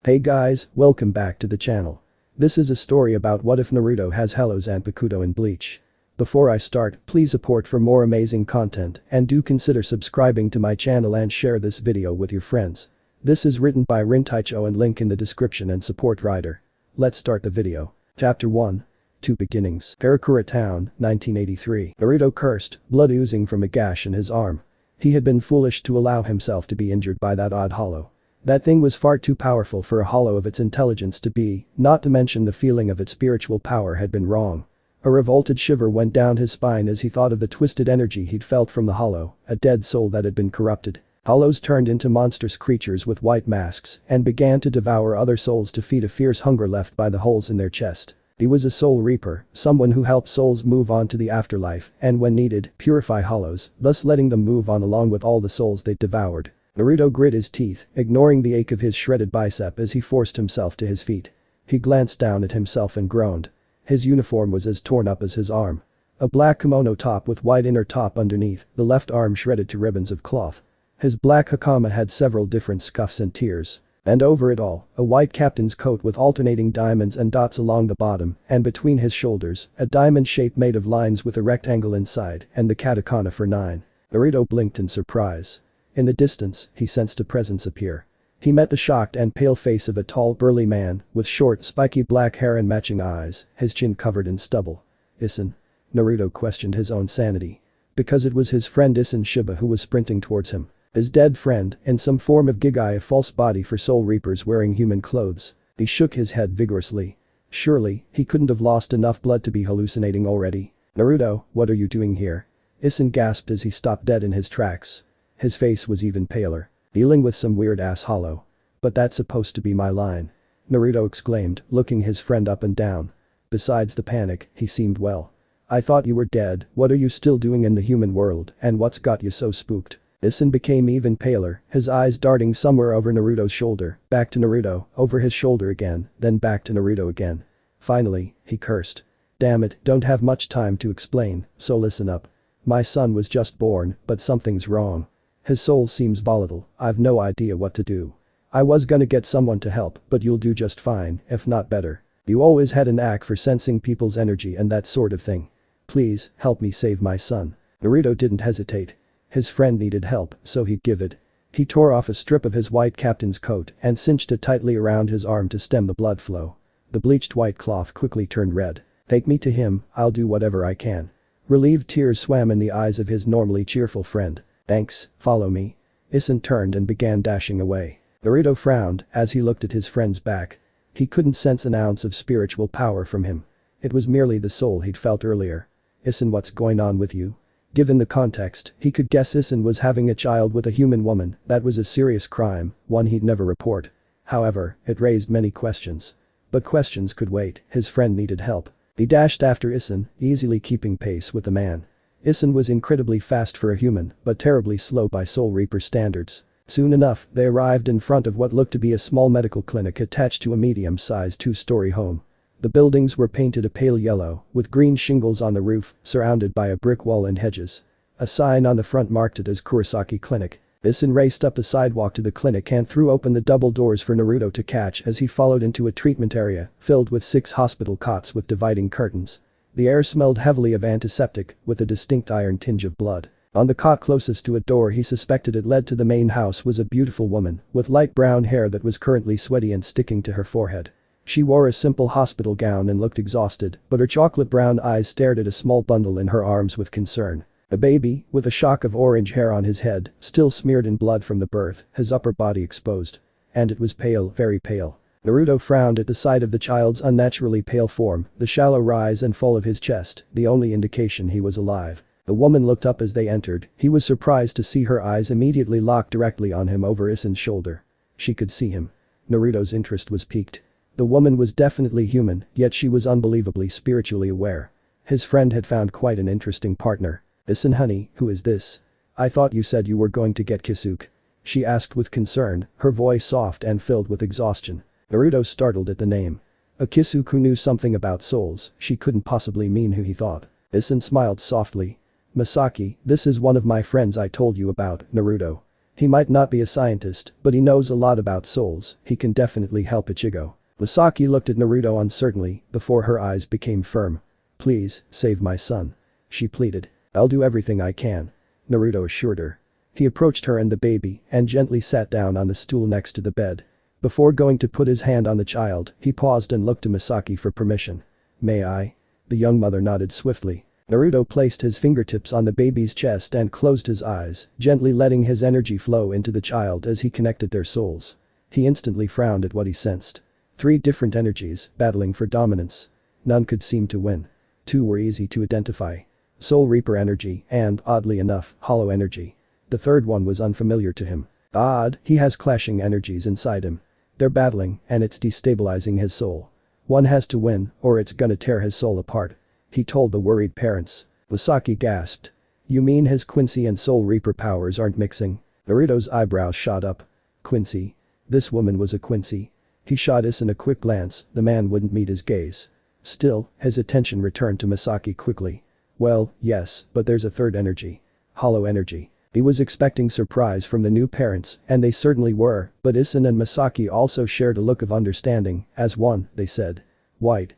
Hey guys, welcome back to the channel. This is a story about what if Naruto has hallow zanpakuto in Bleach. Before I start, please support for more amazing content and do consider subscribing to my channel and share this video with your friends. This is written by RinneTaicho and link in the description and support writer. Let's start the video. Chapter 1. Two Beginnings. Karakura Town, 1983. Naruto cursed, blood oozing from a gash in his arm. He had been foolish to allow himself to be injured by that odd hallow. That thing was far too powerful for a hallow of its intelligence to be, not to mention the feeling of its spiritual power had been wrong. A revolted shiver went down his spine as he thought of the twisted energy he'd felt from the hallow, a dead soul that had been corrupted. Hallows turned into monstrous creatures with white masks and began to devour other souls to feed a fierce hunger left by the holes in their chest. He was a soul reaper, someone who helped souls move on to the afterlife and when needed, purify hallows, thus letting them move on along with all the souls they'd devoured. Naruto grit his teeth, ignoring the ache of his shredded bicep as he forced himself to his feet. He glanced down at himself and groaned. His uniform was as torn up as his arm. A black kimono top with white inner top underneath, the left arm shredded to ribbons of cloth. His black hakama had several different scuffs and tears. And over it all, a white captain's coat with alternating diamonds and dots along the bottom and between his shoulders, a diamond shape made of lines with a rectangle inside and the katakana for 9. Naruto blinked in surprise. In the distance, he sensed a presence appear. He met the shocked and pale face of a tall burly man with short spiky black hair and matching eyes, his chin covered in stubble. Issen? Naruto questioned his own sanity. Because it was his friend Issen Shiba who was sprinting towards him. His dead friend, in some form of Gigai, a false body for soul reapers wearing human clothes. He shook his head vigorously. Surely, he couldn't have lost enough blood to be hallucinating already. Naruto, what are you doing here? Issen gasped as he stopped dead in his tracks. His face was even paler. Dealing with some weird ass hallow. But that's supposed to be my line. Naruto exclaimed, looking his friend up and down. Besides the panic, he seemed well. I thought you were dead, what are you still doing in the human world and what's got you so spooked? Issen became even paler, his eyes darting somewhere over Naruto's shoulder, back to Naruto, over his shoulder again, then back to Naruto again. Finally, he cursed. Damn it, don't have much time to explain, so listen up. My son was just born, but something's wrong. His soul seems volatile, I've no idea what to do. I was gonna get someone to help, but you'll do just fine, if not better. You always had a knack for sensing people's energy and that sort of thing. Please, help me save my son. Naruto didn't hesitate. His friend needed help, so he'd give it. He tore off a strip of his white captain's coat and cinched it tightly around his arm to stem the blood flow. The bleached white cloth quickly turned red. Take me to him, I'll do whatever I can. Relieved tears swam in the eyes of his normally cheerful friend. Thanks, follow me. Issen turned and began dashing away. Naruto frowned as he looked at his friend's back. He couldn't sense an ounce of spiritual power from him. It was merely the soul he'd felt earlier. Issen, what's going on with you? Given the context, he could guess Issen was having a child with a human woman. That was a serious crime, one he'd never report. However, it raised many questions. But questions could wait, his friend needed help. He dashed after Issen, easily keeping pace with the man. Issen was incredibly fast for a human, but terribly slow by Soul Reaper standards. Soon enough, they arrived in front of what looked to be a small medical clinic attached to a medium-sized two-story home. The buildings were painted a pale yellow, with green shingles on the roof, surrounded by a brick wall and hedges. A sign on the front marked it as Kurosaki Clinic. Issen raced up the sidewalk to the clinic and threw open the double doors for Naruto to catch as he followed into a treatment area, filled with 6 hospital cots with dividing curtains. The air smelled heavily of antiseptic, with a distinct iron tinge of blood. On the cot closest to a door he suspected it led to the main house was a beautiful woman, with light brown hair that was currently sweaty and sticking to her forehead. She wore a simple hospital gown and looked exhausted, but her chocolate brown eyes stared at a small bundle in her arms with concern. A baby, with a shock of orange hair on his head, still smeared in blood from the birth, his upper body exposed. And it was pale, very pale. Naruto frowned at the sight of the child's unnaturally pale form, the shallow rise and fall of his chest, the only indication he was alive. The woman looked up as they entered. He was surprised to see her eyes immediately locked directly on him over Issen's shoulder. She could see him. Naruto's interest was piqued. The woman was definitely human, yet she was unbelievably spiritually aware. His friend had found quite an interesting partner. Issen, honey, who is this? I thought you said you were going to get Kisuke. She asked with concern, her voice soft and filled with exhaustion. Naruto startled at the name. A Kisuke who knew something about souls, she couldn't possibly mean who he thought. Issen smiled softly. Masaki, this is one of my friends I told you about, Naruto. He might not be a scientist, but he knows a lot about souls. He can definitely help Ichigo. Misaki looked at Naruto uncertainly before her eyes became firm. Please, save my son. She pleaded. I'll do everything I can. Naruto assured her. He approached her and the baby and gently sat down on the stool next to the bed. Before going to put his hand on the child, he paused and looked to Misaki for permission. May I? The young mother nodded swiftly. Naruto placed his fingertips on the baby's chest and closed his eyes, gently letting his energy flow into the child as he connected their souls. He instantly frowned at what he sensed. 3 different energies, battling for dominance. None could seem to win. 2 were easy to identify. Soul Reaper energy and, oddly enough, hollow energy. The third one was unfamiliar to him. Odd, he has clashing energies inside him. They're battling, and it's destabilizing his soul. One has to win, or it's gonna tear his soul apart. He told the worried parents. Misaki gasped. You mean his Quincy and Soul Reaper powers aren't mixing? Naruto's eyebrows shot up. Quincy. This woman was a Quincy. He shot Isin a quick glance, the man wouldn't meet his gaze. Still, his attention returned to Misaki quickly. Well, yes, but there's a third energy. Hollow energy. He was expecting surprise from the new parents, and they certainly were, but Isin and Misaki also shared a look of understanding. As one, they said. White.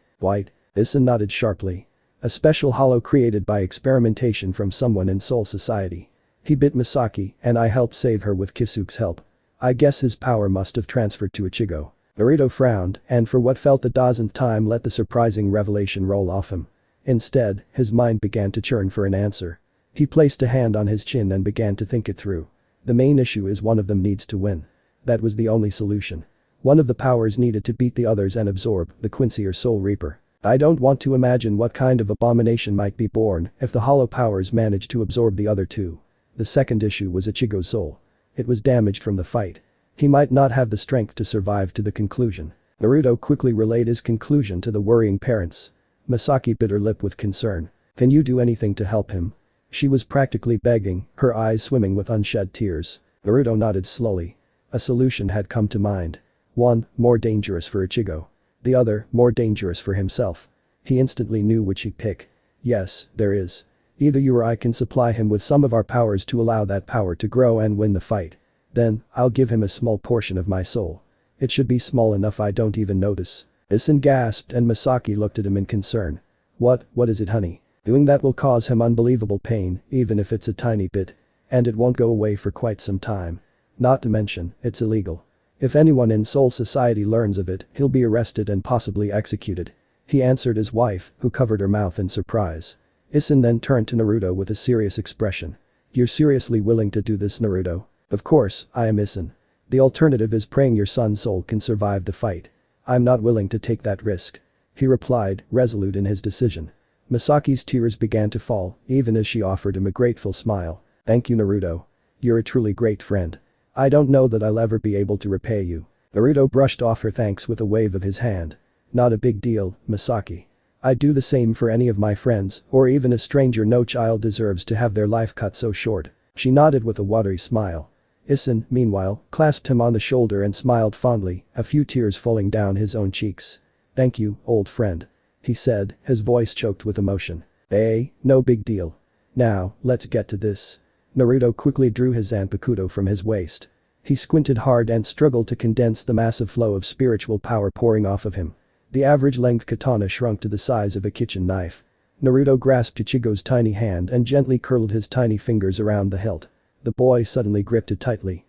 Isin nodded sharply. A special hollow created by experimentation from someone in Soul Society. He bit Misaki, and I helped save her with Kisuke's help. I guess his power must have transferred to Ichigo. Naruto frowned, and for what felt the dozenth time let the surprising revelation roll off him. Instead, his mind began to churn for an answer. He placed a hand on his chin and began to think it through. The main issue is one of them needs to win. That was the only solution. One of the powers needed to beat the others and absorb the Quincy or Soul Reaper. I don't want to imagine what kind of abomination might be born if the hollow powers managed to absorb the other two. The second issue was Ichigo's soul. It was damaged from the fight. He might not have the strength to survive to the conclusion. Naruto quickly relayed his conclusion to the worrying parents. Misaki bit her lip with concern. Can you do anything to help him? She was practically begging, her eyes swimming with unshed tears. Naruto nodded slowly. A solution had come to mind. One, more dangerous for Ichigo. The other, more dangerous for himself. He instantly knew which he'd pick. Yes, there is. Either you or I can supply him with some of our powers to allow that power to grow and win the fight. Then, I'll give him a small portion of my soul. It should be small enough I don't even notice. Isin gasped and Misaki looked at him in concern. What is it, honey? Doing that will cause him unbelievable pain, even if it's a tiny bit. And it won't go away for quite some time. Not to mention, it's illegal. If anyone in Soul Society learns of it, he'll be arrested and possibly executed. He answered his wife, who covered her mouth in surprise. Isin then turned to Naruto with a serious expression. You're seriously willing to do this, Naruto? Of course, I am Isin. The alternative is praying your son's soul can survive the fight. I'm not willing to take that risk. He replied, resolute in his decision. Misaki's tears began to fall, even as she offered him a grateful smile. Thank you, Naruto. You're a truly great friend. I don't know that I'll ever be able to repay you. Naruto brushed off her thanks with a wave of his hand. Not a big deal, Misaki. I'd do the same for any of my friends, or even a stranger. No child deserves to have their life cut so short. She nodded with a watery smile. Isin, meanwhile, clasped him on the shoulder and smiled fondly, a few tears falling down his own cheeks. Thank you, old friend. He said, his voice choked with emotion. No big deal. Now, let's get to this. Naruto quickly drew his zanpakuto from his waist. He squinted hard and struggled to condense the massive flow of spiritual power pouring off of him. The average-length katana shrunk to the size of a kitchen knife. Naruto grasped Ichigo's tiny hand and gently curled his tiny fingers around the hilt. The boy suddenly gripped it tightly.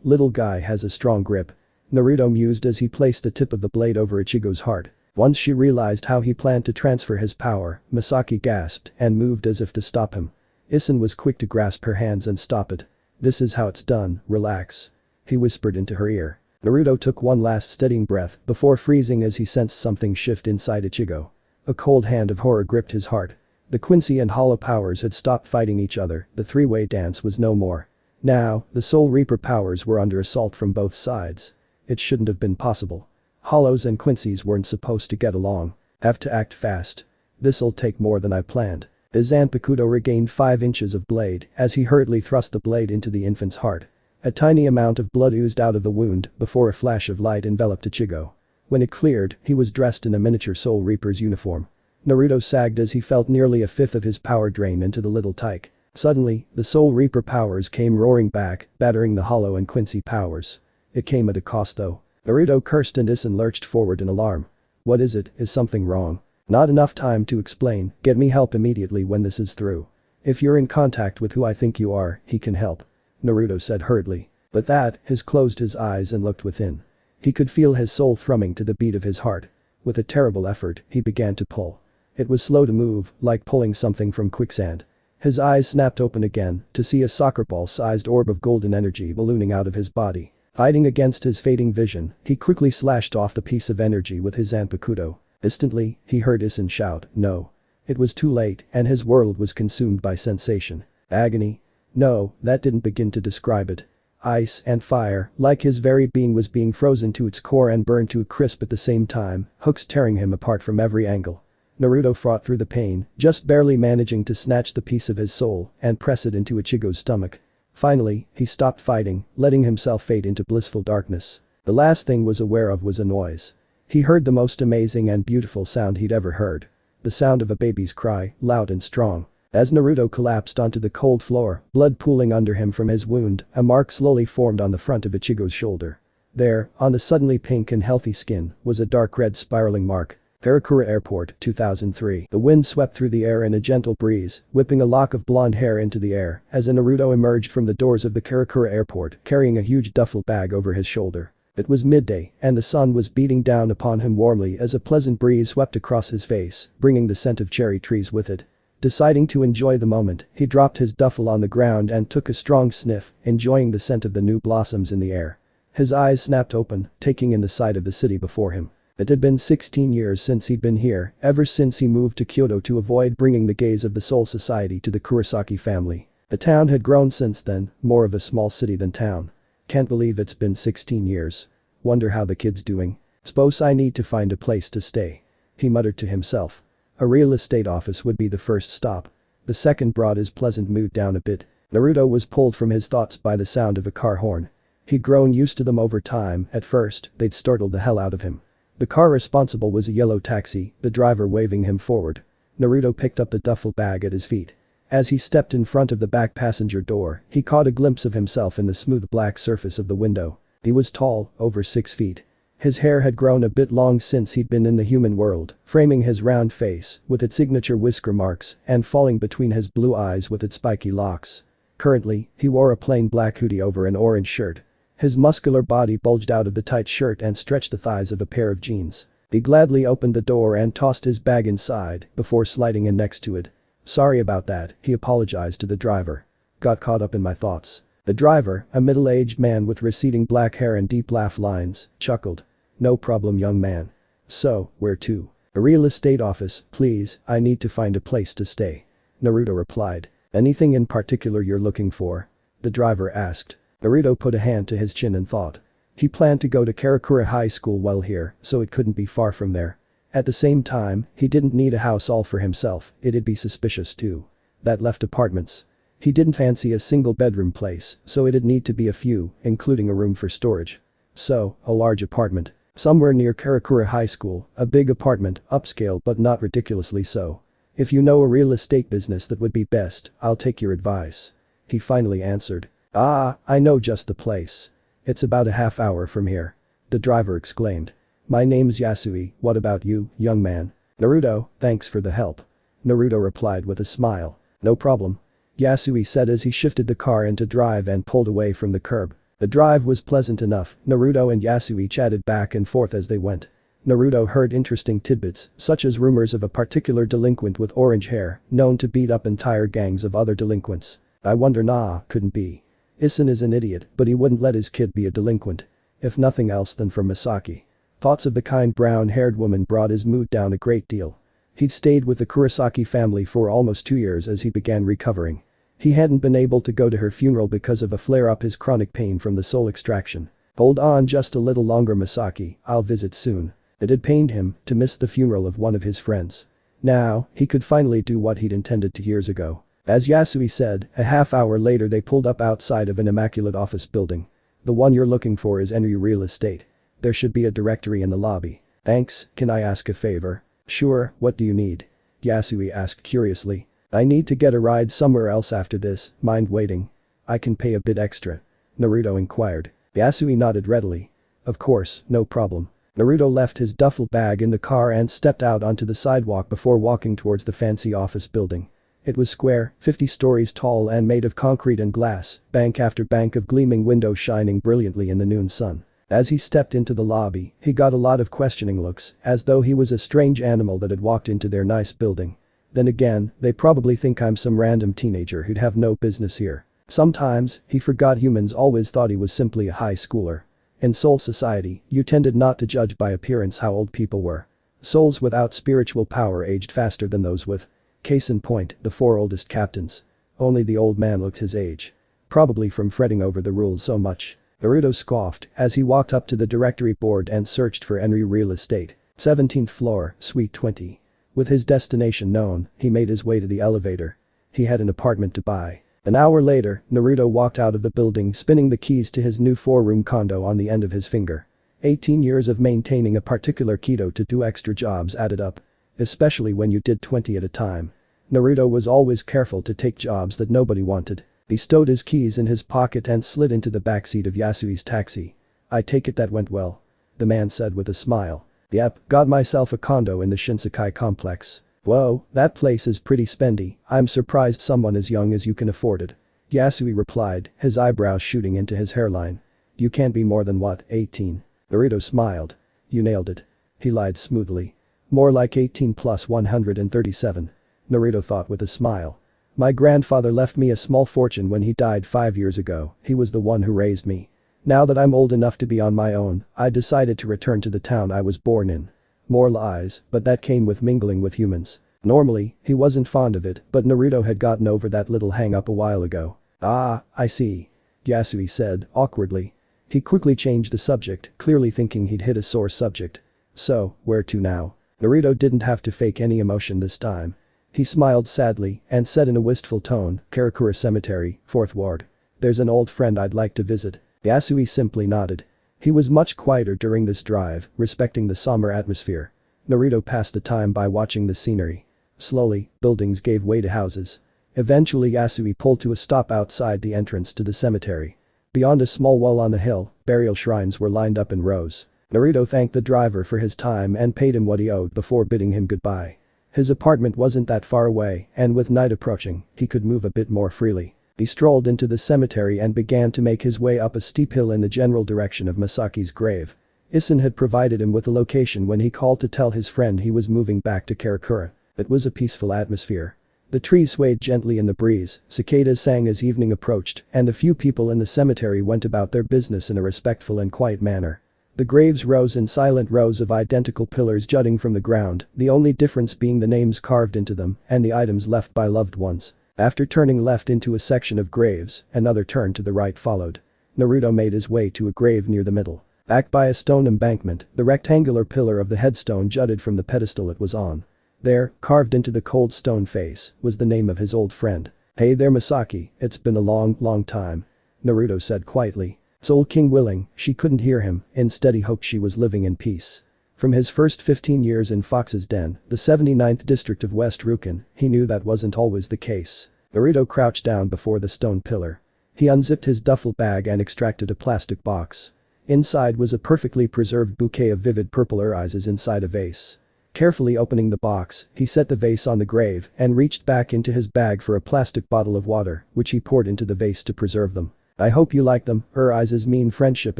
Little guy has a strong grip. Naruto mused as he placed the tip of the blade over Ichigo's heart. Once she realized how he planned to transfer his power, Misaki gasped and moved as if to stop him. Isin was quick to grasp her hands and stop it. This is how it's done, relax. He whispered into her ear. Naruto took one last steadying breath before freezing as he sensed something shift inside Ichigo. A cold hand of horror gripped his heart. The Quincy and Hollow powers had stopped fighting each other, the three-way dance was no more. Now, the Soul Reaper powers were under assault from both sides. It shouldn't have been possible. Hollows and Quincy's weren't supposed to get along. Have to act fast. This'll take more than I planned. His zanpakuto regained 5 inches of blade as he hurriedly thrust the blade into the infant's heart. A tiny amount of blood oozed out of the wound before a flash of light enveloped Ichigo. When it cleared, he was dressed in a miniature Soul Reaper's uniform. Naruto sagged as he felt nearly a fifth of his power drain into the little tyke. Suddenly, the Soul Reaper powers came roaring back, battering the Hollow and Quincy powers. It came at a cost though. Naruto cursed and Isin lurched forward in alarm. What is it? Is something wrong? Not enough time to explain, get me help immediately when this is through. If you're in contact with who I think you are, he can help. Naruto said hurriedly. But that, he closed his eyes and looked within. He could feel his soul thrumming to the beat of his heart. With a terrible effort, he began to pull. It was slow to move, like pulling something from quicksand. His eyes snapped open again, to see a soccer ball-sized orb of golden energy ballooning out of his body. Hiding against his fading vision, he quickly slashed off the piece of energy with his zanpakuto. Instantly, he heard Isin shout, no. It was too late, and his world was consumed by sensation. Agony? No, that didn't begin to describe it. Ice and fire, like his very being was being frozen to its core and burned to a crisp at the same time, hooks tearing him apart from every angle. Naruto fought through the pain, just barely managing to snatch the piece of his soul and press it into Ichigo's stomach. Finally, he stopped fighting, letting himself fade into blissful darkness. The last thing was aware of was a noise. He heard the most amazing and beautiful sound he'd ever heard. The sound of a baby's cry, loud and strong. As Naruto collapsed onto the cold floor, blood pooling under him from his wound, a mark slowly formed on the front of Ichigo's shoulder. There, on the suddenly pink and healthy skin, was a dark red spiraling mark. Karakura Airport, 2003. The wind swept through the air in a gentle breeze, whipping a lock of blonde hair into the air as Naruto emerged from the doors of the Karakura Airport carrying a huge duffel bag over his shoulder. It was midday, and the sun was beating down upon him warmly as a pleasant breeze swept across his face, bringing the scent of cherry trees with it. Deciding to enjoy the moment, he dropped his duffel on the ground and took a strong sniff, enjoying the scent of the new blossoms in the air. His eyes snapped open, taking in the sight of the city before him. It had been 16 years since he'd been here, ever since he moved to Kyoto to avoid bringing the gaze of the Soul Society to the Kurosaki family. The town had grown since then, more of a small city than town. Can't believe it's been 16 years. Wonder how the kid's doing. Suppose I need to find a place to stay. He muttered to himself. A real estate office would be the first stop. The second brought his pleasant mood down a bit. Naruto was pulled from his thoughts by the sound of a car horn. He'd grown used to them over time, at first, they'd startled the hell out of him. The car responsible was a yellow taxi, the driver waving him forward. Naruto picked up the duffel bag at his feet. As he stepped in front of the back passenger door, he caught a glimpse of himself in the smooth black surface of the window. He was tall, over 6 feet. His hair had grown a bit long since he'd been in the human world, framing his round face with its signature whisker marks and falling between his blue eyes with its spiky locks. Currently, he wore a plain black hoodie over an orange shirt. His muscular body bulged out of the tight shirt and stretched the thighs of a pair of jeans. He gladly opened the door and tossed his bag inside before sliding in next to it. Sorry about that, he apologized to the driver. Got caught up in my thoughts. The driver, a middle-aged man with receding black hair and deep laugh lines, chuckled. No problem, young man. So, where to? A real estate office, please, I need to find a place to stay. Naruto replied. Anything in particular you're looking for? The driver asked. Naruto put a hand to his chin and thought. He planned to go to Karakura High School while here, so it couldn't be far from there. At the same time, he didn't need a house all for himself, it'd be suspicious too. That left apartments. He didn't fancy a single bedroom place, so it'd need to be a few, including a room for storage. So, a large apartment. Somewhere near Karakura High School, a big apartment, upscale but not ridiculously so. If you know a real estate business that would be best, I'll take your advice. He finally answered. Ah, I know just the place. It's about a half hour from here. The driver exclaimed. My name's Yasui, what about you, young man? Naruto, thanks for the help. Naruto replied with a smile. No problem. Yasui said as he shifted the car into drive and pulled away from the curb. The drive was pleasant enough, Naruto and Yasui chatted back and forth as they went. Naruto heard interesting tidbits, such as rumors of a particular delinquent with orange hair, known to beat up entire gangs of other delinquents. I wonder couldn't be. Isin is an idiot, but he wouldn't let his kid be a delinquent. If nothing else than for Misaki. Thoughts of the kind brown-haired woman brought his mood down a great deal. He'd stayed with the Kurosaki family for almost 2 years as he began recovering. He hadn't been able to go to her funeral because of a flare-up his chronic pain from the soul extraction. Hold on just a little longer, Misaki, I'll visit soon. It had pained him to miss the funeral of one of his friends. Now, he could finally do what he'd intended to years ago. As Yasui said, a half hour later they pulled up outside of an immaculate office building. The one you're looking for is Enrolling Real Estate. There should be a directory in the lobby. Thanks, can I ask a favor? Sure, what do you need? Yasui asked curiously. I need to get a ride somewhere else after this, mind waiting? I can pay a bit extra. Naruto inquired. Yasui nodded readily. Of course, no problem. Naruto left his duffel bag in the car and stepped out onto the sidewalk before walking towards the fancy office building. It was square, 50 stories tall and made of concrete and glass, bank after bank of gleaming windows shining brilliantly in the noon sun. As he stepped into the lobby, he got a lot of questioning looks, as though he was a strange animal that had walked into their nice building. Then again, they probably think I'm some random teenager who'd have no business here. Sometimes, he forgot humans always thought he was simply a high schooler. In soul society, you tended not to judge by appearance how old people were. Souls without spiritual power aged faster than those with. Case in point, the 4 oldest captains. Only the old man looked his age. Probably from fretting over the rules so much. Naruto scoffed as he walked up to the directory board and searched for Enrolling real estate. 17th floor, suite 20. With his destination known, he made his way to the elevator. He had an apartment to buy. An hour later, Naruto walked out of the building spinning the keys to his new 4-room condo on the end of his finger. 18 years of maintaining a particular keto to 2 extra jobs added up. Especially when you did 20 at a time. Naruto was always careful to take jobs that nobody wanted. He stowed his keys in his pocket and slid into the backseat of Yasui's taxi. I take it that went well. The man said with a smile. Yep, got myself a condo in the Shinsekai complex. Whoa, that place is pretty spendy, I'm surprised someone as young as you can afford it. Yasui replied, his eyebrows shooting into his hairline. You can't be more than what, 18? Naruto smiled. You nailed it. He lied smoothly. More like 18 plus 137. Naruto thought with a smile. My grandfather left me a small fortune when he died 5 years ago, he was the one who raised me. Now that I'm old enough to be on my own, I decided to return to the town I was born in. More lies, but that came with mingling with humans. Normally, he wasn't fond of it, but Naruto had gotten over that little hang-up a while ago. Ah, I see. Yasui said, awkwardly. He quickly changed the subject, clearly thinking he'd hit a sore subject. So, where to now? Naruto didn't have to fake any emotion this time. He smiled sadly and said in a wistful tone, Karakura Cemetery, 4th Ward. There's an old friend I'd like to visit. Yasui simply nodded. He was much quieter during this drive, respecting the somber atmosphere. Naruto passed the time by watching the scenery. Slowly, buildings gave way to houses. Eventually Yasui pulled to a stop outside the entrance to the cemetery. Beyond a small wall on the hill, burial shrines were lined up in rows. Naruto thanked the driver for his time and paid him what he owed before bidding him goodbye. His apartment wasn't that far away, and with night approaching, he could move a bit more freely. He strolled into the cemetery and began to make his way up a steep hill in the general direction of Masaki's grave. Isin had provided him with a location when he called to tell his friend he was moving back to Karakura. It was a peaceful atmosphere. The trees swayed gently in the breeze, cicadas sang as evening approached, and the few people in the cemetery went about their business in a respectful and quiet manner. The graves rose in silent rows of identical pillars jutting from the ground, the only difference being the names carved into them and the items left by loved ones. After turning left into a section of graves, another turn to the right followed. Naruto made his way to a grave near the middle. Backed by a stone embankment, the rectangular pillar of the headstone jutted from the pedestal it was on. There, carved into the cold stone face, was the name of his old friend. Hey there Masaki, it's been a long time. Naruto said quietly. Soul King willing, she couldn't hear him, instead he hoped she was living in peace. From his first 15 years in Fox's Den, the 79th district of West Rukin, he knew that wasn't always the case. Naruto crouched down before the stone pillar. He unzipped his duffel bag and extracted a plastic box. Inside was a perfectly preserved bouquet of vivid purple iris inside a vase. Carefully opening the box, he set the vase on the grave and reached back into his bag for a plastic bottle of water, which he poured into the vase to preserve them. I hope you like them, iris mean friendship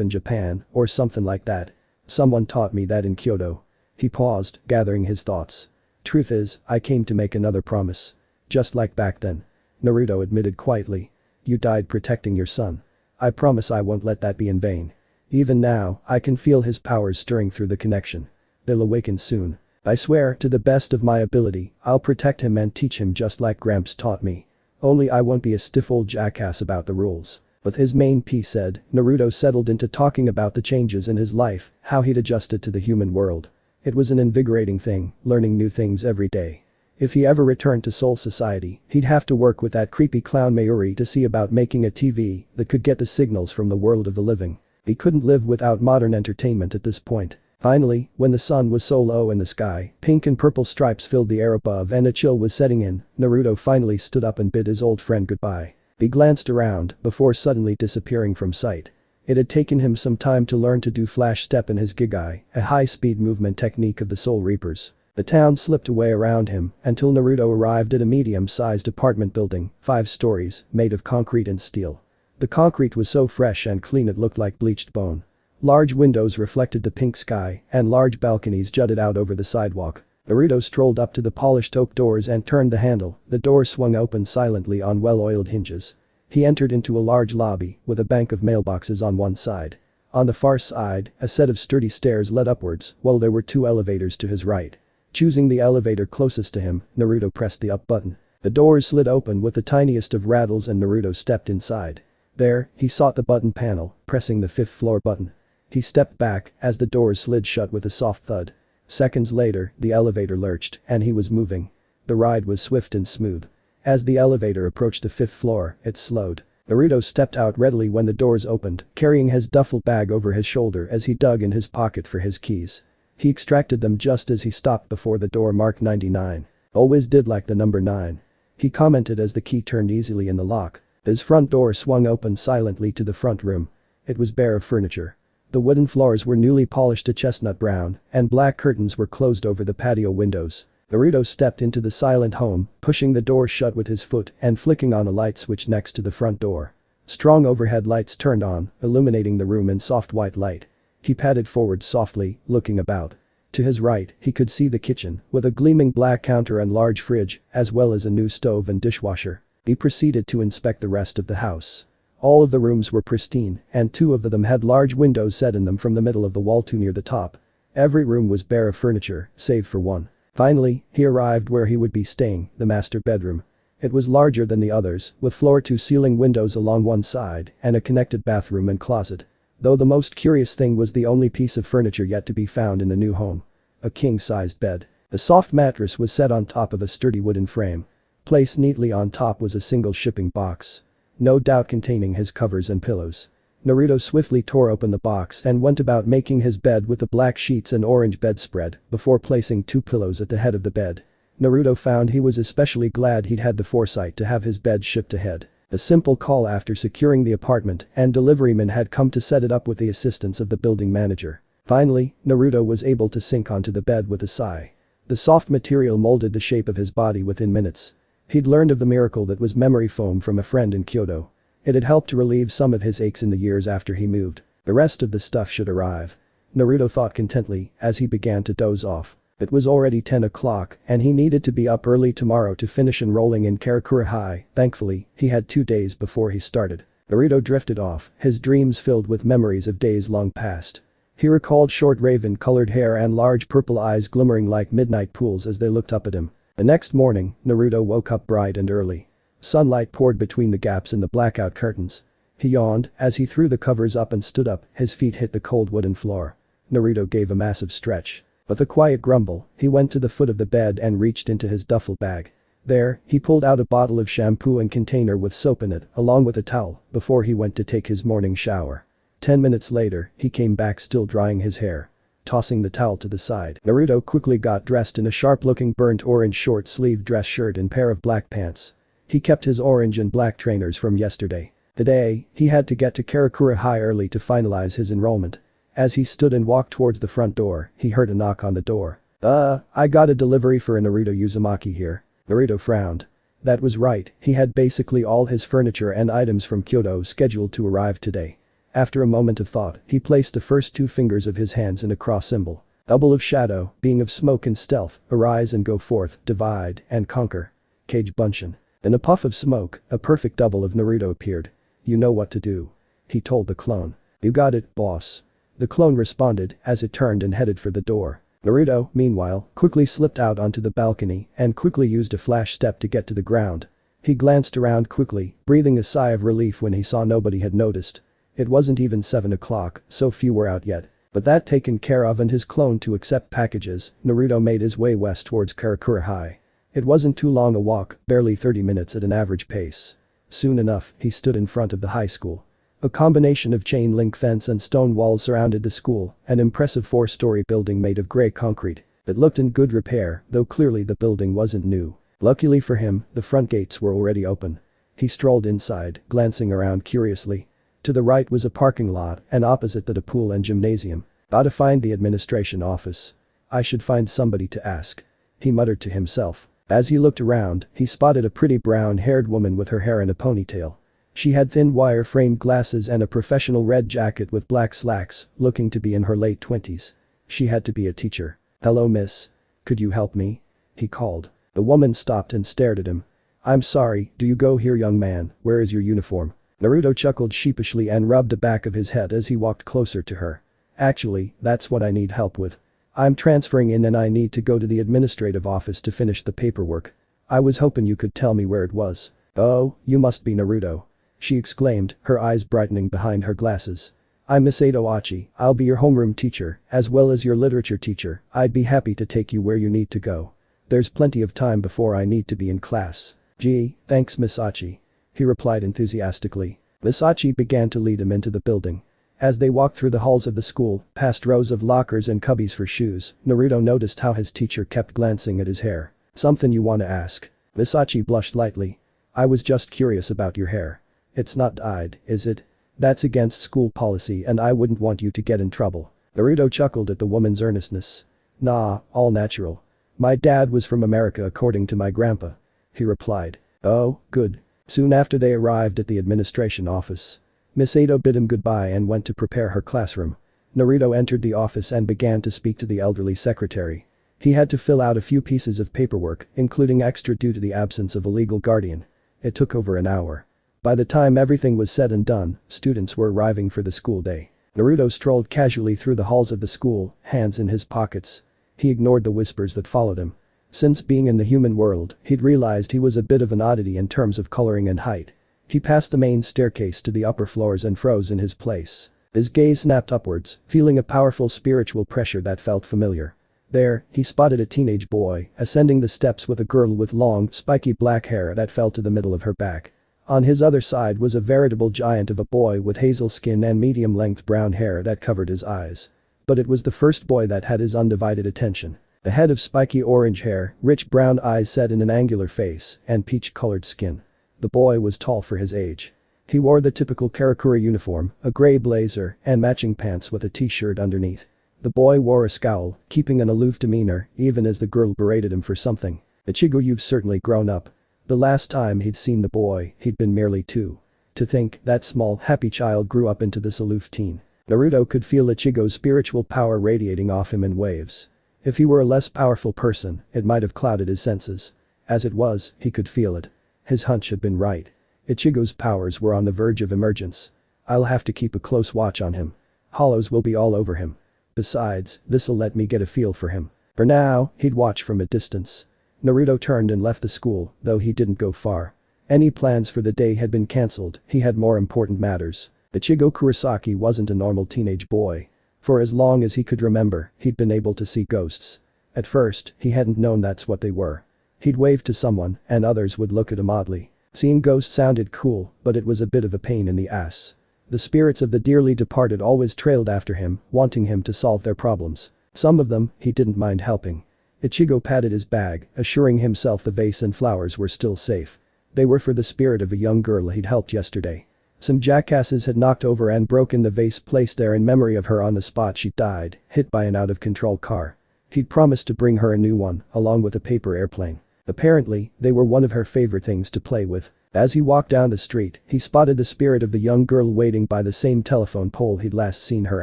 in Japan, or something like that. Someone taught me that in Kyoto. He paused, gathering his thoughts. Truth is, I came to make another promise. Just like back then. Naruto admitted quietly. You died protecting your son. I promise I won't let that be in vain. Even now, I can feel his powers stirring through the connection. They'll awaken soon. I swear, to the best of my ability, I'll protect him and teach him just like Gramps taught me. Only I won't be a stiff old jackass about the rules. With his main piece said, Naruto settled into talking about the changes in his life, how he'd adjusted to the human world. It was an invigorating thing, learning new things every day. If he ever returned to Soul Society, he'd have to work with that creepy clown Mayuri to see about making a TV that could get the signals from the world of the living. He couldn't live without modern entertainment at this point. Finally, when the sun was so low in the sky, pink and purple stripes filled the air above and a chill was setting in, Naruto finally stood up and bid his old friend goodbye. He glanced around before suddenly disappearing from sight. It had taken him some time to learn to do flash step in his Gigai, a high-speed movement technique of the Soul Reapers. The town slipped away around him until Naruto arrived at a medium-sized apartment building, 5 stories, made of concrete and steel. The concrete was so fresh and clean it looked like bleached bone. Large windows reflected the pink sky, and large balconies jutted out over the sidewalk. Naruto strolled up to the polished oak doors and turned the handle. The door swung open silently on well-oiled hinges. He entered into a large lobby with a bank of mailboxes on one side. On the far side, a set of sturdy stairs led upwards, while there were 2 elevators to his right. Choosing the elevator closest to him, Naruto pressed the up button. The doors slid open with the tiniest of rattles and Naruto stepped inside. There, he sought the button panel, pressing the 5th floor button. He stepped back as the doors slid shut with a soft thud. Seconds later, the elevator lurched, and he was moving. The ride was swift and smooth. As the elevator approached the 5th floor, it slowed. Naruto stepped out readily when the doors opened, carrying his duffel bag over his shoulder as he dug in his pocket for his keys. He extracted them just as he stopped before the door marked 99. Always did like the number 9. He commented as the key turned easily in the lock. His front door swung open silently to the front room. It was bare of furniture. The wooden floors were newly polished to chestnut brown, and black curtains were closed over the patio windows. Naruto stepped into the silent home, pushing the door shut with his foot and flicking on a light switch next to the front door. Strong overhead lights turned on, illuminating the room in soft white light. He padded forward softly, looking about. To his right, he could see the kitchen, with a gleaming black counter and large fridge, as well as a new stove and dishwasher. He proceeded to inspect the rest of the house. All of the rooms were pristine, and 2 of them had large windows set in them from the middle of the wall to near the top. Every room was bare of furniture, save for one. Finally, he arrived where he would be staying, the master bedroom. It was larger than the others, with floor-to-ceiling windows along one side and a connected bathroom and closet. Though the most curious thing was the only piece of furniture yet to be found in the new home. A king-sized bed. A soft mattress was set on top of a sturdy wooden frame. Placed neatly on top was a single shipping box. No doubt containing his covers and pillows. Naruto swiftly tore open the box and went about making his bed with the black sheets and orange bedspread before placing 2 pillows at the head of the bed. Naruto found he was especially glad he'd had the foresight to have his bed shipped ahead. A simple call after securing the apartment and deliveryman had come to set it up with the assistance of the building manager. Finally, Naruto was able to sink onto the bed with a sigh. The soft material molded the shape of his body within minutes. He'd learned of the miracle that was memory foam from a friend in Kyoto. It had helped to relieve some of his aches in the years after he moved. The rest of the stuff should arrive. Naruto thought contently as he began to doze off. It was already 10 o'clock and he needed to be up early tomorrow to finish enrolling in Karakura High. Thankfully, he had 2 days before he started. Naruto drifted off, his dreams filled with memories of days long past. He recalled short raven-colored hair and large purple eyes glimmering like midnight pools as they looked up at him. The next morning, Naruto woke up bright and early. Sunlight poured between the gaps in the blackout curtains. He yawned as he threw the covers up and stood up, his feet hit the cold wooden floor. Naruto gave a massive stretch. With a quiet grumble, he went to the foot of the bed and reached into his duffel bag. There, he pulled out a bottle of shampoo and container with soap in it, along with a towel, before he went to take his morning shower. 10 minutes later, he came back still drying his hair. Tossing the towel to the side, Naruto quickly got dressed in a sharp-looking burnt orange short-sleeved dress shirt and pair of black pants. He kept his orange and black trainers from yesterday. Today, he had to get to Karakura High early to finalize his enrollment. As he stood and walked towards the front door, he heard a knock on the door. I got a delivery for a Naruto Uzumaki here." Naruto frowned. That was right, he had basically all his furniture and items from Kyoto scheduled to arrive today. After a moment of thought, he placed the first 2 fingers of his hands in a cross symbol. Double of shadow, being of smoke and stealth, arise and go forth, divide and conquer. Kage Bunshin. In a puff of smoke, a perfect double of Naruto appeared. "You know what to do," he told the clone. "You got it, boss." The clone responded as it turned and headed for the door. Naruto, meanwhile, quickly slipped out onto the balcony and quickly used a flash step to get to the ground. He glanced around quickly, breathing a sigh of relief when he saw nobody had noticed. It wasn't even 7 o'clock, so few were out yet. But that taken care of and his clone to accept packages, Naruto made his way west towards Karakura High. It wasn't too long a walk, barely 30 minutes at an average pace. Soon enough, he stood in front of the high school. A combination of chain link fence and stone walls surrounded the school, an impressive 4-story building made of grey concrete. It looked in good repair, though clearly the building wasn't new. Luckily for him, the front gates were already open. He strolled inside, glancing around curiously. To the right was a parking lot, and opposite that a pool and gymnasium. About to find the administration office. I should find somebody to ask. He muttered to himself. As he looked around, he spotted a pretty brown-haired woman with her hair in a ponytail. She had thin wire-framed glasses and a professional red jacket with black slacks, looking to be in her late 20s. She had to be a teacher. "Hello, miss. Could you help me?" he called. The woman stopped and stared at him. "I'm sorry, do you go here, young man? Where is your uniform?" Naruto chuckled sheepishly and rubbed the back of his head as he walked closer to her. "Actually, that's what I need help with. I'm transferring in and I need to go to the administrative office to finish the paperwork. I was hoping you could tell me where it was." "Oh, you must be Naruto," she exclaimed, her eyes brightening behind her glasses. "I'm Miss Achi. I'll be your homeroom teacher, as well as your literature teacher. I'd be happy to take you where you need to go. There's plenty of time before I need to be in class." "Gee, thanks Miss Achi," he replied enthusiastically. Miss Achi began to lead him into the building. As they walked through the halls of the school, past rows of lockers and cubbies for shoes, Naruto noticed how his teacher kept glancing at his hair. "Something you wanna ask?" Miss Achi blushed lightly. "I was just curious about your hair. It's not dyed, is it? That's against school policy and I wouldn't want you to get in trouble." Naruto chuckled at the woman's earnestness. "Nah, all natural. My dad was from America according to my grandpa," he replied. "Oh, good." Soon after they arrived at the administration office. Miss Ado bid him goodbye and went to prepare her classroom. Naruto entered the office and began to speak to the elderly secretary. He had to fill out a few pieces of paperwork, including extra due to the absence of a legal guardian. It took over an hour. By the time everything was said and done, students were arriving for the school day. Naruto strolled casually through the halls of the school, hands in his pockets. He ignored the whispers that followed him. Since being in the human world, he'd realized he was a bit of an oddity in terms of coloring and height. He passed the main staircase to the upper floors and froze in his place. His gaze snapped upwards, feeling a powerful spiritual pressure that felt familiar. There, he spotted a teenage boy ascending the steps with a girl with long, spiky black hair that fell to the middle of her back. On his other side was a veritable giant of a boy with hazel skin and medium-length brown hair that covered his eyes. But it was the first boy that had his undivided attention. A head of spiky orange hair, rich brown eyes set in an angular face, and peach-colored skin. The boy was tall for his age. He wore the typical Karakura uniform, a grey blazer, and matching pants with a t-shirt underneath. The boy wore a scowl, keeping an aloof demeanor, even as the girl berated him for something. "Ichigo, you've certainly grown up." The last time he'd seen the boy, he'd been merely 2. To think that small, happy child grew up into this aloof teen. Naruto could feel Ichigo's spiritual power radiating off him in waves. If he were a less powerful person, it might have clouded his senses. As it was, he could feel it. His hunch had been right. Ichigo's powers were on the verge of emergence. I'll have to keep a close watch on him. Hollows will be all over him. Besides, this'll let me get a feel for him. For now, he'd watch from a distance. Naruto turned and left the school, though he didn't go far. Any plans for the day had been cancelled, he had more important matters. Ichigo Kurosaki wasn't a normal teenage boy. For as long as he could remember, he'd been able to see ghosts. At first, he hadn't known that's what they were. He'd wave to someone, and others would look at him oddly. Seeing ghosts sounded cool, but it was a bit of a pain in the ass. The spirits of the dearly departed always trailed after him, wanting him to solve their problems. Some of them, he didn't mind helping. Ichigo patted his bag, assuring himself the vase and flowers were still safe. They were for the spirit of a young girl he'd helped yesterday. Some jackasses had knocked over and broken the vase placed there in memory of her on the spot she died, hit by an out-of-control car. He'd promised to bring her a new one, along with a paper airplane. Apparently, they were one of her favorite things to play with. As he walked down the street, he spotted the spirit of the young girl waiting by the same telephone pole he'd last seen her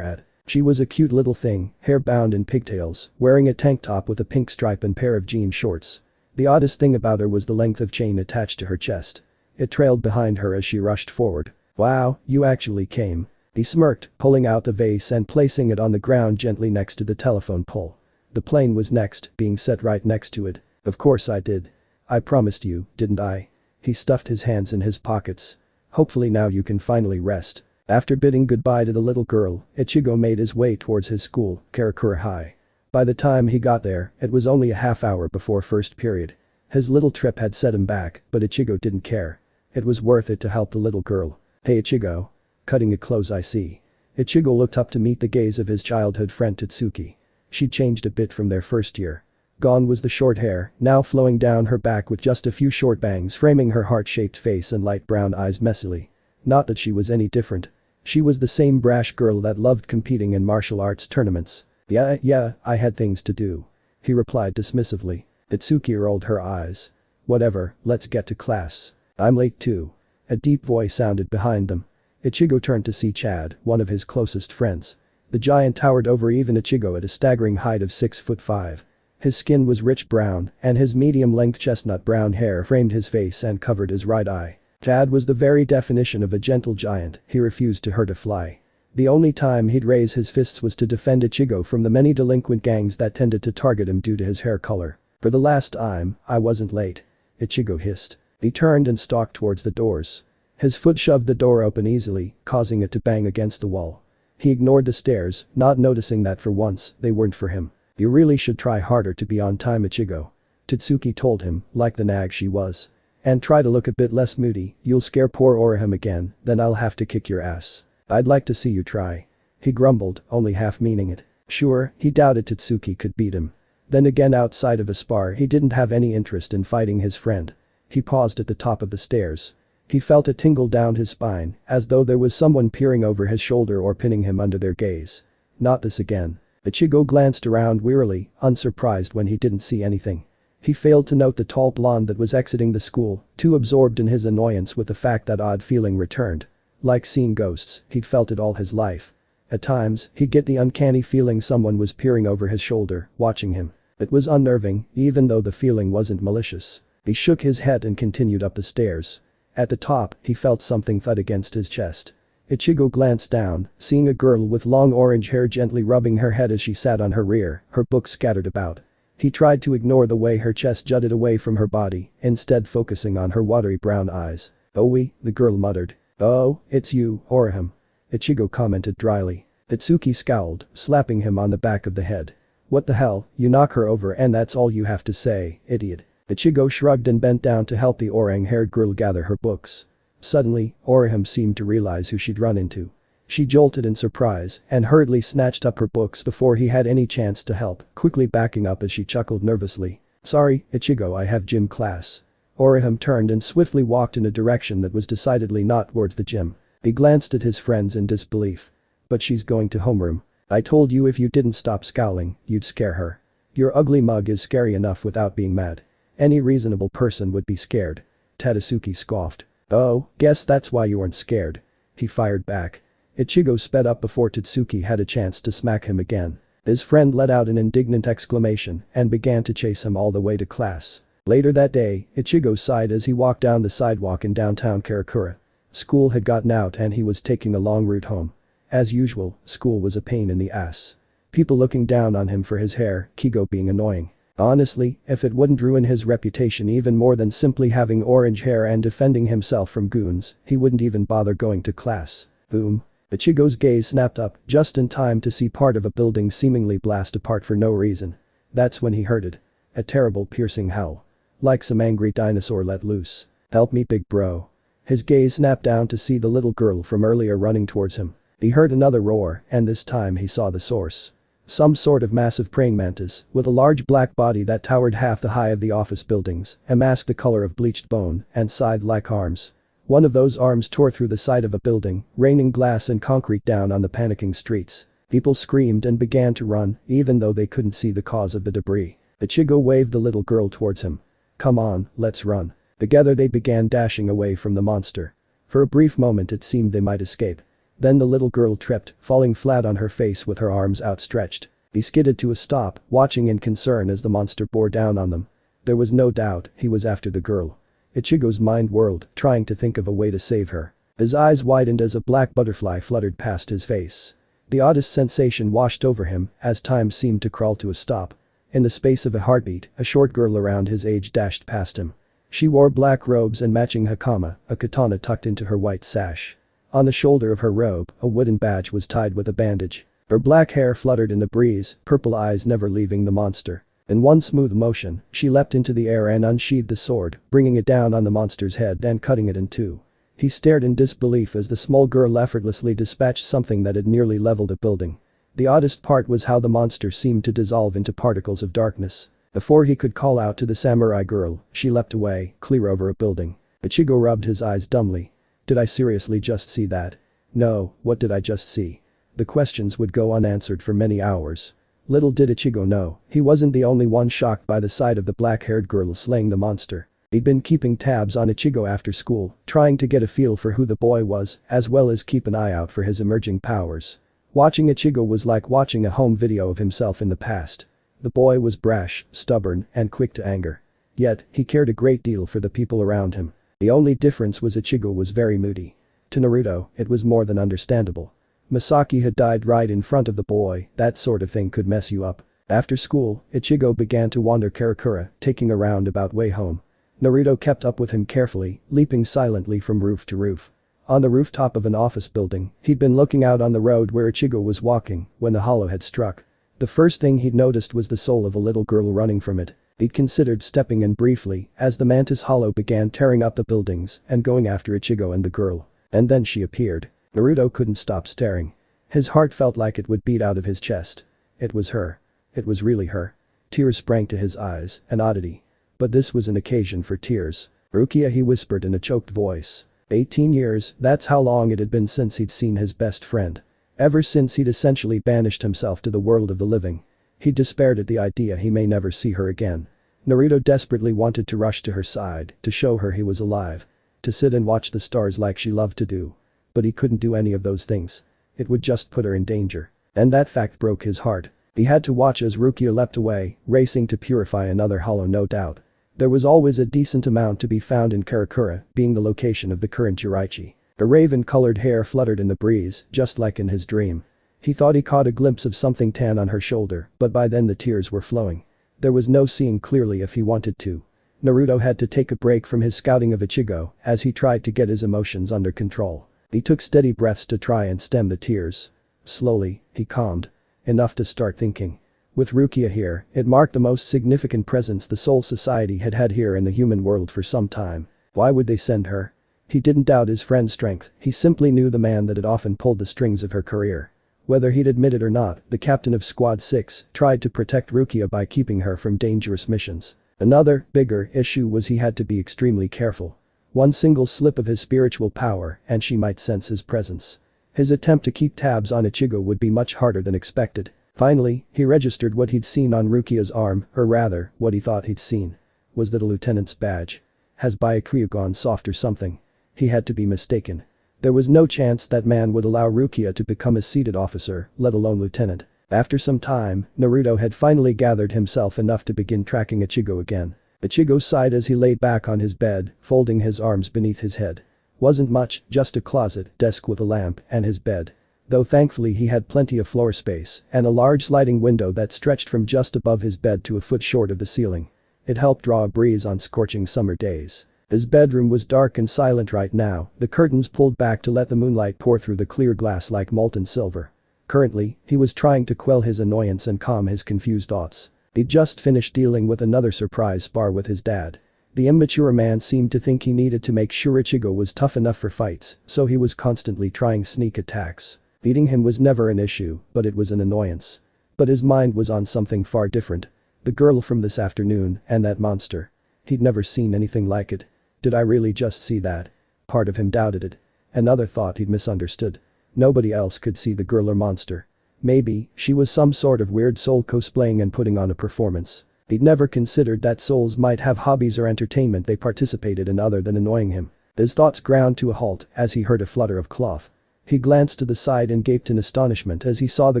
at. She was a cute little thing, hair bound in pigtails, wearing a tank top with a pink stripe and pair of jean shorts. The oddest thing about her was the length of chain attached to her chest. It trailed behind her as she rushed forward. "Wow, you actually came." He smirked, pulling out the vase and placing it on the ground gently next to the telephone pole. The plane was next, being set right next to it. "Of course I did. I promised you, didn't I?" He stuffed his hands in his pockets. "Hopefully now you can finally rest." After bidding goodbye to the little girl, Ichigo made his way towards his school, Karakura High. By the time he got there, it was only a half hour before first period. His little trip had set him back, but Ichigo didn't care. It was worth it to help the little girl. "Hey Ichigo." Cutting it close, I see. Ichigo looked up to meet the gaze of his childhood friend Tatsuki. She'd changed a bit from their first year. Gone was the short hair, now flowing down her back with just a few short bangs framing her heart-shaped face and light brown eyes messily. Not that she was any different. She was the same brash girl that loved competing in martial arts tournaments. Yeah, I had things to do," he replied dismissively. Tatsuki rolled her eyes. "Whatever, let's get to class. I'm late too." A deep voice sounded behind them. Ichigo turned to see Chad, one of his closest friends. The giant towered over even Ichigo at a staggering height of 6'5". His skin was rich brown, and his medium-length chestnut brown hair framed his face and covered his right eye. Chad was the very definition of a gentle giant. He refused to hurt a fly. The only time he'd raise his fists was to defend Ichigo from the many delinquent gangs that tended to target him due to his hair color. "For the last time, I wasn't late," Ichigo hissed. He turned and stalked towards the doors. His foot shoved the door open easily, causing it to bang against the wall. He ignored the stairs, not noticing that for once, they weren't for him. "You really should try harder to be on time, Ichigo," Tatsuki told him, like the nag she was. "And try to look a bit less moody, you'll scare poor Orihime again, then I'll have to kick your ass. I'd like to see you try." He grumbled, only half meaning it. Sure, he doubted Tatsuki could beat him. Then again, outside of a spar, he didn't have any interest in fighting his friend. He paused at the top of the stairs. He felt a tingle down his spine, as though there was someone peering over his shoulder or pinning him under their gaze. Not this again. Ichigo glanced around wearily, unsurprised when he didn't see anything. He failed to note the tall blonde that was exiting the school, too absorbed in his annoyance with the fact that odd feeling returned. Like seeing ghosts, he'd felt it all his life. At times, he'd get the uncanny feeling someone was peering over his shoulder, watching him. It was unnerving, even though the feeling wasn't malicious. He shook his head and continued up the stairs. At the top, he felt something thud against his chest. Ichigo glanced down, seeing a girl with long orange hair gently rubbing her head as she sat on her rear, her books scattered about. He tried to ignore the way her chest jutted away from her body, instead focusing on her watery brown eyes. "Oh, the girl muttered. "Oh, it's you, Orihime," Ichigo commented dryly. Tatsuki scowled, slapping him on the back of the head. "What the hell, you knock her over and that's all you have to say, idiot." Ichigo shrugged and bent down to help the orang-haired girl gather her books. Suddenly, Orihime seemed to realize who she'd run into. She jolted in surprise and hurriedly snatched up her books before he had any chance to help, quickly backing up as she chuckled nervously. "Sorry, Ichigo, I have gym class." Orihime turned and swiftly walked in a direction that was decidedly not towards the gym. He glanced at his friends in disbelief. "But she's going to homeroom. I told you if you didn't stop scowling, you'd scare her. Your ugly mug is scary enough without being mad. Any reasonable person would be scared." Tatsuki scoffed. "Oh, guess that's why you weren't scared," he fired back. Ichigo sped up before Tatsuki had a chance to smack him again. His friend let out an indignant exclamation and began to chase him all the way to class. Later that day, Ichigo sighed as he walked down the sidewalk in downtown Karakura. School had gotten out and he was taking a long route home. As usual, school was a pain in the ass. People looking down on him for his hair, Kigo being annoying. Honestly, if it wouldn't ruin his reputation even more than simply having orange hair and defending himself from goons, he wouldn't even bother going to class. Boom. Ichigo's gaze snapped up just in time to see part of a building seemingly blast apart for no reason. That's when he heard it. A terrible piercing howl. Like some angry dinosaur let loose. "Help me, big bro." His gaze snapped down to see the little girl from earlier running towards him. He heard another roar and this time he saw the source. Some sort of massive praying mantis, with a large black body that towered half the height of the office buildings, a mask the color of bleached bone, and scythe-like arms. One of those arms tore through the side of a building, raining glass and concrete down on the panicking streets. People screamed and began to run, even though they couldn't see the cause of the debris. Ichigo waved the little girl towards him. "Come on, let's run." Together they began dashing away from the monster. For a brief moment it seemed they might escape. Then the little girl tripped, falling flat on her face with her arms outstretched. He skidded to a stop, watching in concern as the monster bore down on them. There was no doubt he was after the girl. Ichigo's mind whirled, trying to think of a way to save her. His eyes widened as a black butterfly fluttered past his face. The oddest sensation washed over him as time seemed to crawl to a stop. In the space of a heartbeat, a short girl around his age dashed past him. She wore black robes and matching hakama, a katana tucked into her white sash. On the shoulder of her robe, a wooden badge was tied with a bandage. Her black hair fluttered in the breeze, purple eyes never leaving the monster. In one smooth motion, she leapt into the air and unsheathed the sword, bringing it down on the monster's head and cutting it in two. He stared in disbelief as the small girl effortlessly dispatched something that had nearly leveled a building. The oddest part was how the monster seemed to dissolve into particles of darkness. Before he could call out to the samurai girl, she leapt away, clear over a building. Ichigo rubbed his eyes dumbly. Did I seriously just see that? No, what did I just see? The questions would go unanswered for many hours. Little did Ichigo know, he wasn't the only one shocked by the sight of the black-haired girl slaying the monster. He'd been keeping tabs on Ichigo after school, trying to get a feel for who the boy was, as well as keep an eye out for his emerging powers. Watching Ichigo was like watching a home video of himself in the past. The boy was brash, stubborn, and quick to anger. Yet, he cared a great deal for the people around him. The only difference was Ichigo was very moody. To Naruto, it was more than understandable. Misaki had died right in front of the boy, that sort of thing could mess you up. After school, Ichigo began to wander Karakura, taking a roundabout way home. Naruto kept up with him carefully, leaping silently from roof to roof. On the rooftop of an office building, he'd been looking out on the road where Ichigo was walking when the hollow had struck. The first thing he'd noticed was the soul of a little girl running from it. He'd considered stepping in briefly as the mantis hollow began tearing up the buildings and going after Ichigo and the girl. And then she appeared. Naruto couldn't stop staring. His heart felt like it would beat out of his chest. It was her. It was really her. Tears sprang to his eyes, an oddity. But this was an occasion for tears. Rukia, he whispered in a choked voice. 18 years, that's how long it had been since he'd seen his best friend. Ever since he'd essentially banished himself to the world of the living. He despaired at the idea he may never see her again. Naruto desperately wanted to rush to her side, to show her he was alive. To sit and watch the stars like she loved to do. But he couldn't do any of those things. It would just put her in danger. And that fact broke his heart. He had to watch as Rukia leapt away, racing to purify another hollow, no doubt. There was always a decent amount to be found in Karakura, being the location of the current Jiraichi. Her raven-colored hair fluttered in the breeze, just like in his dream. He thought he caught a glimpse of something tan on her shoulder, but by then the tears were flowing. There was no seeing clearly if he wanted to. Naruto had to take a break from his scouting of Ichigo as he tried to get his emotions under control. He took steady breaths to try and stem the tears. Slowly, he calmed. Enough to start thinking. With Rukia here, it marked the most significant presence the Soul Society had had here in the human world for some time. Why would they send her? He didn't doubt his friend's strength, he simply knew the man that had often pulled the strings of her career. Whether he'd admit it or not, the captain of Squad 6 tried to protect Rukia by keeping her from dangerous missions. Another, bigger issue was he had to be extremely careful. One single slip of his spiritual power and she might sense his presence. His attempt to keep tabs on Ichigo would be much harder than expected. Finally, he registered what he'd seen on Rukia's arm, or rather, what he thought he'd seen. Was that a lieutenant's badge? Has Byakuya gone soft or something? He had to be mistaken. There was no chance that man would allow Rukia to become a seated officer, let alone lieutenant. After some time, Naruto had finally gathered himself enough to begin tracking Ichigo again. Ichigo sighed as he lay back on his bed, folding his arms beneath his head. Wasn't much, just a closet, desk with a lamp, and his bed. Though thankfully he had plenty of floor space and a large sliding window that stretched from just above his bed to a foot short of the ceiling. It helped draw a breeze on scorching summer days. His bedroom was dark and silent right now, the curtains pulled back to let the moonlight pour through the clear glass like molten silver. Currently, he was trying to quell his annoyance and calm his confused thoughts. He'd just finished dealing with another surprise spar with his dad. The immature man seemed to think he needed to make sure Ichigo was tough enough for fights, so he was constantly trying sneak attacks. Beating him was never an issue, but it was an annoyance. But his mind was on something far different. The girl from this afternoon and that monster. He'd never seen anything like it. Did I really just see that? Part of him doubted it. Another thought he'd misunderstood. Nobody else could see the girl or monster. Maybe, she was some sort of weird soul cosplaying and putting on a performance. He'd never considered that souls might have hobbies or entertainment they participated in other than annoying him. His thoughts ground to a halt as he heard a flutter of cloth. He glanced to the side and gaped in astonishment as he saw the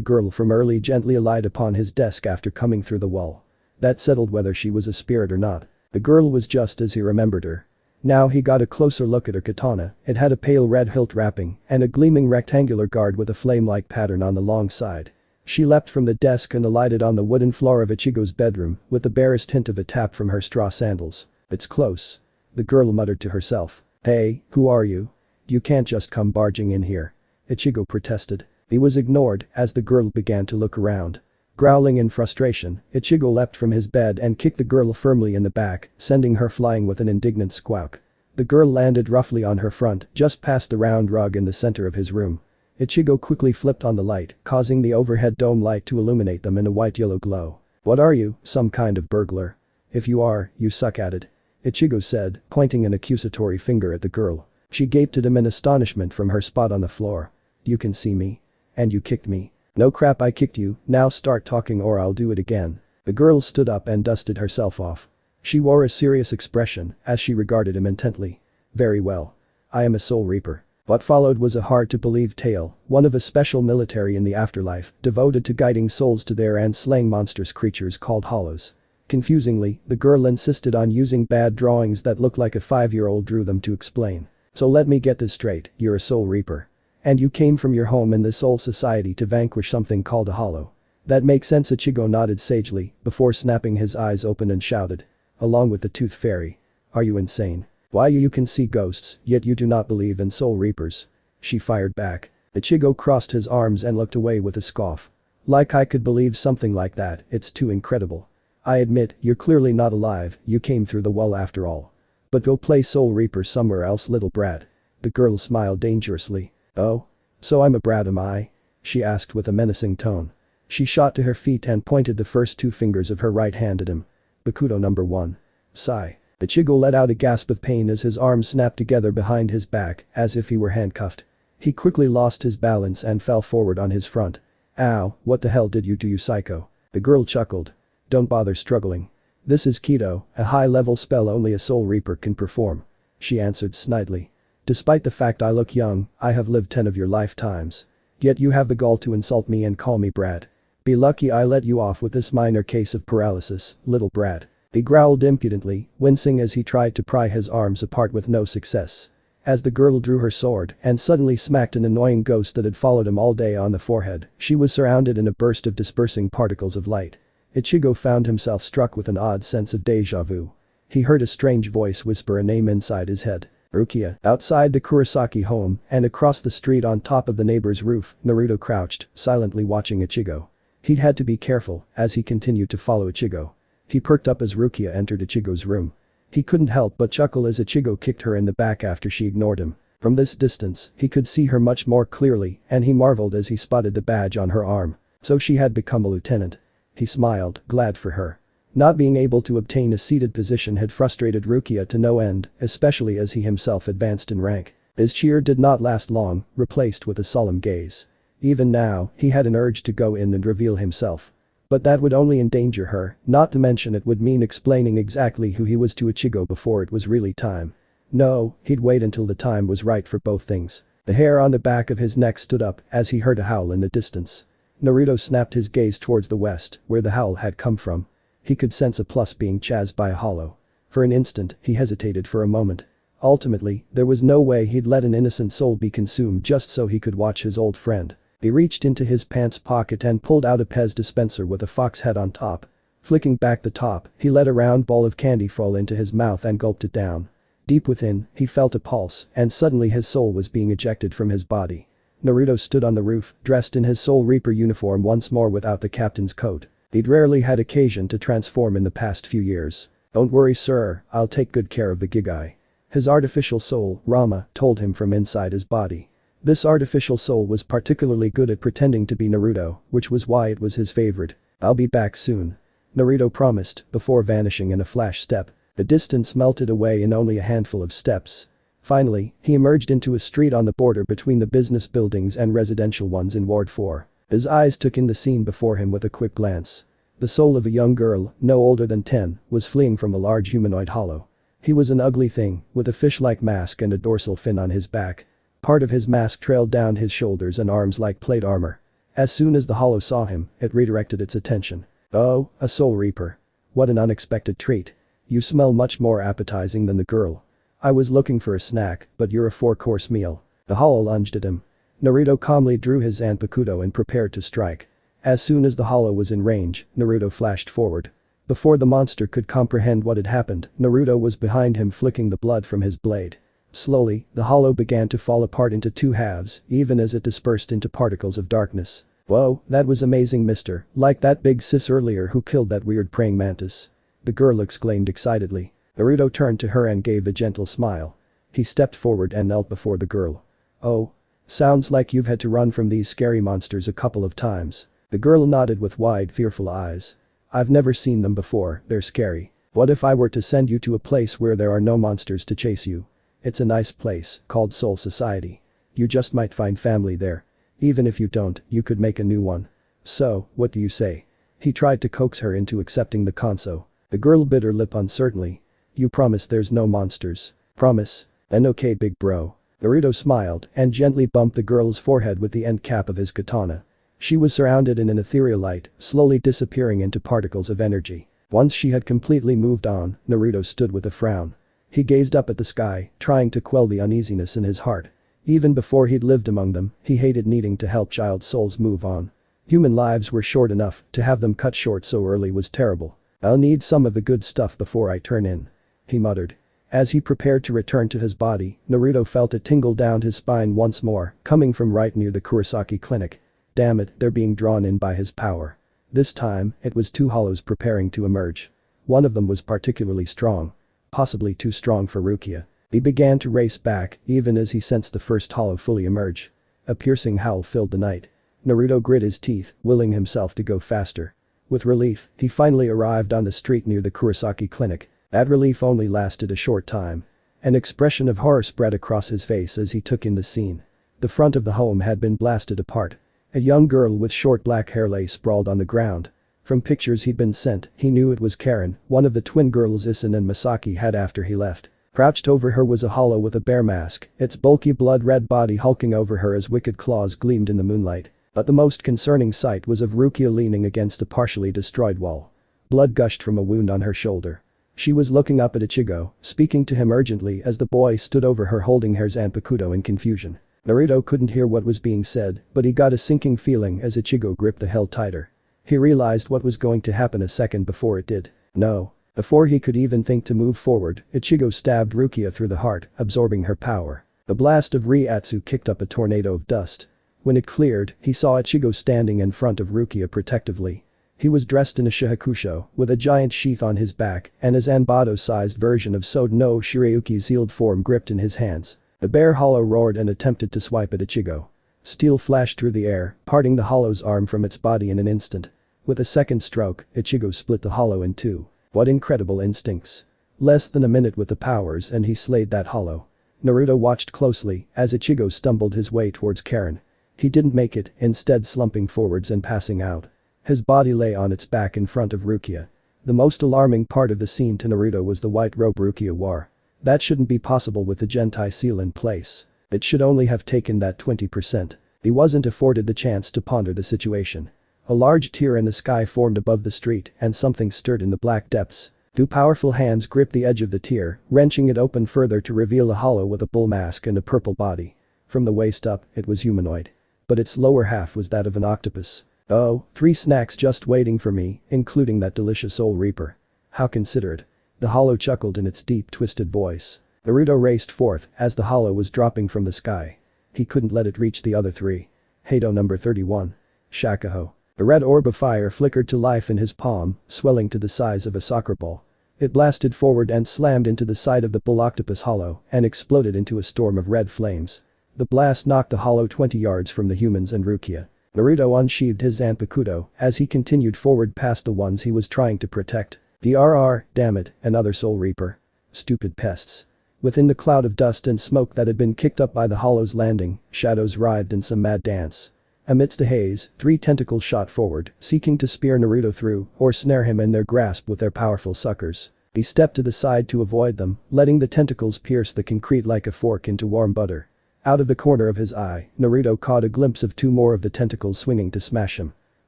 girl from early gently alight upon his desk after coming through the wall. That settled whether she was a spirit or not. The girl was just as he remembered her. Now he got a closer look at her katana, it had a pale red hilt wrapping and a gleaming rectangular guard with a flame-like pattern on the long side. She leapt from the desk and alighted on the wooden floor of Ichigo's bedroom with the barest hint of a tap from her straw sandals. It's close. The girl muttered to herself. Hey, who are you? You can't just come barging in here. Ichigo protested. He was ignored as the girl began to look around. Growling in frustration, Ichigo leapt from his bed and kicked the girl firmly in the back, sending her flying with an indignant squawk. The girl landed roughly on her front, just past the round rug in the center of his room. Ichigo quickly flipped on the light, causing the overhead dome light to illuminate them in a white-yellow glow. "What are you, some kind of burglar? If you are, you suck at it," Ichigo said, pointing an accusatory finger at the girl. She gaped at him in astonishment from her spot on the floor. "You can see me? And you kicked me?" "No crap, I kicked you, now start talking or I'll do it again." The girl stood up and dusted herself off. She wore a serious expression as she regarded him intently. "Very well. I am a Soul Reaper." What followed was a hard-to-believe tale, one of a special military in the afterlife, devoted to guiding souls to their and slaying monstrous creatures called hallows. Confusingly, the girl insisted on using bad drawings that looked like a 5-year-old drew them to explain. "So let me get this straight, you're a Soul Reaper. And you came from your home in the Soul Society to vanquish something called a hallow." "That makes sense," Ichigo nodded sagely, before snapping his eyes open and shouted. "Along with the Tooth Fairy. Are you insane? Why, you can see ghosts, yet you do not believe in Soul Reapers?" She fired back. Ichigo crossed his arms and looked away with a scoff. "Like I could believe something like that, it's too incredible. I admit, you're clearly not alive, you came through the well after all. But go play Soul Reaper somewhere else, little brat." The girl smiled dangerously. "Oh? So I'm a brat, am I?" she asked with a menacing tone. She shot to her feet and pointed the first 2 fingers of her right hand at him. "Bakuto number 1. Sigh." Ichigo let out a gasp of pain as his arms snapped together behind his back, as if he were handcuffed. He quickly lost his balance and fell forward on his front. "Ow, what the hell did you do, you psycho?" The girl chuckled. "Don't bother struggling. This is Keto, a high-level spell only a Soul Reaper can perform," she answered snidely. "Despite the fact I look young, I have lived 10 of your lifetimes. Yet you have the gall to insult me and call me brat. Be lucky I let you off with this minor case of paralysis, little brat." He growled impudently, wincing as he tried to pry his arms apart with no success. As the girl drew her sword and suddenly smacked an annoying ghost that had followed him all day on the forehead, she was surrounded in a burst of dispersing particles of light. Ichigo found himself struck with an odd sense of deja vu. He heard a strange voice whisper a name inside his head. Rukia. Outside the Kurosaki home and across the street on top of the neighbor's roof, Naruto crouched, silently watching Ichigo. He'd had to be careful as he continued to follow Ichigo. He perked up as Rukia entered Ichigo's room. He couldn't help but chuckle as Ichigo kicked her in the back after she ignored him. From this distance, he could see her much more clearly and he marveled as he spotted the badge on her arm. So she had become a lieutenant. He smiled, glad for her. Not being able to obtain a seated position had frustrated Rukia to no end, especially as he himself advanced in rank. His cheer did not last long, replaced with a solemn gaze. Even now, he had an urge to go in and reveal himself. But that would only endanger her, not to mention it would mean explaining exactly who he was to Ichigo before it was really time. No, he'd wait until the time was right for both things. The hair on the back of his neck stood up as he heard a howl in the distance. Naruto snapped his gaze towards the west, where the howl had come from. He could sense a plus being chased by a hallow. For an instant, he hesitated for a moment. Ultimately, there was no way he'd let an innocent soul be consumed just so he could watch his old friend. He reached into his pants pocket and pulled out a Pez dispenser with a fox head on top. Flicking back the top, he let a round ball of candy fall into his mouth and gulped it down. Deep within, he felt a pulse and suddenly his soul was being ejected from his body. Naruto stood on the roof, dressed in his Soul Reaper uniform once more without the captain's coat. He'd rarely had occasion to transform in the past few years. "Don't worry, sir, I'll take good care of the Gigai." His artificial soul, Rama, told him from inside his body. This artificial soul was particularly good at pretending to be Naruto, which was why it was his favorite. "I'll be back soon," Naruto promised before vanishing in a flash step. The distance melted away in only a handful of steps. Finally, he emerged into a street on the border between the business buildings and residential ones in Ward 4. His eyes took in the scene before him with a quick glance. The soul of a young girl, no older than 10, was fleeing from a large humanoid hallow. He was an ugly thing, with a fish-like mask and a dorsal fin on his back. Part of his mask trailed down his shoulders and arms like plate armor. As soon as the hallow saw him, it redirected its attention. "Oh, a Soul Reaper. What an unexpected treat. You smell much more appetizing than the girl. I was looking for a snack, but you're a 4-course meal." The hallow lunged at him. Naruto calmly drew his zanpakuto and prepared to strike. As soon as the hallow was in range, Naruto flashed forward. Before the monster could comprehend what had happened, Naruto was behind him flicking the blood from his blade. Slowly, the hallow began to fall apart into 2 halves, even as it dispersed into particles of darkness. "Whoa, that was amazing, mister, like that big sis earlier who killed that weird praying mantis," the girl exclaimed excitedly. Naruto turned to her and gave a gentle smile. He stepped forward and knelt before the girl. "Oh. Sounds like you've had to run from these scary monsters a couple of times." The girl nodded with wide, fearful eyes. "I've never seen them before, they're scary. What if I were to send you to a place where there are no monsters to chase you? It's a nice place, called Soul Society. You just might find family there. Even if you don't, you could make a new one. So, what do you say?" He tried to coax her into accepting the conso. The girl bit her lip uncertainly. "You promise there's no monsters? Promise? Then okay, big bro." Naruto smiled and gently bumped the girl's forehead with the end cap of his katana. She was surrounded in an ethereal light, slowly disappearing into particles of energy. Once she had completely moved on, Naruto stood with a frown. He gazed up at the sky, trying to quell the uneasiness in his heart. Even before he'd lived among them, he hated needing to help child souls move on. Human lives were short enough, to have them cut short so early was terrible. "I'll need some of the good stuff before I turn in," he muttered. As he prepared to return to his body, Naruto felt it tingle down his spine once more, coming from right near the Kurosaki clinic. Damn it, they're being drawn in by his power. This time, it was two hollows preparing to emerge. One of them was particularly strong. Possibly too strong for Rukia. He began to race back, even as he sensed the first hollow fully emerge. A piercing howl filled the night. Naruto grit his teeth, willing himself to go faster. With relief, he finally arrived on the street near the Kurosaki clinic. That relief only lasted a short time. An expression of horror spread across his face as he took in the scene. The front of the home had been blasted apart. A young girl with short black hair lay sprawled on the ground. From pictures he'd been sent, he knew it was Karen, one of the twin girls Isin and Masaki had after he left. Crouched over her was a hollow with a bear mask, its bulky blood-red body hulking over her as wicked claws gleamed in the moonlight. But the most concerning sight was of Rukia leaning against a partially destroyed wall. Blood gushed from a wound on her shoulder. She was looking up at Ichigo, speaking to him urgently as the boy stood over her holding her zanpakuto in confusion. Naruto couldn't hear what was being said, but he got a sinking feeling as Ichigo gripped the hilt tighter. He realized what was going to happen a second before it did. No. Before he could even think to move forward, Ichigo stabbed Rukia through the heart, absorbing her power. The blast of Ryatsu kicked up a tornado of dust. When it cleared, he saw Ichigo standing in front of Rukia protectively. He was dressed in a shihakusho, with a giant sheath on his back and a Zanbato-sized version of Sode no Shirayuki's sealed form gripped in his hands. The bear hollow roared and attempted to swipe at Ichigo. Steel flashed through the air, parting the hollow's arm from its body in an instant. With a second stroke, Ichigo split the hollow in two. What incredible instincts. Less than a minute with the powers and he slayed that hollow. Naruto watched closely as Ichigo stumbled his way towards Karen. He didn't make it, instead slumping forwards and passing out. His body lay on its back in front of Rukia. The most alarming part of the scene to Naruto was the white robe Rukia wore. That shouldn't be possible with the Gentai seal in place. It should only have taken that 20%. He wasn't afforded the chance to ponder the situation. A large tear in the sky formed above the street and something stirred in the black depths. Two powerful hands gripped the edge of the tear, wrenching it open further to reveal a hollow with a bull mask and a purple body. From the waist up, it was humanoid. But its lower half was that of an octopus. "Oh, 3 snacks just waiting for me, including that delicious Soul Reaper. How considerate." The hollow chuckled in its deep, twisted voice. Naruto raced forth as the hollow was dropping from the sky. He couldn't let it reach the other 3. Hado number 31. Shakaho. The red orb of fire flickered to life in his palm, swelling to the size of a soccer ball. It blasted forward and slammed into the side of the bull octopus hollow and exploded into a storm of red flames. The blast knocked the hollow 20 yards from the humans and Rukia. Naruto unsheathed his zanpakuto as he continued forward past the ones he was trying to protect. Damn it, another Soul Reaper. Stupid pests. Within the cloud of dust and smoke that had been kicked up by the hollow's landing, shadows writhed in some mad dance. Amidst a haze, 3 tentacles shot forward, seeking to spear Naruto through or snare him in their grasp with their powerful suckers. He stepped to the side to avoid them, letting the tentacles pierce the concrete like a fork into warm butter. Out of the corner of his eye, Naruto caught a glimpse of 2 more of the tentacles swinging to smash him.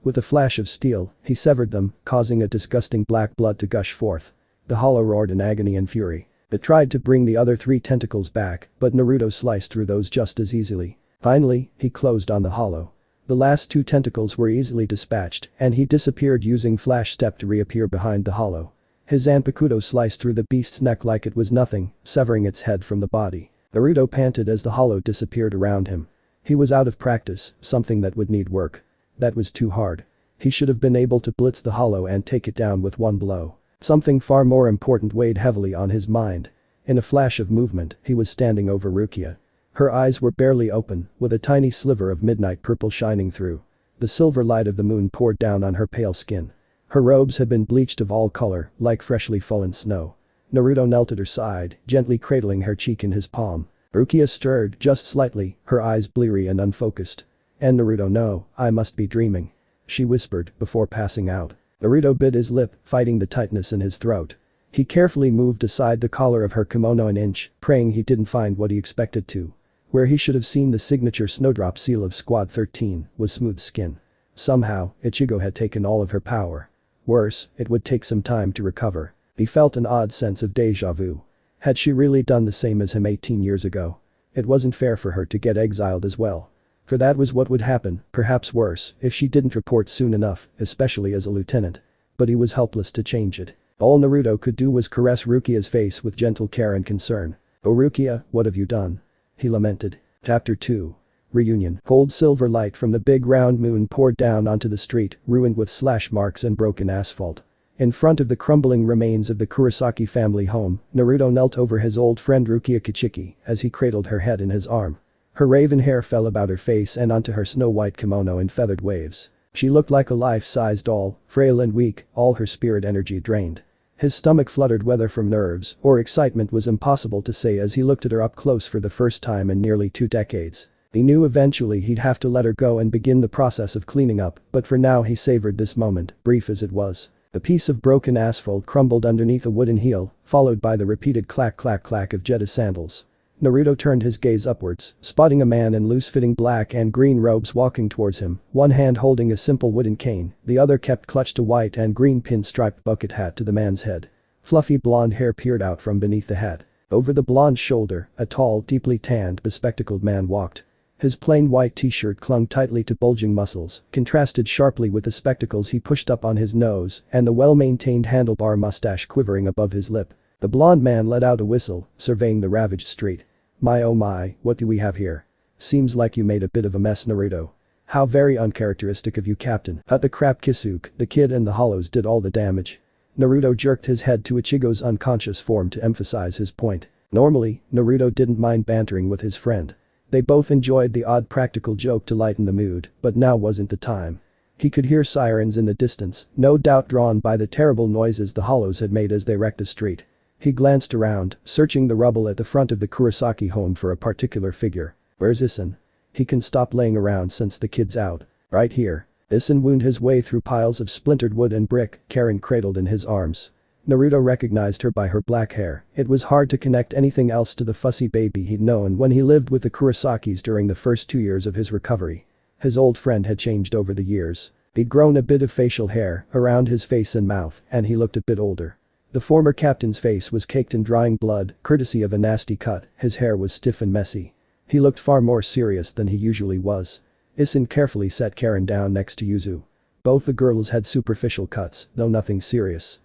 With a flash of steel, he severed them, causing a disgusting black blood to gush forth. The hollow roared in agony and fury. It tried to bring the other 3 tentacles back, but Naruto sliced through those just as easily. Finally, he closed on the hollow. The last 2 tentacles were easily dispatched, and he disappeared using Flash Step to reappear behind the hollow. His zanpakuto sliced through the beast's neck like it was nothing, severing its head from the body. Naruto panted as the hollow disappeared around him. He was out of practice, something that would need work. That was too hard. He should have been able to blitz the hollow and take it down with one blow. Something far more important weighed heavily on his mind. In a flash of movement, he was standing over Rukia. Her eyes were barely open, with a tiny sliver of midnight purple shining through. The silver light of the moon poured down on her pale skin. Her robes had been bleached of all color, like freshly fallen snow. Naruto knelt at her side, gently cradling her cheek in his palm. Rukia stirred, just slightly, her eyes bleary and unfocused. "And Naruto, no, I must be dreaming," she whispered, before passing out. Naruto bit his lip, fighting the tightness in his throat. He carefully moved aside the collar of her kimono an inch, praying he didn't find what he expected to. Where he should have seen the signature snowdrop seal of Squad 13 was smooth skin. Somehow, Ichigo had taken all of her power. Worse, it would take some time to recover. He felt an odd sense of deja vu. Had she really done the same as him 18 years ago? It wasn't fair for her to get exiled as well. For that was what would happen, perhaps worse, if she didn't report soon enough, especially as a lieutenant. But he was helpless to change it. All Naruto could do was caress Rukia's face with gentle care and concern. "Oh Rukia, what have you done?" he lamented. Chapter 2. Reunion. Cold silver light from the big round moon poured down onto the street, ruined with slash marks and broken asphalt. In front of the crumbling remains of the Kurosaki family home, Naruto knelt over his old friend Rukia Kichiki as he cradled her head in his arm. Her raven hair fell about her face and onto her snow-white kimono in feathered waves. She looked like a life-size doll, frail and weak, all her spirit energy drained. His stomach fluttered, whether from nerves or excitement was impossible to say as he looked at her up close for the first time in nearly 2 decades. He knew eventually he'd have to let her go and begin the process of cleaning up, but for now he savored this moment, brief as it was. A piece of broken asphalt crumbled underneath a wooden heel, followed by the repeated clack clack clack of Jetta's sandals. Naruto turned his gaze upwards, spotting a man in loose-fitting black and green robes walking towards him, one hand holding a simple wooden cane, the other kept clutched a white and green pin-striped bucket hat to the man's head. Fluffy blonde hair peered out from beneath the hat. Over the blonde's shoulder, a tall, deeply tanned, bespectacled man walked. His plain white t-shirt clung tightly to bulging muscles, contrasted sharply with the spectacles he pushed up on his nose and the well-maintained handlebar mustache quivering above his lip. The blonde man let out a whistle, surveying the ravaged street. "My oh my, what do we have here? Seems like you made a bit of a mess, Naruto. How very uncharacteristic of you, Captain. The crap Kisuke, the kid and the hollows did all the damage." Naruto jerked his head to Ichigo's unconscious form to emphasize his point. Normally, Naruto didn't mind bantering with his friend. They both enjoyed the odd practical joke to lighten the mood, but now wasn't the time. He could hear sirens in the distance, no doubt drawn by the terrible noises the hollows had made as they wrecked the street. He glanced around, searching the rubble at the front of the Kurosaki home for a particular figure. "Where's Issen? He can stop laying around since the kid's out." "Right here." Issen wound his way through piles of splintered wood and brick, Karen cradled in his arms. Naruto recognized her by her black hair. It was hard to connect anything else to the fussy baby he'd known when he lived with the Kurosakis during the first 2 years of his recovery. His old friend had changed over the years. He'd grown a bit of facial hair around his face and mouth, and he looked a bit older. The former captain's face was caked in drying blood, courtesy of a nasty cut, his hair was stiff and messy. He looked far more serious than he usually was. Issen carefully set Karen down next to Yuzu. Both the girls had superficial cuts, though nothing serious.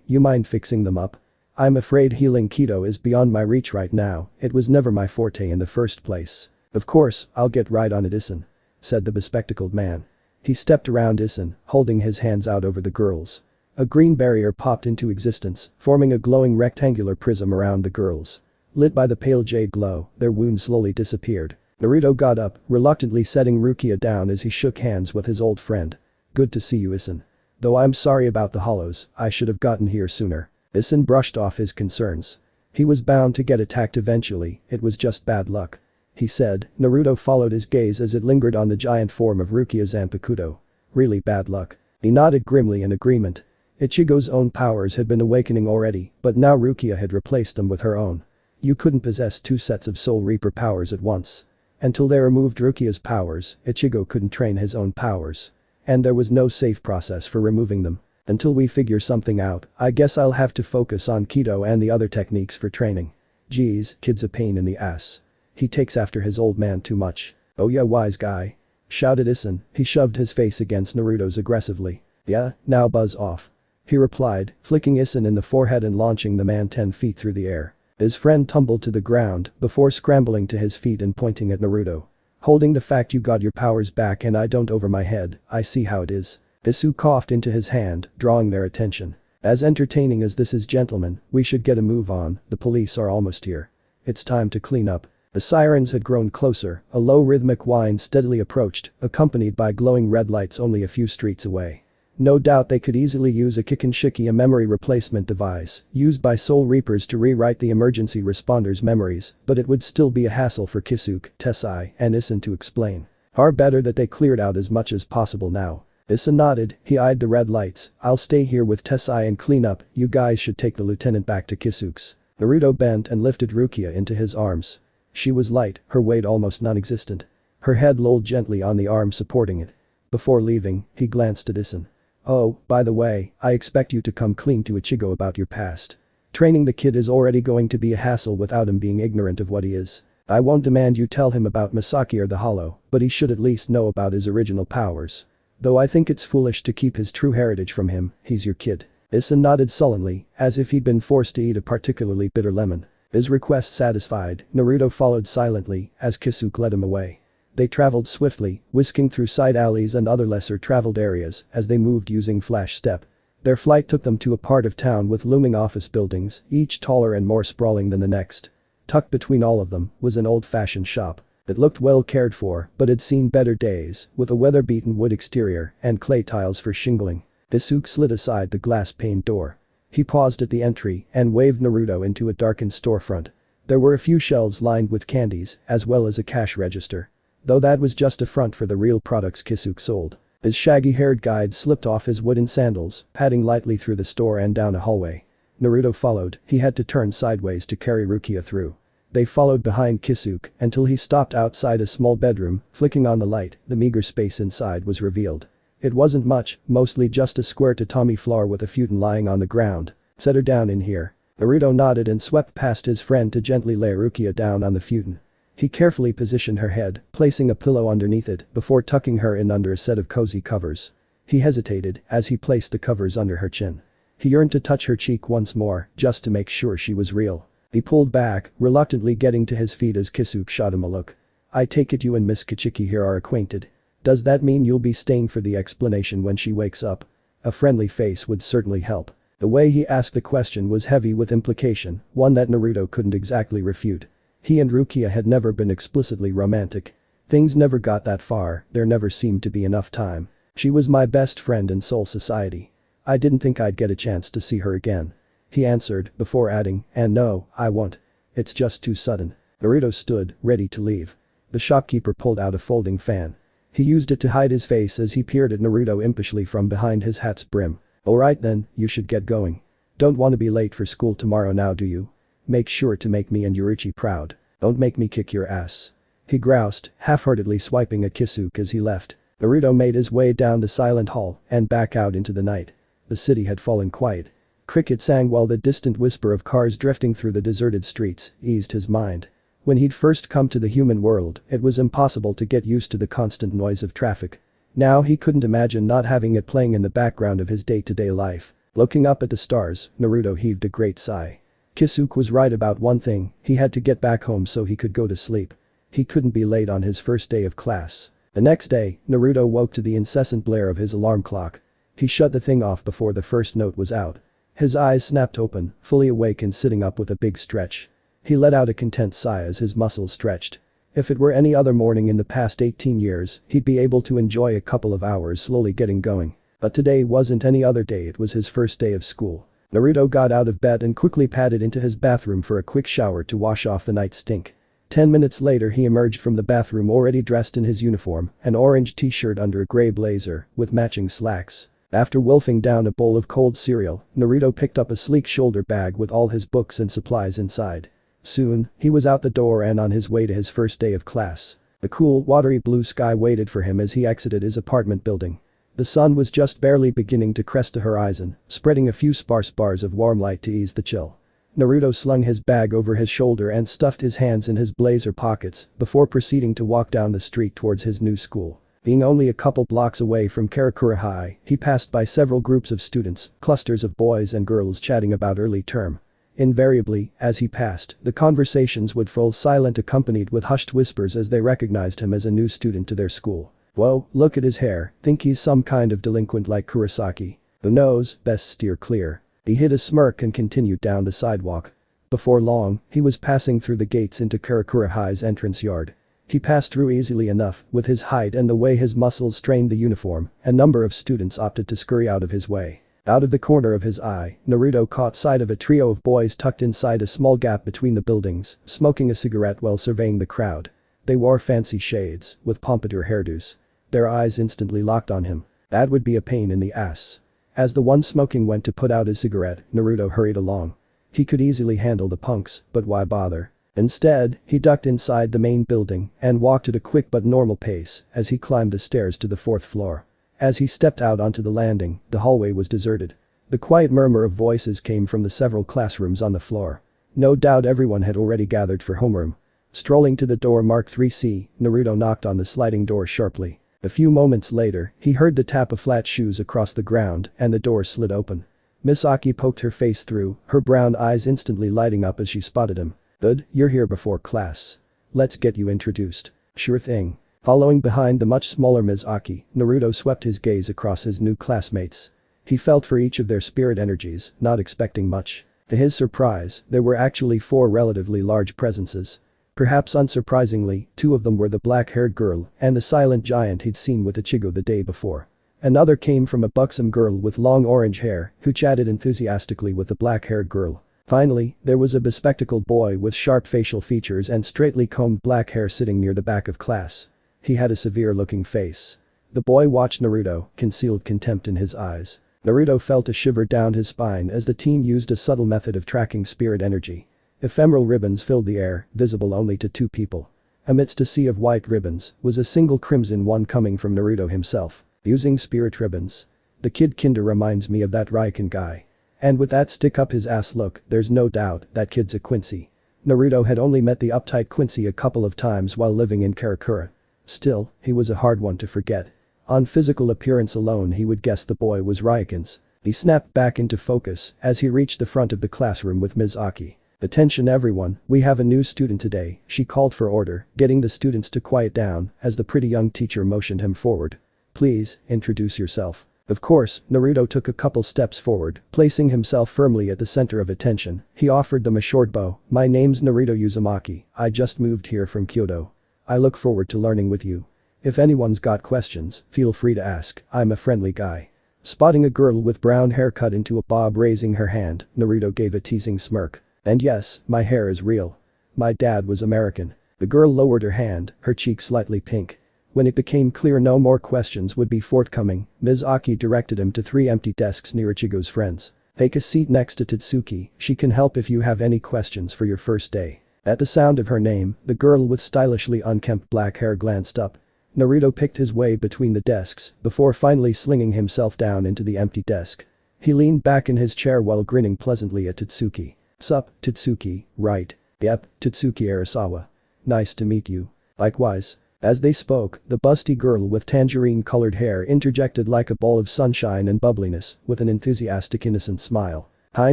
You mind fixing them up? I'm afraid healing keto is beyond my reach right now, it was never my forte in the first place." "Of course, I'll get right on it, Issen," said the bespectacled man. He stepped around Issen, holding his hands out over the girls. A green barrier popped into existence, forming a glowing rectangular prism around the girls. Lit by the pale jade glow, their wounds slowly disappeared. Naruto got up, reluctantly setting Rukia down as he shook hands with his old friend. "Good to see you, Issen. Though I'm sorry about the hollows, I should have gotten here sooner." Issen brushed off his concerns. He was bound to get attacked eventually, it was just bad luck. He said. Naruto followed his gaze as it lingered on the giant form of Rukia Zanpakuto. "Really bad luck." He nodded grimly in agreement. Ichigo's own powers had been awakening already, but now Rukia had replaced them with her own. You couldn't possess 2 sets of Soul Reaper powers at once. Until they removed Rukia's powers, Ichigo couldn't train his own powers. And there was no safe process for removing them. "Until we figure something out, I guess I'll have to focus on keto and the other techniques for training." "Geez, kid's a pain in the ass. He takes after his old man too much." "Oh yeah, wise guy," shouted Issen. He shoved his face against Naruto's aggressively. "Yeah, now buzz off," he replied, flicking Issen in the forehead and launching the man 10 feet through the air. His friend tumbled to the ground before scrambling to his feet and pointing at Naruto. "Holding the fact you got your powers back and I don't over my head, I see how it is." Isu coughed into his hand, drawing their attention. As entertaining as this is, gentlemen, we should get a move on, the police are almost here. It's time to clean up. The sirens had grown closer, a low rhythmic whine steadily approached, accompanied by glowing red lights only a few streets away. No doubt they could easily use a Kikinshiki, a memory replacement device, used by Soul Reapers to rewrite the emergency responders' memories, but it would still be a hassle for Kisuke, Tessai, and Issen to explain. Far better that they cleared out as much as possible now. Issen nodded, he eyed the red lights. I'll stay here with Tessai and clean up, you guys should take the lieutenant back to Kisuke's. Naruto bent and lifted Rukia into his arms. She was light, her weight almost non-existent. Her head lolled gently on the arm supporting it. Before leaving, he glanced at Issen. Oh, by the way, I expect you to come clean to Ichigo about your past. Training the kid is already going to be a hassle without him being ignorant of what he is. I won't demand you tell him about Misaki or the Hollow, but he should at least know about his original powers. Though I think it's foolish to keep his true heritage from him, he's your kid. Issen nodded sullenly, as if he'd been forced to eat a particularly bitter lemon. His request satisfied, Naruto followed silently as Kisuke led him away. They traveled swiftly, whisking through side alleys and other lesser traveled areas as they moved using flash step. Their flight took them to a part of town with looming office buildings, each taller and more sprawling than the next. Tucked between all of them was an old-fashioned shop. It looked well cared for, but had seen better days, with a weather-beaten wood exterior and clay tiles for shingling. Kisuke slid aside the glass-paned door. He paused at the entry and waved Naruto into a darkened storefront. There were a few shelves lined with candies, as well as a cash register. Though that was just a front for the real products Kisuke sold. His shaggy-haired guide slipped off his wooden sandals, padding lightly through the store and down a hallway. Naruto followed, he had to turn sideways to carry Rukia through. They followed behind Kisuke until he stopped outside a small bedroom, flicking on the light, the meager space inside was revealed. It wasn't much, mostly just a square tatami floor with a futon lying on the ground. Set her down in here. Naruto nodded and swept past his friend to gently lay Rukia down on the futon. He carefully positioned her head, placing a pillow underneath it before tucking her in under a set of cozy covers. He hesitated as he placed the covers under her chin. He yearned to touch her cheek once more, just to make sure she was real. He pulled back, reluctantly getting to his feet as Kisuke shot him a look. I take it you and Miss Kichiki here are acquainted. Does that mean you'll be staying for the explanation when she wakes up? A friendly face would certainly help. The way he asked the question was heavy with implication, one that Naruto couldn't exactly refute. He and Rukia had never been explicitly romantic. Things never got that far, there never seemed to be enough time. She was my best friend in Soul Society. I didn't think I'd get a chance to see her again. He answered, before adding, and no, I won't. It's just too sudden. Naruto stood, ready to leave. The shopkeeper pulled out a folding fan. He used it to hide his face as he peered at Naruto impishly from behind his hat's brim. Alright then, you should get going. Don't want to be late for school tomorrow now, do you? Make sure to make me and Yurichi proud. Don't make me kick your ass. He groused, half-heartedly swiping at Kisuke as he left. Naruto made his way down the silent hall and back out into the night. The city had fallen quiet. Cricket sang while the distant whisper of cars drifting through the deserted streets eased his mind. When he'd first come to the human world, it was impossible to get used to the constant noise of traffic. Now he couldn't imagine not having it playing in the background of his day-to-day life. Looking up at the stars, Naruto heaved a great sigh. Kisuke was right about one thing, he had to get back home so he could go to sleep. He couldn't be late on his first day of class. The next day, Naruto woke to the incessant blare of his alarm clock. He shut the thing off before the first note was out. His eyes snapped open, fully awake and sitting up with a big stretch. He let out a content sigh as his muscles stretched. If it were any other morning in the past 18 years, he'd be able to enjoy a couple of hours slowly getting going. But today wasn't any other day, it was his first day of school. Naruto got out of bed and quickly padded into his bathroom for a quick shower to wash off the night stink. 10 minutes later he emerged from the bathroom already dressed in his uniform, an orange t-shirt under a gray blazer, with matching slacks. After wolfing down a bowl of cold cereal, Naruto picked up a sleek shoulder bag with all his books and supplies inside. Soon, he was out the door and on his way to his first day of class. The cool, watery blue sky waited for him as he exited his apartment building. The sun was just barely beginning to crest the horizon, spreading a few sparse bars of warm light to ease the chill. Naruto slung his bag over his shoulder and stuffed his hands in his blazer pockets before proceeding to walk down the street towards his new school. Being only a couple blocks away from Karakura High, he passed by several groups of students, clusters of boys and girls chatting about early term. Invariably, as he passed, the conversations would fall silent, accompanied with hushed whispers as they recognized him as a new student to their school. Whoa, look at his hair, think he's some kind of delinquent like Kurosaki. Who knows, best steer clear. He hid a smirk and continued down the sidewalk. Before long, he was passing through the gates into Karakura High's entrance yard. He passed through easily enough. With his height and the way his muscles strained the uniform, a number of students opted to scurry out of his way. Out of the corner of his eye, Naruto caught sight of a trio of boys tucked inside a small gap between the buildings, smoking a cigarette while surveying the crowd. They wore fancy shades, with pompadour hairdos. Their eyes instantly locked on him. That would be a pain in the ass. As the one smoking went to put out his cigarette, Naruto hurried along. He could easily handle the punks, but why bother? Instead, he ducked inside the main building and walked at a quick but normal pace as he climbed the stairs to the 4th floor. As he stepped out onto the landing, the hallway was deserted. The quiet murmur of voices came from the several classrooms on the floor. No doubt everyone had already gathered for homeroom. Strolling to the door marked 3C, Naruto knocked on the sliding door sharply. A few moments later, he heard the tap of flat shoes across the ground and the door slid open. Miss Aki poked her face through, her brown eyes instantly lighting up as she spotted him. "Good, you're here before class. Let's get you introduced." "Sure thing." Following behind the much smaller Ms. Aki, Naruto swept his gaze across his new classmates. He felt for each of their spirit energies, not expecting much. To his surprise, there were actually 4 relatively large presences. Perhaps unsurprisingly, 2 of them were the black-haired girl and the silent giant he'd seen with Ichigo the day before. Another came from a buxom girl with long orange hair who chatted enthusiastically with the black-haired girl. Finally, there was a bespectacled boy with sharp facial features and straightly combed black hair sitting near the back of class. He had a severe-looking face. The boy watched Naruto, concealed contempt in his eyes. Naruto felt a shiver down his spine as the team used a subtle method of tracking spirit energy. Ephemeral ribbons filled the air, visible only to 2 people. Amidst a sea of white ribbons was a single crimson one coming from Naruto himself. Using spirit ribbons. The kid kinda reminds me of that Raiken guy. And with that stick up his ass look, there's no doubt that kid's a Quincy. Naruto had only met the uptight Quincy a couple of times while living in Karakura. Still, he was a hard one to forget. On physical appearance alone he would guess the boy was Raiken's. He snapped back into focus as he reached the front of the classroom with Ms. Aki. "Attention everyone, we have a new student today," she called for order, getting the students to quiet down as the pretty young teacher motioned him forward. "Please, introduce yourself." Of course, Naruto took a couple steps forward, placing himself firmly at the center of attention. He offered them a short bow. "My name's Naruto Uzumaki, I just moved here from Kyoto. I look forward to learning with you. If anyone's got questions, feel free to ask, I'm a friendly guy." Spotting a girl with brown hair cut into a bob raising her hand, Naruto gave a teasing smirk. "And yes, my hair is real. My dad was American." The girl lowered her hand, her cheek slightly pink. When it became clear no more questions would be forthcoming, Ms. Aki directed him to 3 empty desks near Ichigo's friends. "Take a seat next to Tatsuki, she can help if you have any questions for your first day." At the sound of her name, the girl with stylishly unkempt black hair glanced up. Naruto picked his way between the desks before finally slinging himself down into the empty desk. He leaned back in his chair while grinning pleasantly at Tatsuki. "Sup, Tatsuki, right? Yep, Tatsuki Arasawa. Nice to meet you." "Likewise." As they spoke, the busty girl with tangerine-colored hair interjected like a ball of sunshine and bubbliness, with an enthusiastic innocent smile. "Hi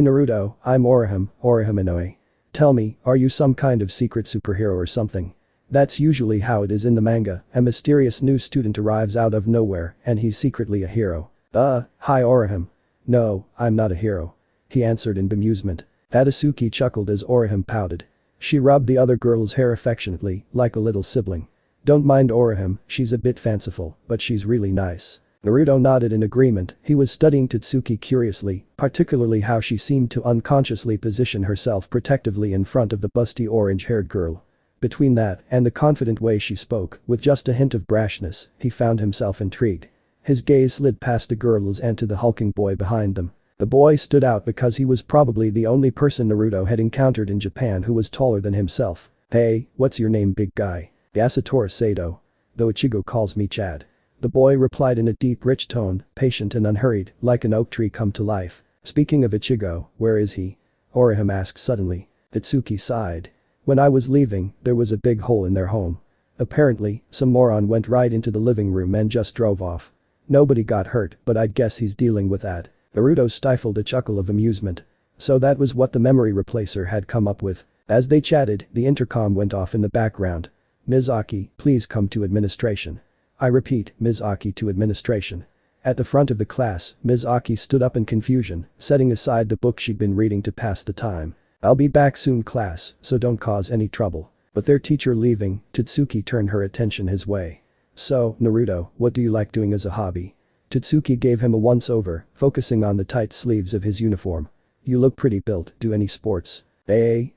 Naruto, I'm Orihime Inoue. Tell me, are you some kind of secret superhero or something?" That's usually how it is in the manga, a mysterious new student arrives out of nowhere and he's secretly a hero. Hi Orihime. "No, I'm not a hero," he answered in bemusement. Tatsuki chuckled as Orihime pouted. She rubbed the other girl's hair affectionately, like a little sibling. "Don't mind Orihime, she's a bit fanciful, but she's really nice." Naruto nodded in agreement. He was studying Tatsuki curiously, particularly how she seemed to unconsciously position herself protectively in front of the busty orange-haired girl. Between that and the confident way she spoke, with just a hint of brashness, he found himself intrigued. His gaze slid past the girls and to the hulking boy behind them. The boy stood out because he was probably the only person Naruto had encountered in Japan who was taller than himself. "Hey, what's your name, big guy?" "Yasutora Sato. Though Ichigo calls me Chad." The boy replied in a deep rich tone, patient and unhurried, like an oak tree come to life. "Speaking of Ichigo, where is he?" Orihime asked suddenly. Tatsuki sighed. "When I was leaving, there was a big hole in their home. Apparently, some moron went right into the living room and just drove off. Nobody got hurt, but I'd guess he's dealing with that." Naruto stifled a chuckle of amusement. So that was what the memory replacer had come up with. As they chatted, the intercom went off in the background. "Ms. Aki, please come to administration." "I repeat, Ms. Aki to administration." At the front of the class, Ms. Aki stood up in confusion, setting aside the book she'd been reading to pass the time. "I'll be back soon, class, so don't cause any trouble." With their teacher leaving, Totsuki turned her attention his way. "So, Naruto, what do you like doing as a hobby?" Totsuki gave him a once-over, focusing on the tight sleeves of his uniform. "You look pretty built, do any sports?"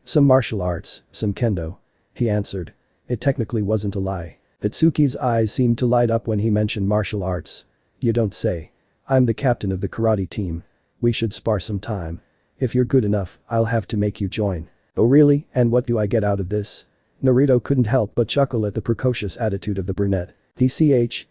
Some martial arts, some kendo." He answered. It technically wasn't a lie. Totsuki's eyes seemed to light up when he mentioned martial arts. "You don't say. I'm the captain of the karate team. We should spar some time. If you're good enough, I'll have to make you join." "Oh really, and what do I get out of this?" Naruto couldn't help but chuckle at the precocious attitude of the brunette.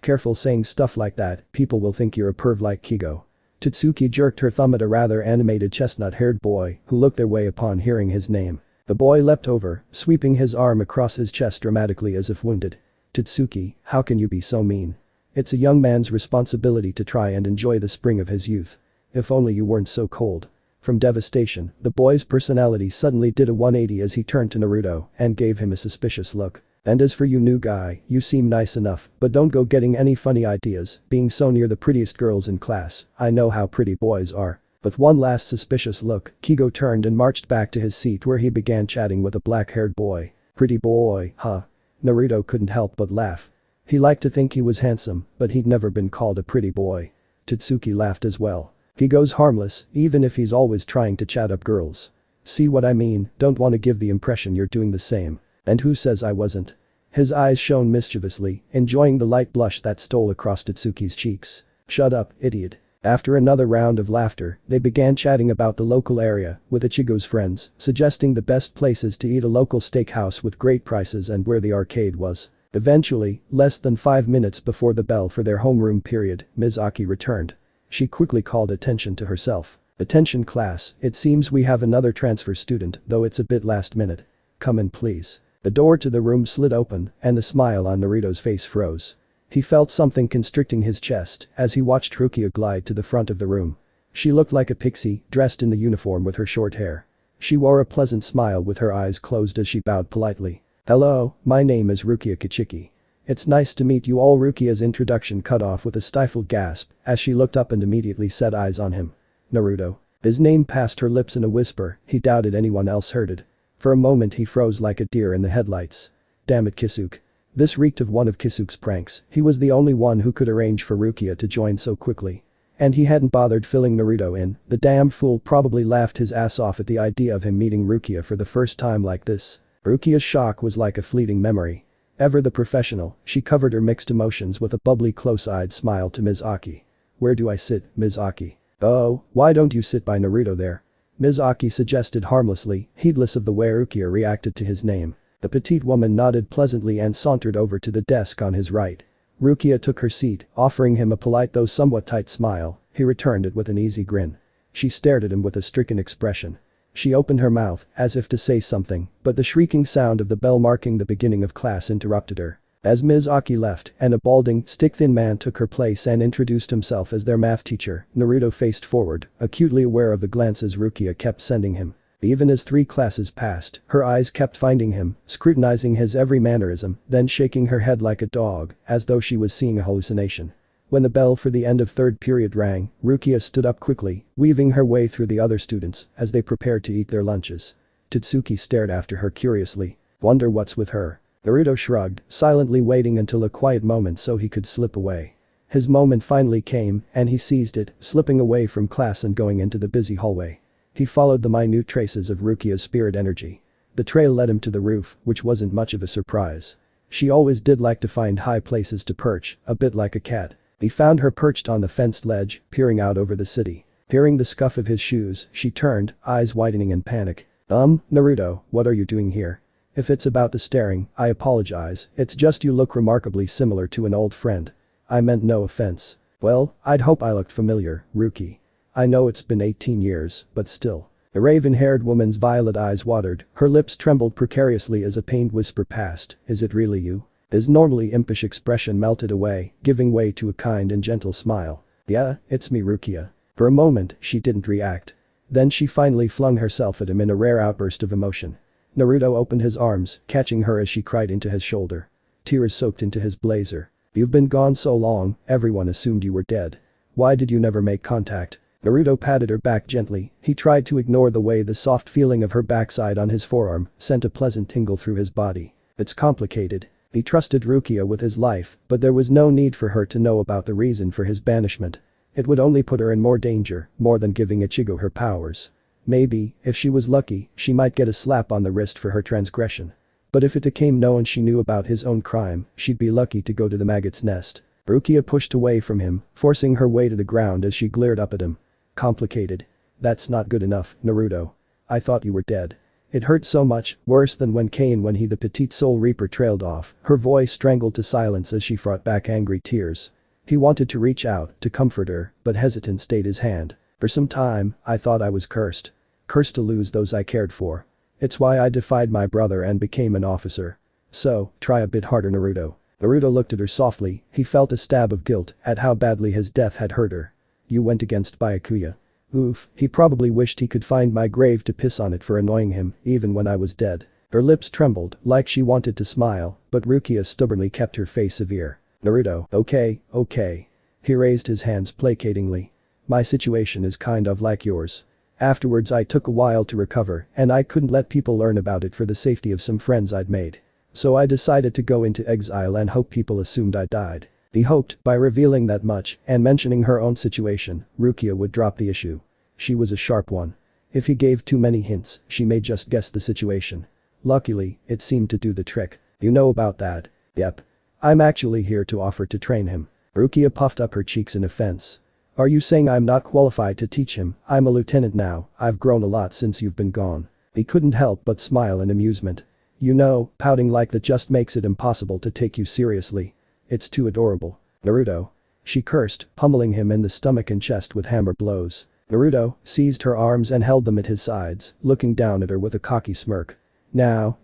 Careful saying stuff like that, people will think you're a perv like Kigo." Totsuki jerked her thumb at a rather animated chestnut-haired boy who looked their way upon hearing his name. The boy leapt over, sweeping his arm across his chest dramatically as if wounded. "Totsuki, how can you be so mean? It's a young man's responsibility to try and enjoy the spring of his youth. If only you weren't so cold." From devastation, the boy's personality suddenly did a 180 as he turned to Naruto and gave him a suspicious look. "And as for you new guy, you seem nice enough, but don't go getting any funny ideas, being so near the prettiest girls in class. I know how pretty boys are." With one last suspicious look, Kigo turned and marched back to his seat where he began chatting with a black-haired boy. "Pretty boy, huh?" Naruto couldn't help but laugh. He liked to think he was handsome, but he'd never been called a pretty boy. Totsuki laughed as well. "Kigo's harmless, even if he's always trying to chat up girls. See what I mean? Don't want to give the impression you're doing the same." "And who says I wasn't?" His eyes shone mischievously, enjoying the light blush that stole across Totsuki's cheeks. "Shut up, idiot." After another round of laughter, they began chatting about the local area, with Ichigo's friends, suggesting the best places to eat, a local steakhouse with great prices and where the arcade was. Eventually, less than 5 minutes before the bell for their homeroom period, Ms. Aki returned. She quickly called attention to herself. "Attention class, it seems we have another transfer student, though it's a bit last minute. Come in please." The door to the room slid open, and the smile on Naruto's face froze. He felt something constricting his chest as he watched Rukia glide to the front of the room. She looked like a pixie, dressed in the uniform with her short hair. She wore a pleasant smile with her eyes closed as she bowed politely. "Hello, my name is Rukia Kichiki. It's nice to meet you all." Rukia's introduction cut off with a stifled gasp as she looked up and immediately set eyes on him. "Naruto." His name passed her lips in a whisper, he doubted anyone else heard it. For a moment he froze like a deer in the headlights. Damn it, Kisuke. This reeked of one of Kisuke's pranks. He was the only one who could arrange for Rukia to join so quickly. And he hadn't bothered filling Naruto in. The damn fool probably laughed his ass off at the idea of him meeting Rukia for the first time like this. Rukia's shock was like a fleeting memory. Ever the professional, she covered her mixed emotions with a bubbly close-eyed smile to Ms. Aki. "Where do I sit, Ms. Aki?" "Oh, why don't you sit by Naruto there?" Ms. Aki suggested harmlessly, heedless of the way Rukia reacted to his name. The petite woman nodded pleasantly and sauntered over to the desk on his right. Rukia took her seat, offering him a polite though somewhat tight smile. He returned it with an easy grin. She stared at him with a stricken expression. She opened her mouth, as if to say something, but the shrieking sound of the bell marking the beginning of class interrupted her. As Ms. Aki left and a balding, stick-thin man took her place and introduced himself as their math teacher, Naruto faced forward, acutely aware of the glances Rukia kept sending him. Even as 3 classes passed, her eyes kept finding him, scrutinizing his every mannerism, then shaking her head like a dog, as though she was seeing a hallucination. When the bell for the end of 3rd period rang, Rukia stood up quickly, weaving her way through the other students as they prepared to eat their lunches. Totsuki stared after her curiously. "Wonder what's with her?" Naruto shrugged, silently waiting until a quiet moment so he could slip away. His moment finally came, and he seized it, slipping away from class and going into the busy hallway. He followed the minute traces of Rukia's spirit energy. The trail led him to the roof, which wasn't much of a surprise. She always did like to find high places to perch, a bit like a cat. He found her perched on the fenced ledge, peering out over the city. Hearing the scuff of his shoes, she turned, eyes widening in panic. Naruto, what are you doing here?" "If it's about the staring, I apologize, it's just you look remarkably similar to an old friend. I meant no offense." "Well, I'd hope I looked familiar, Ruki. I know it's been 18 years, but still." The raven-haired woman's violet eyes watered, her lips trembled precariously as a pained whisper passed, "Is it really you?" His normally impish expression melted away, giving way to a kind and gentle smile. "Yeah, it's me, Rukia." For a moment, she didn't react. Then she finally flung herself at him in a rare outburst of emotion. Naruto opened his arms, catching her as she cried into his shoulder. Tears soaked into his blazer. "You've been gone so long, everyone assumed you were dead." Why did you never make contact? Naruto patted her back gently, he tried to ignore the way the soft feeling of her backside on his forearm sent a pleasant tingle through his body. It's complicated. He trusted Rukia with his life, but there was no need for her to know about the reason for his banishment. It would only put her in more danger, more than giving Ichigo her powers. Maybe, if she was lucky, she might get a slap on the wrist for her transgression. But if it became known she knew about his own crime, she'd be lucky to go to the maggot's nest. Rukia pushed away from him, forcing her way to the ground as she glared up at him. Complicated. That's not good enough, Naruto. I thought you were dead. It hurt so much, worse than when he the petite soul reaper trailed off, her voice strangled to silence as she fought back angry tears. He wanted to reach out, to comfort her, but hesitant stayed his hand. For some time, I thought I was cursed. Cursed to lose those I cared for. It's why I defied my brother and became an officer. So, try a bit harder, Naruto. Naruto looked at her softly, he felt a stab of guilt at how badly his death had hurt her. You went against Byakuya. Oof, he probably wished he could find my grave to piss on it for annoying him, even when I was dead. Her lips trembled, like she wanted to smile, but Rukia stubbornly kept her face severe. Naruto, okay. He raised his hands placatingly. My situation is kind of like yours. Afterwards I took a while to recover, and I couldn't let people learn about it for the safety of some friends I'd made. So I decided to go into exile and hope people assumed I died. He hoped, by revealing that much and mentioning her own situation, Rukia would drop the issue. She was a sharp one. If he gave too many hints, she may just guess the situation. Luckily, it seemed to do the trick. You know about that? Yep. I'm actually here to offer to train him. Rukia puffed up her cheeks in offense. Are you saying I'm not qualified to teach him? I'm a lieutenant now, I've grown a lot since you've been gone. He couldn't help but smile in amusement. You know, pouting like that just makes it impossible to take you seriously. It's too adorable. Naruto. She cursed, pummeling him in the stomach and chest with hammer blows. Naruto seized her arms and held them at his sides, looking down at her with a cocky smirk. Now,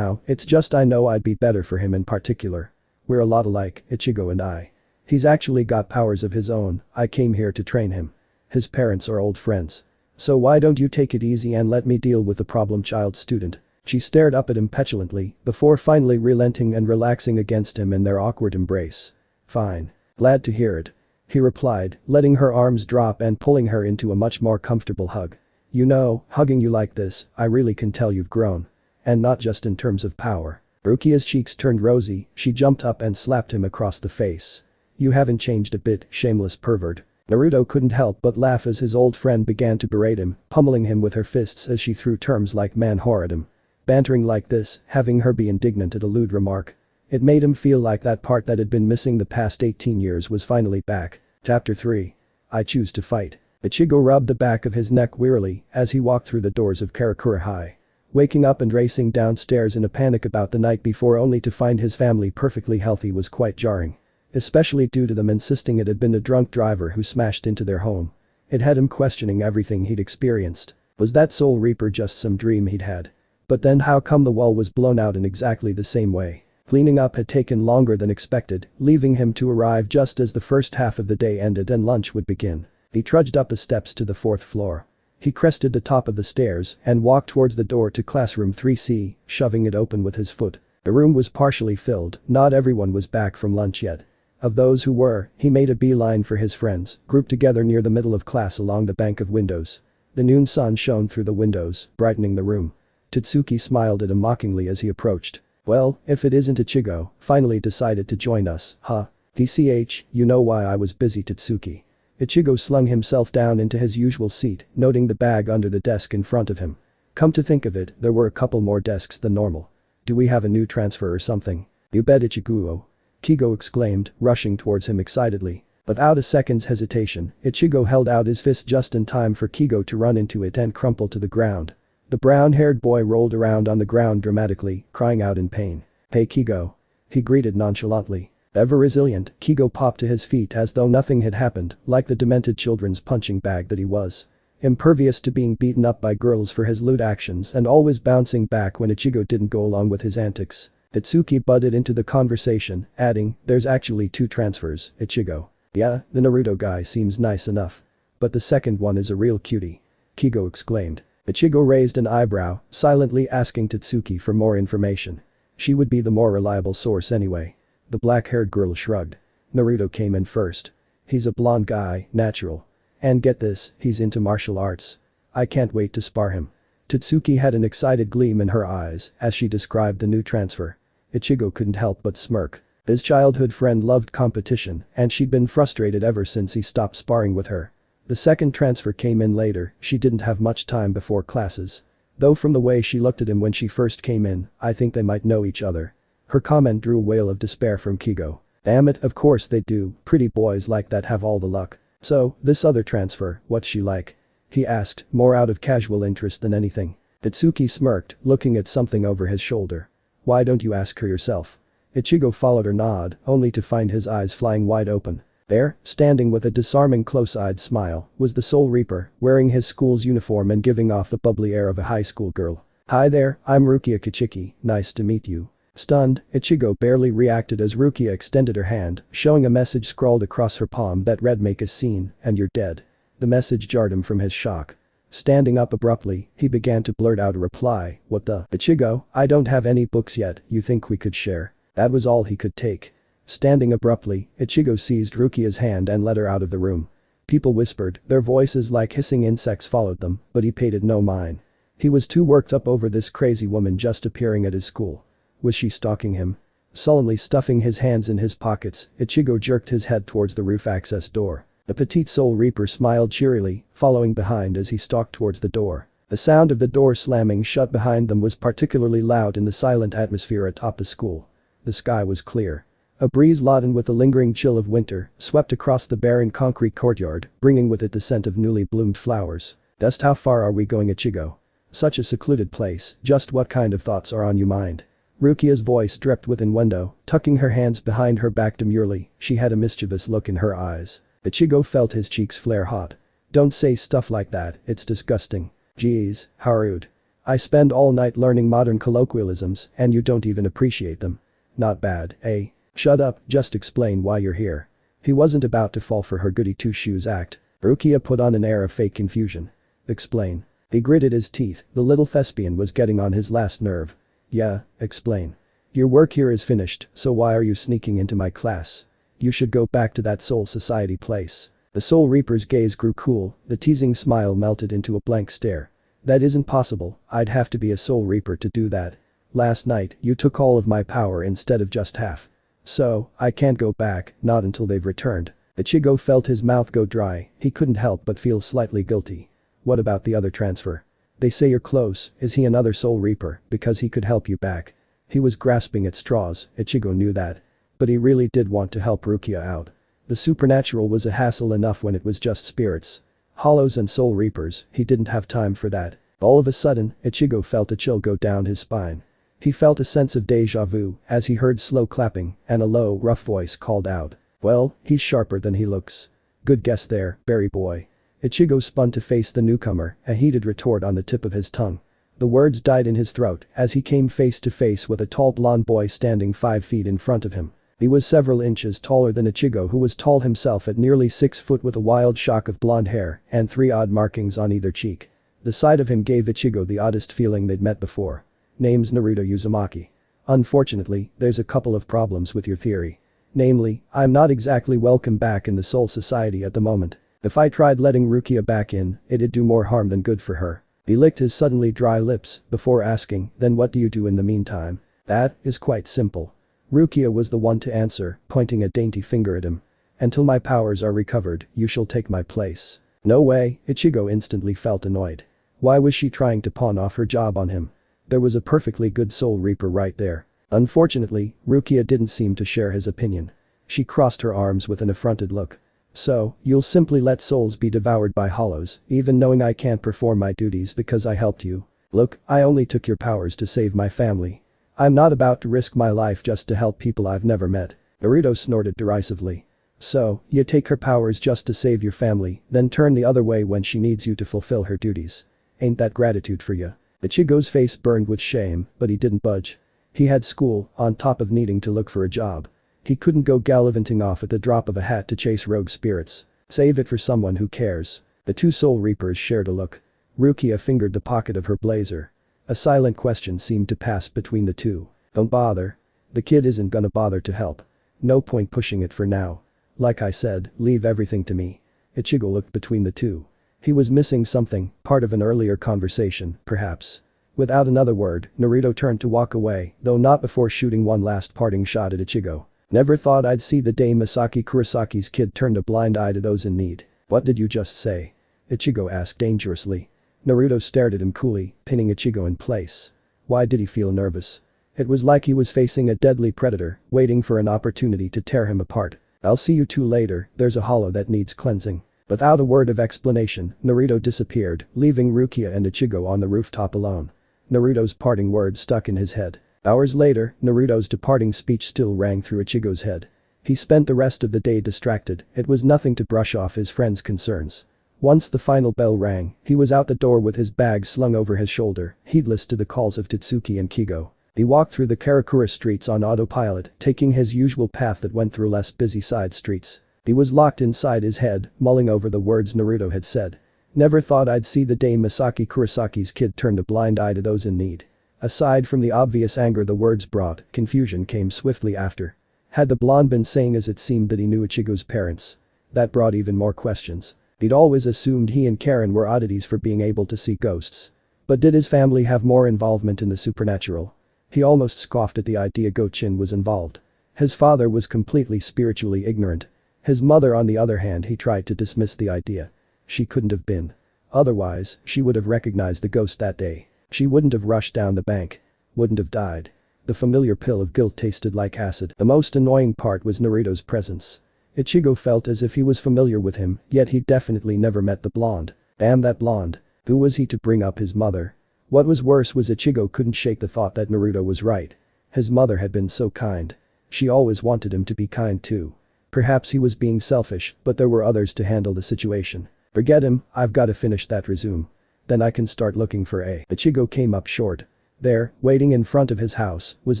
it's just I know I'd be better for him in particular. We're a lot alike, Ichigo and I. He's actually got powers of his own, I came here to train him. His parents are old friends. So why don't you take it easy and let me deal with the problem child student? She stared up at him petulantly, before finally relenting and relaxing against him in their awkward embrace. Fine. Glad to hear it. He replied, letting her arms drop and pulling her into a much more comfortable hug. You know, hugging you like this, I really can tell you've grown. And not just in terms of power. Rukia's cheeks turned rosy, she jumped up and slapped him across the face. You haven't changed a bit, shameless pervert. Naruto couldn't help but laugh as his old friend began to berate him, pummeling him with her fists as she threw terms like man-whore at him. Bantering like this, having her be indignant at a lewd remark. It made him feel like that part that had been missing the past 18 years was finally back. Chapter 3. I choose to fight. Ichigo rubbed the back of his neck wearily as he walked through the doors of Karakura High. Waking up and racing downstairs in a panic about the night before only to find his family perfectly healthy was quite jarring. Especially due to them insisting it had been a drunk driver who smashed into their home. It had him questioning everything he'd experienced. Was that Soul Reaper just some dream he'd had? But then how come the wall was blown out in exactly the same way? Cleaning up had taken longer than expected, leaving him to arrive just as the first half of the day ended and lunch would begin. He trudged up the steps to the 4th floor. He crested the top of the stairs and walked towards the door to classroom 3C, shoving it open with his foot. The room was partially filled, not everyone was back from lunch yet. Of those who were, he made a beeline for his friends, grouped together near the middle of class along the bank of windows. The noon sun shone through the windows, brightening the room. Totsuki smiled at him mockingly as he approached. Well, if it isn't Ichigo, finally decided to join us, huh? DCH, you know why I was busy, Totsuki. Ichigo slung himself down into his usual seat, noting the bag under the desk in front of him. Come to think of it, there were a couple more desks than normal. Do we have a new transfer or something? You bet, Ichigo. Kigo exclaimed, rushing towards him excitedly. Without a second's hesitation, Ichigo held out his fist just in time for Kigo to run into it and crumple to the ground. The brown-haired boy rolled around on the ground dramatically, crying out in pain. Hey Kigo. He greeted nonchalantly. Ever resilient, Kigo popped to his feet as though nothing had happened, like the demented children's punching bag that he was. Impervious to being beaten up by girls for his lewd actions and always bouncing back when Ichigo didn't go along with his antics. Itsuki butted into the conversation, adding, there's actually 2 transfers, Ichigo. Yeah, the Naruto guy seems nice enough. But the second one is a real cutie. Kigo exclaimed. Ichigo raised an eyebrow, silently asking Totsuki for more information. She would be the more reliable source anyway. The black-haired girl shrugged. Naruto came in first. He's a blonde guy, natural. And get this, he's into martial arts. I can't wait to spar him. Tatsuki had an excited gleam in her eyes as she described the new transfer. Ichigo couldn't help but smirk. His childhood friend loved competition and she'd been frustrated ever since he stopped sparring with her. The second transfer came in later, she didn't have much time before classes. Though from the way she looked at him when she first came in, I think they might know each other. Her comment drew a wail of despair from Kigo. Damn it, of course they do, pretty boys like that have all the luck. So, this other transfer, what's she like? He asked, more out of casual interest than anything. Tatsuki smirked, looking at something over his shoulder. Why don't you ask her yourself? Ichigo followed her nod, only to find his eyes flying wide open. There, standing with a disarming close-eyed smile, was the Soul Reaper, wearing his school's uniform and giving off the bubbly air of a high school girl. Hi there, I'm Rukia Kichiki, nice to meet you. Stunned, Ichigo barely reacted as Rukia extended her hand, showing a message scrawled across her palm that read make a scene, and you're dead. The message jarred him from his shock. Standing up abruptly, he began to blurt out a reply, what the? Ichigo, I don't have any books yet, you think we could share? That was all he could take. Standing abruptly, Ichigo seized Rukia's hand and led her out of the room. People whispered, their voices like hissing insects followed them, but he paid it no mind. He was too worked up over this crazy woman just appearing at his school. Was she stalking him? Sullenly stuffing his hands in his pockets, Ichigo jerked his head towards the roof access door. The petite Soul Reaper smiled cheerily, following behind as he stalked towards the door. The sound of the door slamming shut behind them was particularly loud in the silent atmosphere atop the school. The sky was clear. A breeze laden with the lingering chill of winter swept across the barren concrete courtyard, bringing with it the scent of newly bloomed flowers. Just how far are we going, Ichigo? Such a secluded place, just what kind of thoughts are on your mind? Rukia's voice dripped with innuendo, tucking her hands behind her back demurely, she had a mischievous look in her eyes. Ichigo felt his cheeks flare hot. Don't say stuff like that, it's disgusting. Geez, how rude. I spend all night learning modern colloquialisms and you don't even appreciate them. Not bad, eh? Shut up, just explain why you're here. He wasn't about to fall for her goody two-shoes act. Rukia put on an air of fake confusion. Explain. He gritted his teeth, the little thespian was getting on his last nerve. Yeah, explain. Your work here is finished, so why are you sneaking into my class? You should go back to that Soul Society place. The Soul Reaper's gaze grew cool, the teasing smile melted into a blank stare. That isn't possible, I'd have to be a Soul Reaper to do that. Last night, you took all of my power instead of just half. So, I can't go back, not until they've returned. Ichigo felt his mouth go dry, he couldn't help but feel slightly guilty. What about the other transfer? They say you're close, is he another Soul Reaper, because he could help you back? He was grasping at straws, Ichigo knew that. But he really did want to help Rukia out. The supernatural was a hassle enough when it was just spirits. Hollows and Soul Reapers, he didn't have time for that. All of a sudden, Ichigo felt a chill go down his spine. He felt a sense of deja vu as he heard slow clapping and a low, rough voice called out. Well, he's sharper than he looks. Good guess there, berry boy. Ichigo spun to face the newcomer, a heated retort on the tip of his tongue. The words died in his throat as he came face to face with a tall blonde boy standing 5 feet in front of him. He was several inches taller than Ichigo, who was tall himself at nearly 6 foot with a wild shock of blonde hair and 3 odd markings on either cheek. The sight of him gave Ichigo the oddest feeling they'd met before. Name's Naruto Uzumaki. Unfortunately, there's a couple of problems with your theory. Namely, I'm not exactly welcome back in the Soul Society at the moment. If I tried letting Rukia back in, it'd do more harm than good for her. He licked his suddenly dry lips before asking, then what do you do in the meantime? That is quite simple. Rukia was the one to answer, pointing a dainty finger at him. Until my powers are recovered, you shall take my place. No way, Ichigo instantly felt annoyed. Why was she trying to pawn off her job on him? There was a perfectly good Soul Reaper right there. Unfortunately, Rukia didn't seem to share his opinion. She crossed her arms with an affronted look. So, you'll simply let souls be devoured by hollows, even knowing I can't perform my duties because I helped you? Look, I only took your powers to save my family. I'm not about to risk my life just to help people I've never met. Naruto snorted derisively. So, you take her powers just to save your family, then turn the other way when she needs you to fulfill her duties. Ain't that gratitude for you? Ichigo's face burned with shame, but he didn't budge. He had school, on top of needing to look for a job. He couldn't go gallivanting off at the drop of a hat to chase rogue spirits. Save it for someone who cares. The two Soul Reapers shared a look. Rukia fingered the pocket of her blazer. A silent question seemed to pass between the two. Don't bother. The kid isn't gonna bother to help. No point pushing it for now. Like I said, leave everything to me. Ichigo looked between the two. He was missing something, part of an earlier conversation, perhaps. Without another word, Naruto turned to walk away, though not before shooting one last parting shot at Ichigo. Never thought I'd see the day Masaki Kurisaki's kid turned a blind eye to those in need. What did you just say? Ichigo asked dangerously. Naruto stared at him coolly, pinning Ichigo in place. Why did he feel nervous? It was like he was facing a deadly predator, waiting for an opportunity to tear him apart. I'll see you two later, there's a hollow that needs cleansing. Without a word of explanation, Naruto disappeared, leaving Rukia and Ichigo on the rooftop alone. Naruto's parting words stuck in his head. Hours later, Naruto's departing speech still rang through Ichigo's head. He spent the rest of the day distracted, it was nothing to brush off his friend's concerns. Once the final bell rang, he was out the door with his bag slung over his shoulder, heedless to the calls of Totsuki and Kigo. He walked through the Karakura streets on autopilot, taking his usual path that went through less busy side streets. He was locked inside his head, mulling over the words Naruto had said. Never thought I'd see the day Masaki Kurisaki's kid turned a blind eye to those in need. Aside from the obvious anger the words brought, confusion came swiftly after. Had the blonde been saying as it seemed that he knew Ichigo's parents? That brought even more questions. He'd always assumed he and Karen were oddities for being able to see ghosts. But did his family have more involvement in the supernatural? He almost scoffed at the idea Go-chin was involved. His father was completely spiritually ignorant. His mother on the other hand he tried to dismiss the idea. She couldn't have been. Otherwise, she would have recognized the ghost that day. She wouldn't have rushed down the bank. Wouldn't have died. The familiar pill of guilt tasted like acid. The most annoying part was Naruto's presence. Ichigo felt as if he was familiar with him, yet he'd definitely never met the blonde. Damn that blonde. Who was he to bring up his mother? What was worse was Ichigo couldn't shake the thought that Naruto was right. His mother had been so kind. She always wanted him to be kind too. Perhaps he was being selfish, but there were others to handle the situation. Forget him, I've gotta finish that resume. Then I can start looking for a. Ichigo came up short. There, waiting in front of his house, was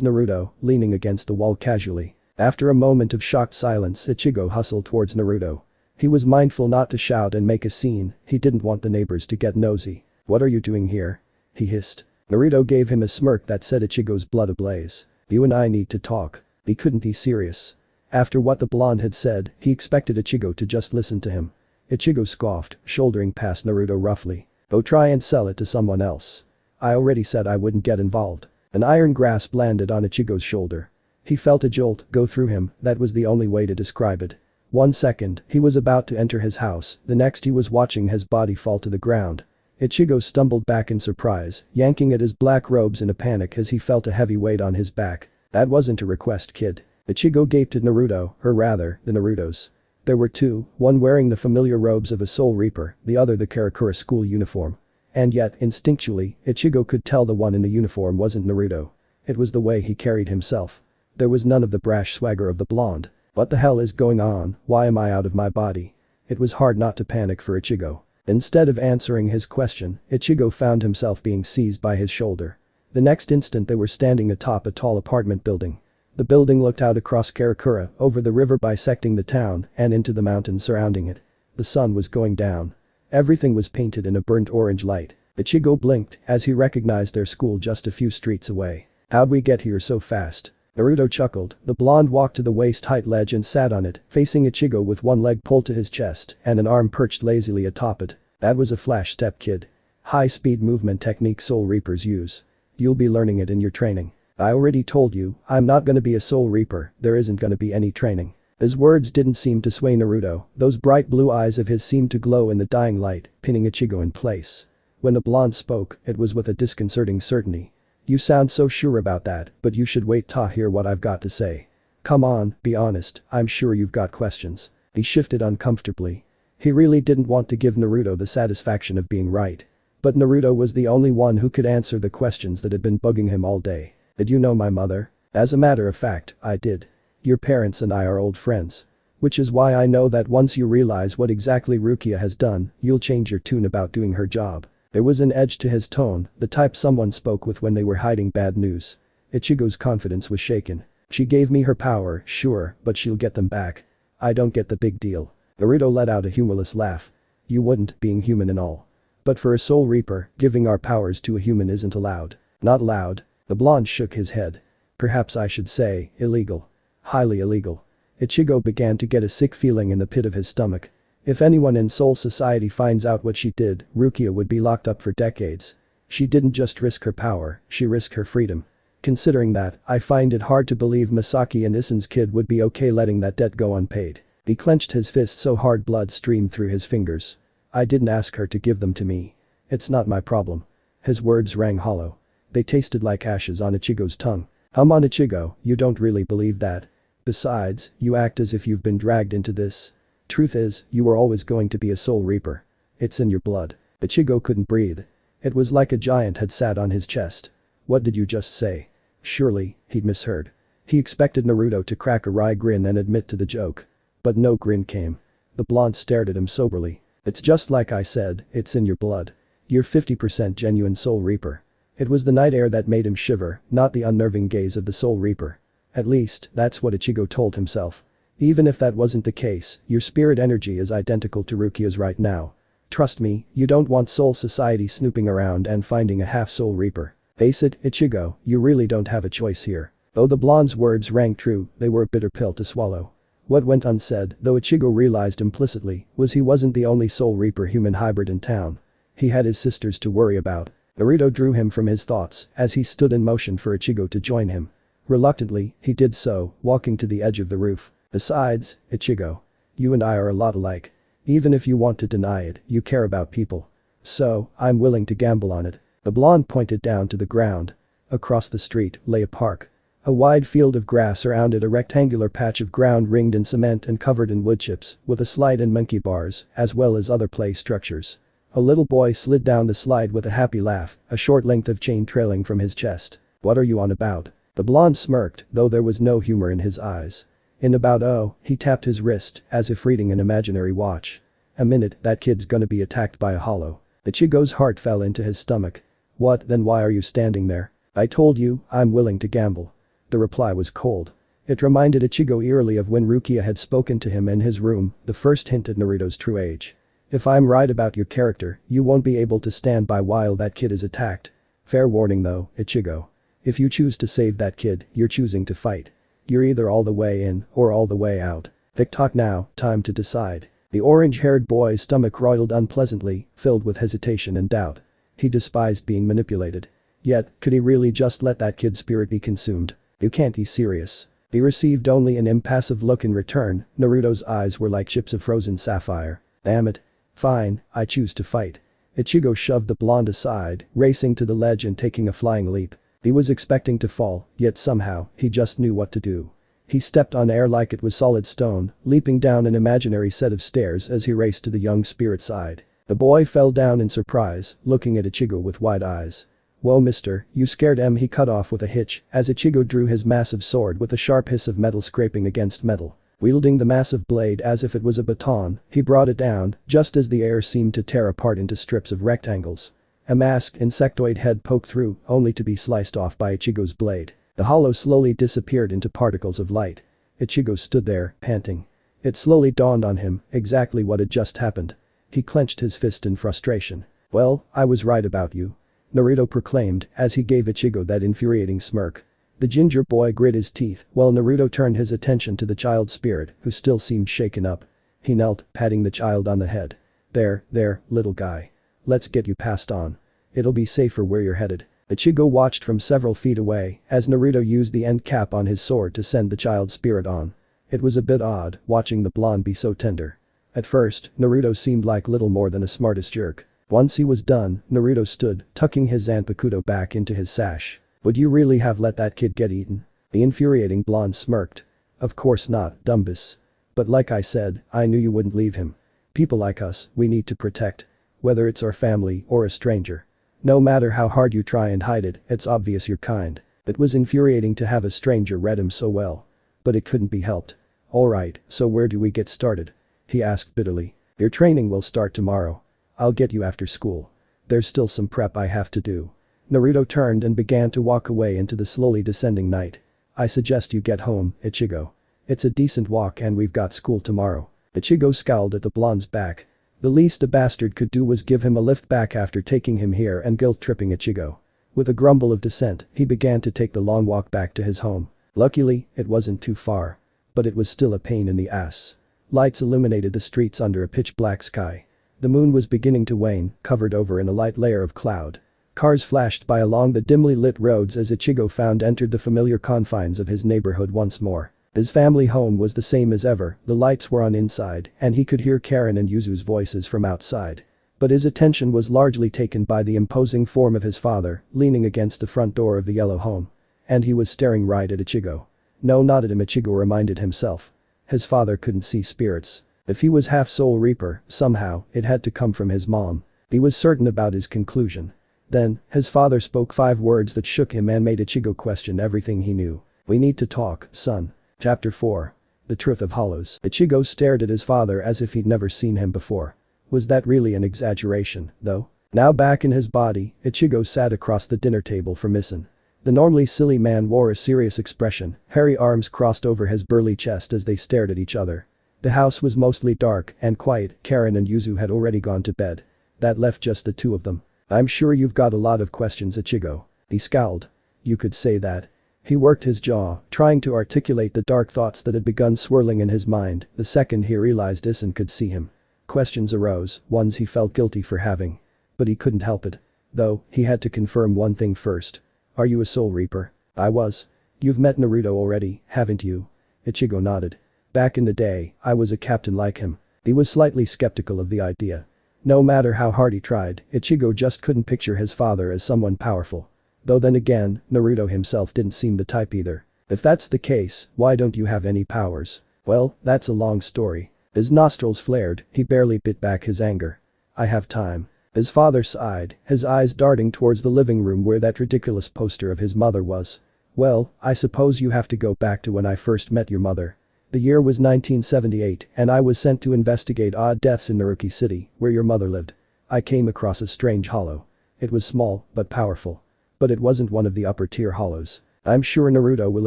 Naruto, leaning against the wall casually. After a moment of shocked silence, Ichigo hustled towards Naruto. He was mindful not to shout and make a scene, he didn't want the neighbors to get nosy. What are you doing here? He hissed. Naruto gave him a smirk that set Ichigo's blood ablaze. You and I need to talk. He couldn't be serious. After what the blonde had said, he expected Ichigo to just listen to him. Ichigo scoffed, shouldering past Naruto roughly. Go try and sell it to someone else. I already said I wouldn't get involved. An iron grasp landed on Ichigo's shoulder. He felt a jolt go through him, that was the only way to describe it. 1 second, he was about to enter his house, the next he was watching his body fall to the ground. Ichigo stumbled back in surprise, yanking at his black robes in a panic as he felt a heavy weight on his back. That wasn't a request, kid. Ichigo gaped at Naruto, or rather, the Narutos. There were two, one wearing the familiar robes of a Soul Reaper, the other the Karakura school uniform. And yet, instinctually, Ichigo could tell the one in the uniform wasn't Naruto. It was the way he carried himself. There was none of the brash swagger of the blonde. What the hell is going on, why am I out of my body? It was hard not to panic for Ichigo. Instead of answering his question, Ichigo found himself being seized by his shoulder. The next instant they were standing atop a tall apartment building. The building looked out across Karakura, over the river bisecting the town, and into the mountains surrounding it. The sun was going down. Everything was painted in a burnt orange light. Ichigo blinked as he recognized their school just a few streets away. How'd we get here so fast? Naruto chuckled, the blonde walked to the waist-height ledge and sat on it, facing Ichigo with one leg pulled to his chest and an arm perched lazily atop it. That was a flash step, kid. High-speed movement technique Soul Reapers use. You'll be learning it in your training. I already told you, I'm not gonna be a Soul Reaper, there isn't gonna be any training. His words didn't seem to sway Naruto, those bright blue eyes of his seemed to glow in the dying light, pinning Ichigo in place. When the blonde spoke, it was with a disconcerting certainty. You sound so sure about that, but you should wait to hear what I've got to say. Come on, be honest, I'm sure you've got questions. He shifted uncomfortably. He really didn't want to give Naruto the satisfaction of being right. But Naruto was the only one who could answer the questions that had been bugging him all day. Did you know my mother? As a matter of fact, I did. Your parents and I are old friends. Which is why I know that once you realize what exactly Rukia has done, you'll change your tune about doing her job. There was an edge to his tone, the type someone spoke with when they were hiding bad news. Ichigo's confidence was shaken. She gave me her power, sure, but she'll get them back. I don't get the big deal. Naruto let out a humorless laugh. You wouldn't, being human and all. But for a Soul Reaper, giving our powers to a human isn't allowed. Not allowed. The blonde shook his head. Perhaps I should say, illegal. Highly illegal. Ichigo began to get a sick feeling in the pit of his stomach. If anyone in Soul Society finds out what she did, Rukia would be locked up for decades. She didn't just risk her power, she risked her freedom. Considering that, I find it hard to believe Masaki and Isen's kid would be okay letting that debt go unpaid. He clenched his fist so hard blood streamed through his fingers. I didn't ask her to give them to me. It's not my problem. His words rang hollow. They tasted like ashes on Ichigo's tongue. On Ichigo, you don't really believe that. Besides, you act as if you've been dragged into this. Truth is, you were always going to be a soul reaper. It's in your blood. Ichigo couldn't breathe. It was like a giant had sat on his chest. What did you just say? Surely, he'd misheard. He expected Naruto to crack a wry grin and admit to the joke. But no grin came. The blonde stared at him soberly. It's just like I said, it's in your blood. You're 50% genuine soul reaper. It was the night air that made him shiver, not the unnerving gaze of the soul reaper. At least, that's what Ichigo told himself. Even if that wasn't the case, your spirit energy is identical to Rukia's right now. Trust me, you don't want Soul Society snooping around and finding a half-soul reaper. Face it, Ichigo, you really don't have a choice here. Though the blonde's words rang true, they were a bitter pill to swallow. What went unsaid, though Ichigo realized implicitly, was he wasn't the only soul reaper human hybrid in town. He had his sisters to worry about. Naruto drew him from his thoughts as he stood in motion for Ichigo to join him. Reluctantly, he did so, walking to the edge of the roof. Besides, Ichigo. You and I are a lot alike. Even if you want to deny it, you care about people. So, I'm willing to gamble on it. The blonde pointed down to the ground. Across the street lay a park. A wide field of grass surrounded a rectangular patch of ground ringed in cement and covered in wood chips, with a slide and monkey bars, as well as other play structures. A little boy slid down the slide with a happy laugh, a short length of chain trailing from his chest. What are you on about? The blonde smirked, though there was no humor in his eyes. In about he tapped his wrist, as if reading an imaginary watch. A minute, that kid's gonna be attacked by a hallow. Ichigo's heart fell into his stomach. What, then why are you standing there? I told you, I'm willing to gamble. The reply was cold. It reminded Ichigo eerily of when Rukia had spoken to him in his room, the first hint at Naruto's true age. If I'm right about your character, you won't be able to stand by while that kid is attacked. Fair warning though, Ichigo. If you choose to save that kid, you're choosing to fight. You're either all the way in, or all the way out. Tick-tock now, time to decide. The orange-haired boy's stomach roiled unpleasantly, filled with hesitation and doubt. He despised being manipulated. Yet, could he really just let that kid's spirit be consumed? You can't be serious. He received only an impassive look in return. Naruto's eyes were like chips of frozen sapphire. Damn it. Fine, I choose to fight. Ichigo shoved the blonde aside, racing to the ledge and taking a flying leap. He was expecting to fall, yet somehow, he just knew what to do. He stepped on air like it was solid stone, leaping down an imaginary set of stairs as he raced to the young spirit's side. The boy fell down in surprise, looking at Ichigo with wide eyes. Whoa mister, you scared him, he cut off with a hitch as Ichigo drew his massive sword with a sharp hiss of metal scraping against metal. Wielding the massive blade as if it was a baton, he brought it down, just as the air seemed to tear apart into strips of rectangles. A masked insectoid head poked through, only to be sliced off by Ichigo's blade. The hollow slowly disappeared into particles of light. Ichigo stood there, panting. It slowly dawned on him exactly what had just happened. He clenched his fist in frustration. Well, I was right about you. Naruto proclaimed as he gave Ichigo that infuriating smirk. The ginger boy grit his teeth while Naruto turned his attention to the child spirit, who still seemed shaken up. He knelt, patting the child on the head. There, little guy. Let's get you passed on. It'll be safer where you're headed. Ichigo watched from several feet away as Naruto used the end cap on his sword to send the child spirit on. It was a bit odd watching the blonde be so tender. At first, Naruto seemed like little more than a smartest jerk. Once he was done, Naruto stood, tucking his zanpakuto back into his sash. Would you really have let that kid get eaten? The infuriating blonde smirked. Of course not, Dumbus. But like I said, I knew you wouldn't leave him. People like us, we need to protect. Whether it's our family or a stranger. No matter how hard you try and hide it, it's obvious you're kind. It was infuriating to have a stranger read him so well. But it couldn't be helped. Alright, so where do we get started? He asked bitterly. Your training will start tomorrow. I'll get you after school. There's still some prep I have to do. Naruto turned and began to walk away into the slowly descending night. I suggest you get home, Ichigo. It's a decent walk and we've got school tomorrow. Ichigo scowled at the blonde's back. The least a bastard could do was give him a lift back after taking him here and guilt-tripping Ichigo. With a grumble of dissent, he began to take the long walk back to his home. Luckily, it wasn't too far. but it was still a pain in the ass. Lights illuminated the streets under a pitch-black sky. The moon was beginning to wane, covered over in a light layer of cloud. Cars flashed by along the dimly lit roads as Ichigo found entered the familiar confines of his neighborhood once more. His family home was the same as ever, the lights were on inside, and he could hear Karen and Yuzu's voices from outside. But his attention was largely taken by the imposing form of his father, leaning against the front door of the yellow home. And he was staring right at Ichigo. No, not at him, Ichigo reminded himself. His father couldn't see spirits. If he was half Soul Reaper, somehow, it had to come from his mom. He was certain about his conclusion. Then, his father spoke 5 words that shook him and made Ichigo question everything he knew. "We need to talk, son." Chapter 4. The Truth of Hollows. Ichigo stared at his father as if he'd never seen him before. Was that really an exaggeration, though? Now back in his body, Ichigo sat across the dinner table from Issen. The normally silly man wore a serious expression, hairy arms crossed over his burly chest as they stared at each other. The house was mostly dark and quiet. Karen and Yuzu had already gone to bed. That left just the two of them. "I'm sure you've got a lot of questions, Ichigo." He scowled. "You could say that." He worked his jaw, trying to articulate the dark thoughts that had begun swirling in his mind the second he realized Issen could see him. Questions arose, ones he felt guilty for having. But he couldn't help it. Though, he had to confirm one thing first. "Are you a Soul Reaper?" "I was." "You've met Naruto already, haven't you?" Ichigo nodded. "Back in the day, I was a captain like him." He was slightly skeptical of the idea. No matter how hard he tried, Ichigo just couldn't picture his father as someone powerful. Though then again, Naruto himself didn't seem the type either. "If that's the case, why don't you have any powers?" "Well, that's a long story." His nostrils flared, he barely bit back his anger. "I have time." His father sighed, his eyes darting towards the living room where that ridiculous poster of his mother was. "Well, I suppose you have to go back to when I first met your mother. The year was 1978 and I was sent to investigate odd deaths in Naruki City, where your mother lived. I came across a strange hollow. It was small, but powerful. But it wasn't one of the upper-tier hollows. I'm sure Naruto will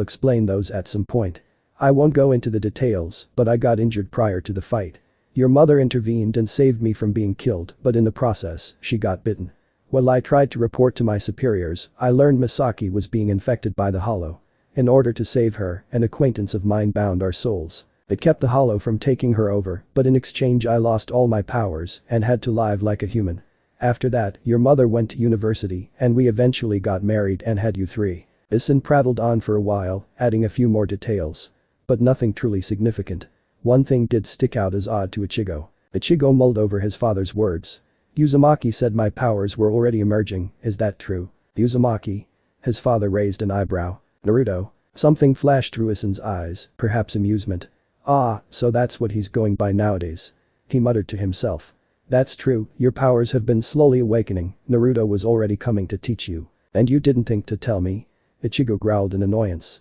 explain those at some point. I won't go into the details, but I got injured prior to the fight. Your mother intervened and saved me from being killed, but in the process, she got bitten. While I tried to report to my superiors, I learned Misaki was being infected by the hollow. In order to save her, an acquaintance of mine bound our souls. It kept the hollow from taking her over, but in exchange I lost all my powers and had to live like a human. After that, your mother went to university and we eventually got married and had you 3. Issen prattled on for a while, adding a few more details. But nothing truly significant. One thing did stick out as odd to Ichigo. Ichigo mulled over his father's words. "Uzumaki said my powers were already emerging, is that true?" "Uzumaki?" His father raised an eyebrow. "Naruto?" Something flashed through Issen's eyes, perhaps amusement. "Ah, so that's what he's going by nowadays." He muttered to himself. "That's true, your powers have been slowly awakening, Naruto was already coming to teach you. And you didn't think to tell me?" Ichigo growled in annoyance.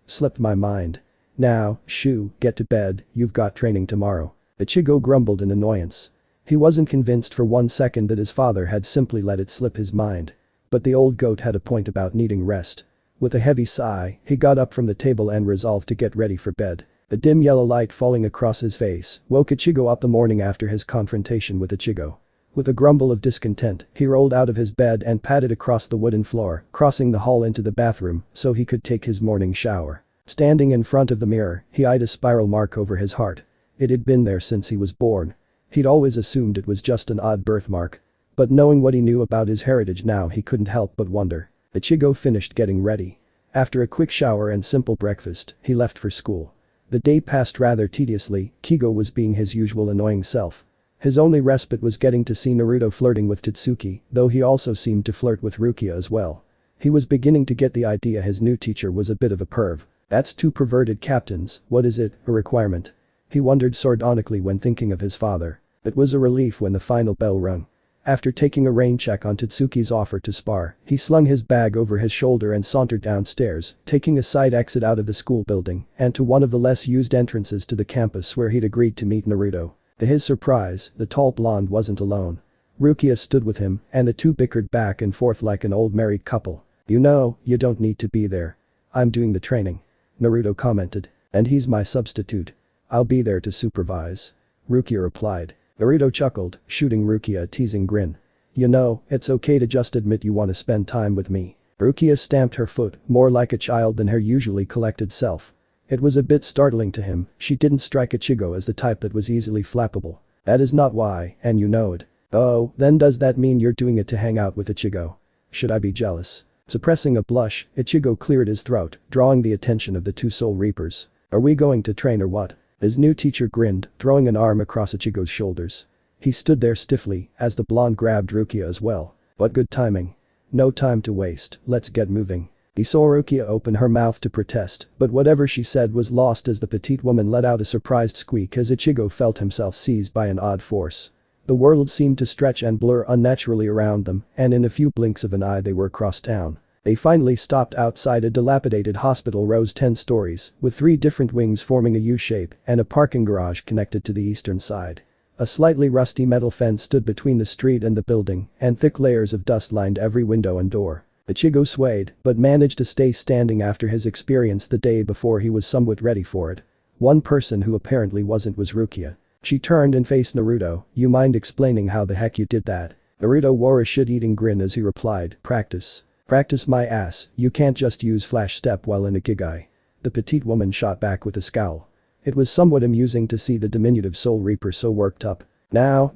Slipped my mind. "Now, shoo, get to bed, you've got training tomorrow." Ichigo grumbled in annoyance. He wasn't convinced for one second that his father had simply let it slip his mind. But the old goat had a point about needing rest. With a heavy sigh, he got up from the table and resolved to get ready for bed. The dim yellow light falling across his face woke Ichigo up the morning after his confrontation with Ichigo. With a grumble of discontent, he rolled out of his bed and padded across the wooden floor, crossing the hall into the bathroom so he could take his morning shower. Standing in front of the mirror, he eyed a spiral mark over his heart. It had been there since he was born. He'd always assumed it was just an odd birthmark. But knowing what he knew about his heritage now, he couldn't help but wonder. Ichigo finished getting ready. After a quick shower and simple breakfast, he left for school. The day passed rather tediously. Ichigo was being his usual annoying self. His only respite was getting to see Naruto flirting with Totsuki, though he also seemed to flirt with Rukia as well. He was beginning to get the idea his new teacher was a bit of a perv. "That's 2 perverted captains, what is it, a requirement?" He wondered sardonically when thinking of his father. It was a relief when the final bell rung. After taking a rain check on Totsuki's offer to spar, he slung his bag over his shoulder and sauntered downstairs, taking a side exit out of the school building and to one of the less used entrances to the campus where he'd agreed to meet Naruto. To his surprise, the tall blonde wasn't alone. Rukia stood with him and the two bickered back and forth like an old married couple. "You know, you don't need to be there. I'm doing the training," Naruto commented. "And he's my substitute. I'll be there to supervise," Rukia replied. Naruto chuckled, shooting Rukia a teasing grin. "You know, it's okay to just admit you want to spend time with me." Rukia stamped her foot, more like a child than her usually collected self. It was a bit startling to him, she didn't strike Ichigo as the type that was easily flappable. That is not why, and you know it. Oh, then does that mean you're doing it to hang out with Ichigo? Should I be jealous? Suppressing a blush, Ichigo cleared his throat, drawing the attention of the two Soul Reapers. Are we going to train or what? His new teacher grinned, throwing an arm across Ichigo's shoulders. He stood there stiffly as the blonde grabbed Rukia as well. What good timing. No time to waste, let's get moving. He saw Rukia open her mouth to protest, but whatever she said was lost as the petite woman let out a surprised squeak as Ichigo felt himself seized by an odd force. The world seemed to stretch and blur unnaturally around them, and in a few blinks of an eye they were across town. They finally stopped outside a dilapidated hospital rose 10 stories, with 3 different wings forming a U-shape and a parking garage connected to the eastern side. A slightly rusty metal fence stood between the street and the building, and thick layers of dust lined every window and door. Ichigo swayed, but managed to stay standing after his experience the day before. He was somewhat ready for it. One person who apparently wasn't was Rukia. She turned and faced Naruto. You mind explaining how the heck you did that? Naruto wore a shit-eating grin as he replied, practice. Practice my ass, you can't just use flash step while in a Ikigai. The petite woman shot back with a scowl. It was somewhat amusing to see the diminutive Soul Reaper so worked up. Now,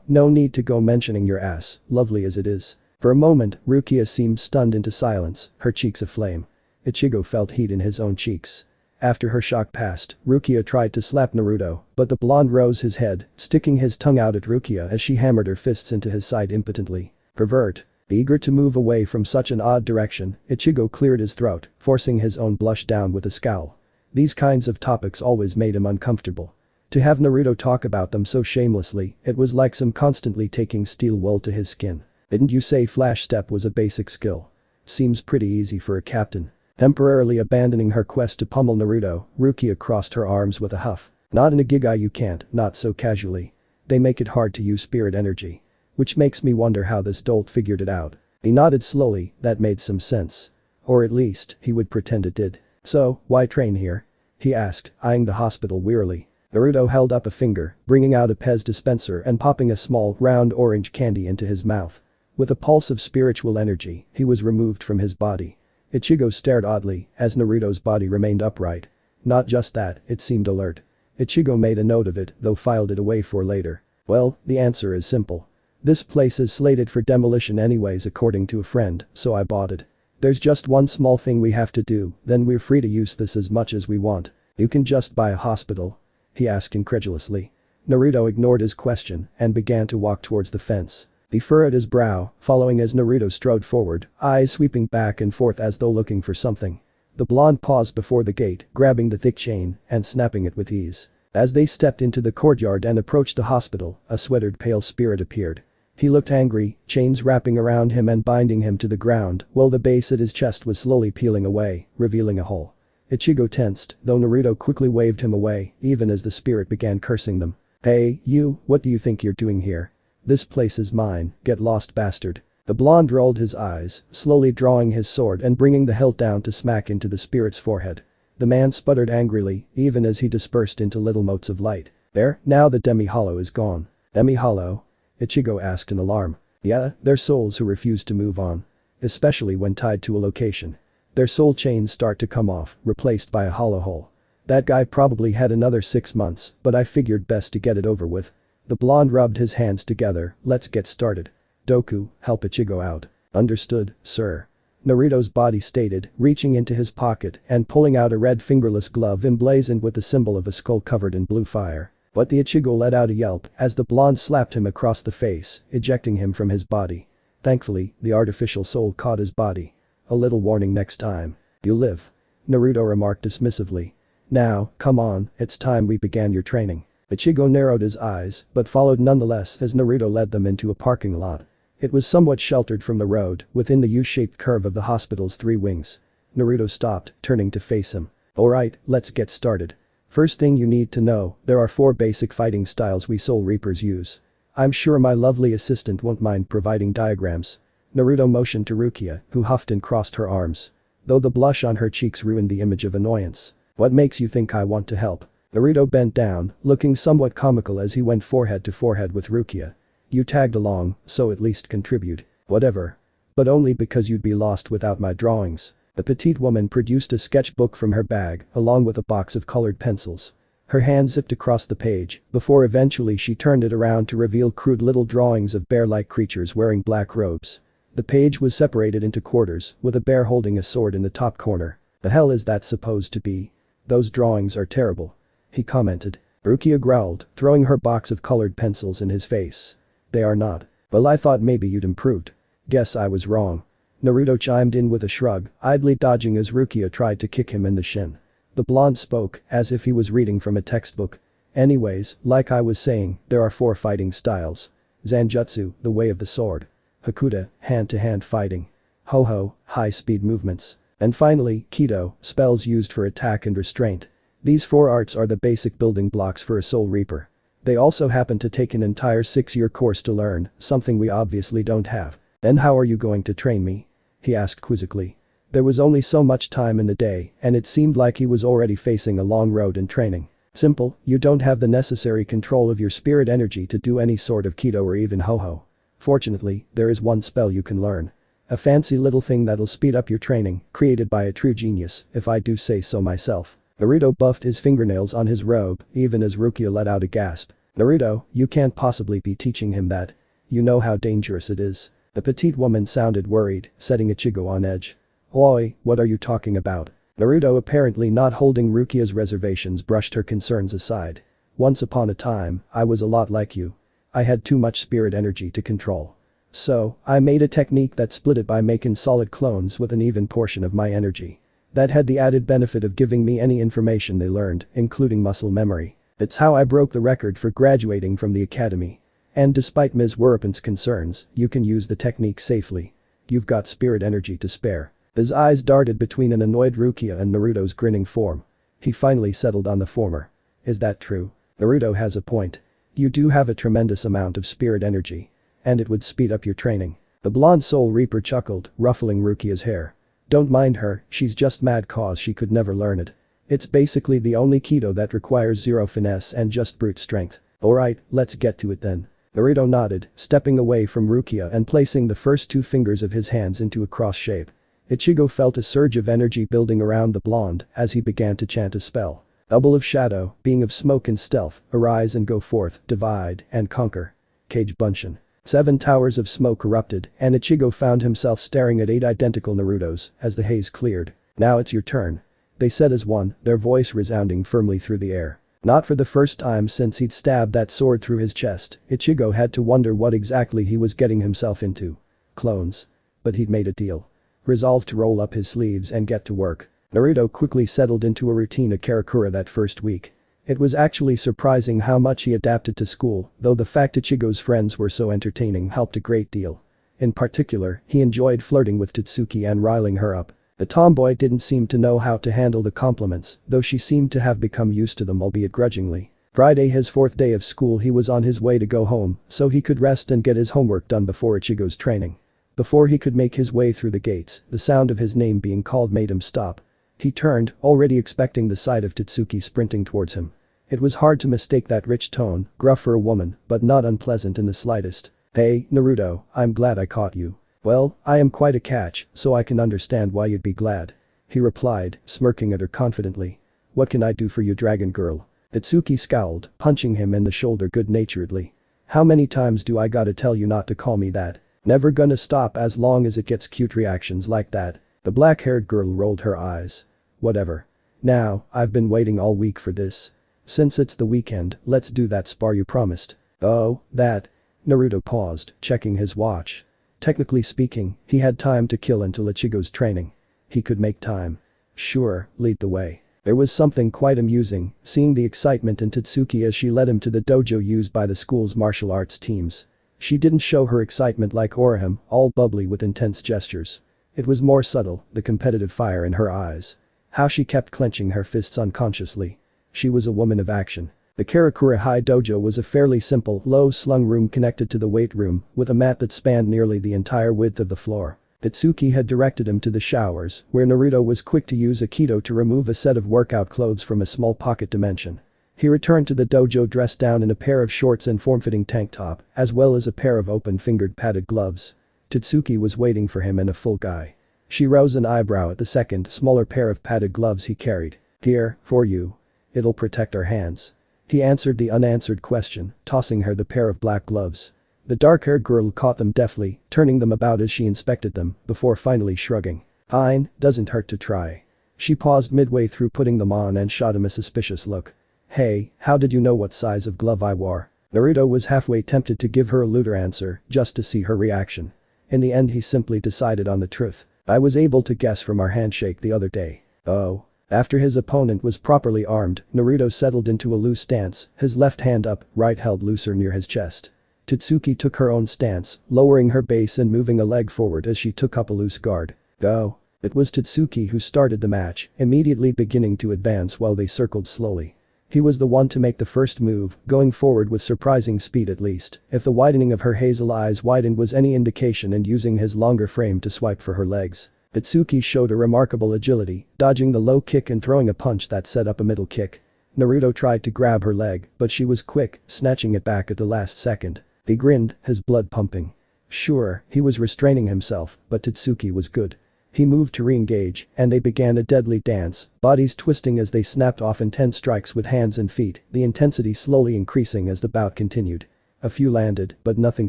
no need to go mentioning your ass, lovely as it is. For a moment, Rukia seemed stunned into silence, her cheeks aflame. Ichigo felt heat in his own cheeks. After her shock passed, Rukia tried to slap Naruto, but the blonde rose his head, sticking his tongue out at Rukia as she hammered her fists into his side impotently. Pervert. Eager to move away from such an odd direction, Ichigo cleared his throat, forcing his own blush down with a scowl. These kinds of topics always made him uncomfortable. To have Naruto talk about them so shamelessly, it was like some constantly taking steel wool to his skin. Didn't you say flash step was a basic skill? Seems pretty easy for a captain. Temporarily abandoning her quest to pummel Naruto, Rukia crossed her arms with a huff. Not in a Ikigai you can't, not so casually. They make it hard to use spirit energy. Which makes me wonder how this dolt figured it out. He nodded slowly, that made some sense. Or at least, he would pretend it did. So, why train here? He asked, eyeing the hospital wearily. Naruto held up a finger, bringing out a Pez dispenser and popping a small, round orange candy into his mouth. With a pulse of spiritual energy, he was removed from his body. Ichigo stared oddly as Naruto's body remained upright. Not just that, it seemed alert. Ichigo made a note of it, though filed it away for later. Well, the answer is simple. This place is slated for demolition anyways according to a friend, so I bought it. There's just one small thing we have to do, then we're free to use this as much as we want. You can just buy a hospital? He asked incredulously. Naruto ignored his question and began to walk towards the fence. He furrowed his brow, following as Naruto strode forward, eyes sweeping back and forth as though looking for something. The blonde paused before the gate, grabbing the thick chain and snapping it with ease. As they stepped into the courtyard and approached the hospital, a sweatered pale spirit appeared. He looked angry, chains wrapping around him and binding him to the ground, while the base at his chest was slowly peeling away, revealing a hole. Ichigo tensed, though Naruto quickly waved him away, even as the spirit began cursing them. Hey, you, what do you think you're doing here? This place is mine, get lost bastard. The blonde rolled his eyes, slowly drawing his sword and bringing the hilt down to smack into the spirit's forehead. The man sputtered angrily, even as he dispersed into little motes of light. There, now the demi-hollow is gone. Demi-hollow? Ichigo asked in alarm. Yeah, they're souls who refuse to move on. Especially when tied to a location. Their soul chains start to come off, replaced by a hollow hole. That guy probably had another 6 months, but I figured best to get it over with. The blonde rubbed his hands together, let's get started. Doku, help Ichigo out. Understood, sir. Naruto's body stated, reaching into his pocket and pulling out a red fingerless glove emblazoned with the symbol of a skull covered in blue fire. But the Ichigo let out a yelp as the blonde slapped him across the face, ejecting him from his body. Thankfully, the artificial soul caught his body. A little warning next time. You live. Naruto remarked dismissively. Now, come on, it's time we began your training. Ichigo narrowed his eyes, but followed nonetheless as Naruto led them into a parking lot. It was somewhat sheltered from the road, within the U-shaped curve of the hospital's 3 wings. Naruto stopped, turning to face him. Alright, let's get started. First thing you need to know, there are 4 basic fighting styles we Soul Reapers use. I'm sure my lovely assistant won't mind providing diagrams. Naruto motioned to Rukia, who huffed and crossed her arms. Though the blush on her cheeks ruined the image of annoyance. What makes you think I want to help? Naruto bent down, looking somewhat comical as he went forehead to forehead with Rukia. You tagged along, so at least contribute. Whatever. But only because you'd be lost without my drawings. The petite woman produced a sketchbook from her bag, along with a box of colored pencils. Her hand zipped across the page, before eventually she turned it around to reveal crude little drawings of bear-like creatures wearing black robes. The page was separated into quarters, with a bear holding a sword in the top corner. "The hell is that supposed to be? Those drawings are terrible," he commented. Rukia growled, throwing her box of colored pencils in his face. "They are not. Well, I thought maybe you'd improved. Guess I was wrong." Naruto chimed in with a shrug, idly dodging as Rukia tried to kick him in the shin. The blonde spoke, as if he was reading from a textbook. "Anyways, like I was saying, there are 4 fighting styles. Zanjutsu, the way of the sword. Hakuta, hand-to-hand fighting. Ho-ho, high-speed movements. And finally, Kido, spells used for attack and restraint. These 4 arts are the basic building blocks for a Soul Reaper. They also happen to take an entire 6-year course to learn, something we obviously don't have. Then how are you going to train me?" he asked quizzically. There was only so much time in the day, and it seemed like he was already facing a long road in training. "Simple, you don't have the necessary control of your spirit energy to do any sort of Kido or even Ho-ho. Fortunately, there is one spell you can learn. A fancy little thing that'll speed up your training, created by a true genius, if I do say so myself." Naruto buffed his fingernails on his robe, even as Rukia let out a gasp. "Naruto, you can't possibly be teaching him that. You know how dangerous it is." The petite woman sounded worried, setting Ichigo on edge. "Oi, what are you talking about?" Naruto, apparently not holding Rukia's reservations, brushed her concerns aside. "Once upon a time, I was a lot like you. I had too much spirit energy to control. So, I made a technique that split it by making solid clones with an even portion of my energy. That had the added benefit of giving me any information they learned, including muscle memory. It's how I broke the record for graduating from the academy. And despite Ms. Werpen's concerns, you can use the technique safely. You've got spirit energy to spare." His eyes darted between an annoyed Rukia and Naruto's grinning form. He finally settled on the former. "Is that true? Naruto has a point. You do have a tremendous amount of spirit energy. And it would speed up your training." The blonde Soul Reaper chuckled, ruffling Rukia's hair. "Don't mind her, she's just mad cause she could never learn it. It's basically the only Kido that requires 0 finesse and just brute strength. Alright, let's get to it then." Naruto nodded, stepping away from Rukia and placing the first 2 fingers of his hands into a cross shape. Ichigo felt a surge of energy building around the blonde as he began to chant a spell. "Double of shadow, being of smoke and stealth, arise and go forth, divide and conquer. Cage Bunshin." 7 towers of smoke erupted, and Ichigo found himself staring at 8 identical Narutos as the haze cleared. "Now it's your turn," they said as one, their voice resounding firmly through the air. Not for the first time since he'd stabbed that sword through his chest, Ichigo had to wonder what exactly he was getting himself into. Clones. But he'd made a deal. Resolved to roll up his sleeves and get to work. Naruto quickly settled into a routine at Karakura that first week. It was actually surprising how much he adapted to school, though the fact Ichigo's friends were so entertaining helped a great deal. In particular, he enjoyed flirting with Totsuki and riling her up. The tomboy didn't seem to know how to handle the compliments, though she seemed to have become used to them, albeit grudgingly. Friday, his 4th day of school, he was on his way to go home so he could rest and get his homework done before Ichigo's training. Before he could make his way through the gates, the sound of his name being called made him stop. He turned, already expecting the sight of Totsuki sprinting towards him. It was hard to mistake that rich tone, gruff for a woman, but not unpleasant in the slightest. "Hey, Naruto, I'm glad I caught you." "Well, I am quite a catch, so I can understand why you'd be glad," he replied, smirking at her confidently. "What can I do for you, dragon girl?" Totsuki scowled, punching him in the shoulder good-naturedly. "How many times do I gotta tell you not to call me that? Never gonna stop as long as it gets cute reactions like that." The black-haired girl rolled her eyes. "Whatever. Now, I've been waiting all week for this. Since it's the weekend, let's do that spar you promised." "Oh, that." Naruto paused, checking his watch. Technically speaking, he had time to kill until Ichigo's training. He could make time. "Sure, lead the way." There was something quite amusing, seeing the excitement in Totsuki as she led him to the dojo used by the school's martial arts teams. She didn't show her excitement like Orihime, all bubbly with intense gestures. It was more subtle, the competitive fire in her eyes. How she kept clenching her fists unconsciously. She was a woman of action. The Karakura High Dojo was a fairly simple, low-slung room connected to the weight room, with a mat that spanned nearly the entire width of the floor. Totsuki had directed him to the showers, where Naruto was quick to use a Kido to remove a set of workout clothes from a small pocket dimension. He returned to the dojo dressed down in a pair of shorts and form-fitting tank top, as well as a pair of open-fingered padded gloves. Totsuki was waiting for him in a full guy. She rose an eyebrow at the second, smaller pair of padded gloves he carried. "Here, for you. It'll protect our hands." He answered the unanswered question, tossing her the pair of black gloves. The dark-haired girl caught them deftly, turning them about as she inspected them, before finally shrugging. "Fine, doesn't hurt to try." She paused midway through putting them on and shot him a suspicious look. "Hey, how did you know what size of glove I wore?" Naruto was halfway tempted to give her a lewder answer, just to see her reaction. In the end he simply decided on the truth. "I was able to guess from our handshake the other day." "Oh." After his opponent was properly armed, Naruto settled into a loose stance, his left hand up, right held looser near his chest. Totsuki took her own stance, lowering her base and moving a leg forward as she took up a loose guard. "Go." It was Totsuki who started the match, immediately beginning to advance while they circled slowly. He was the one to make the first move, going forward with surprising speed at least, if the widening of her hazel eyes widened was any indication, and using his longer frame to swipe for her legs. Totsuki showed a remarkable agility, dodging the low kick and throwing a punch that set up a middle kick. Naruto tried to grab her leg, but she was quick, snatching it back at the last second. He grinned, his blood pumping. Sure, he was restraining himself, but Totsuki was good. He moved to re-engage, and they began a deadly dance, bodies twisting as they snapped off intense strikes with hands and feet, the intensity slowly increasing as the bout continued. A few landed, but nothing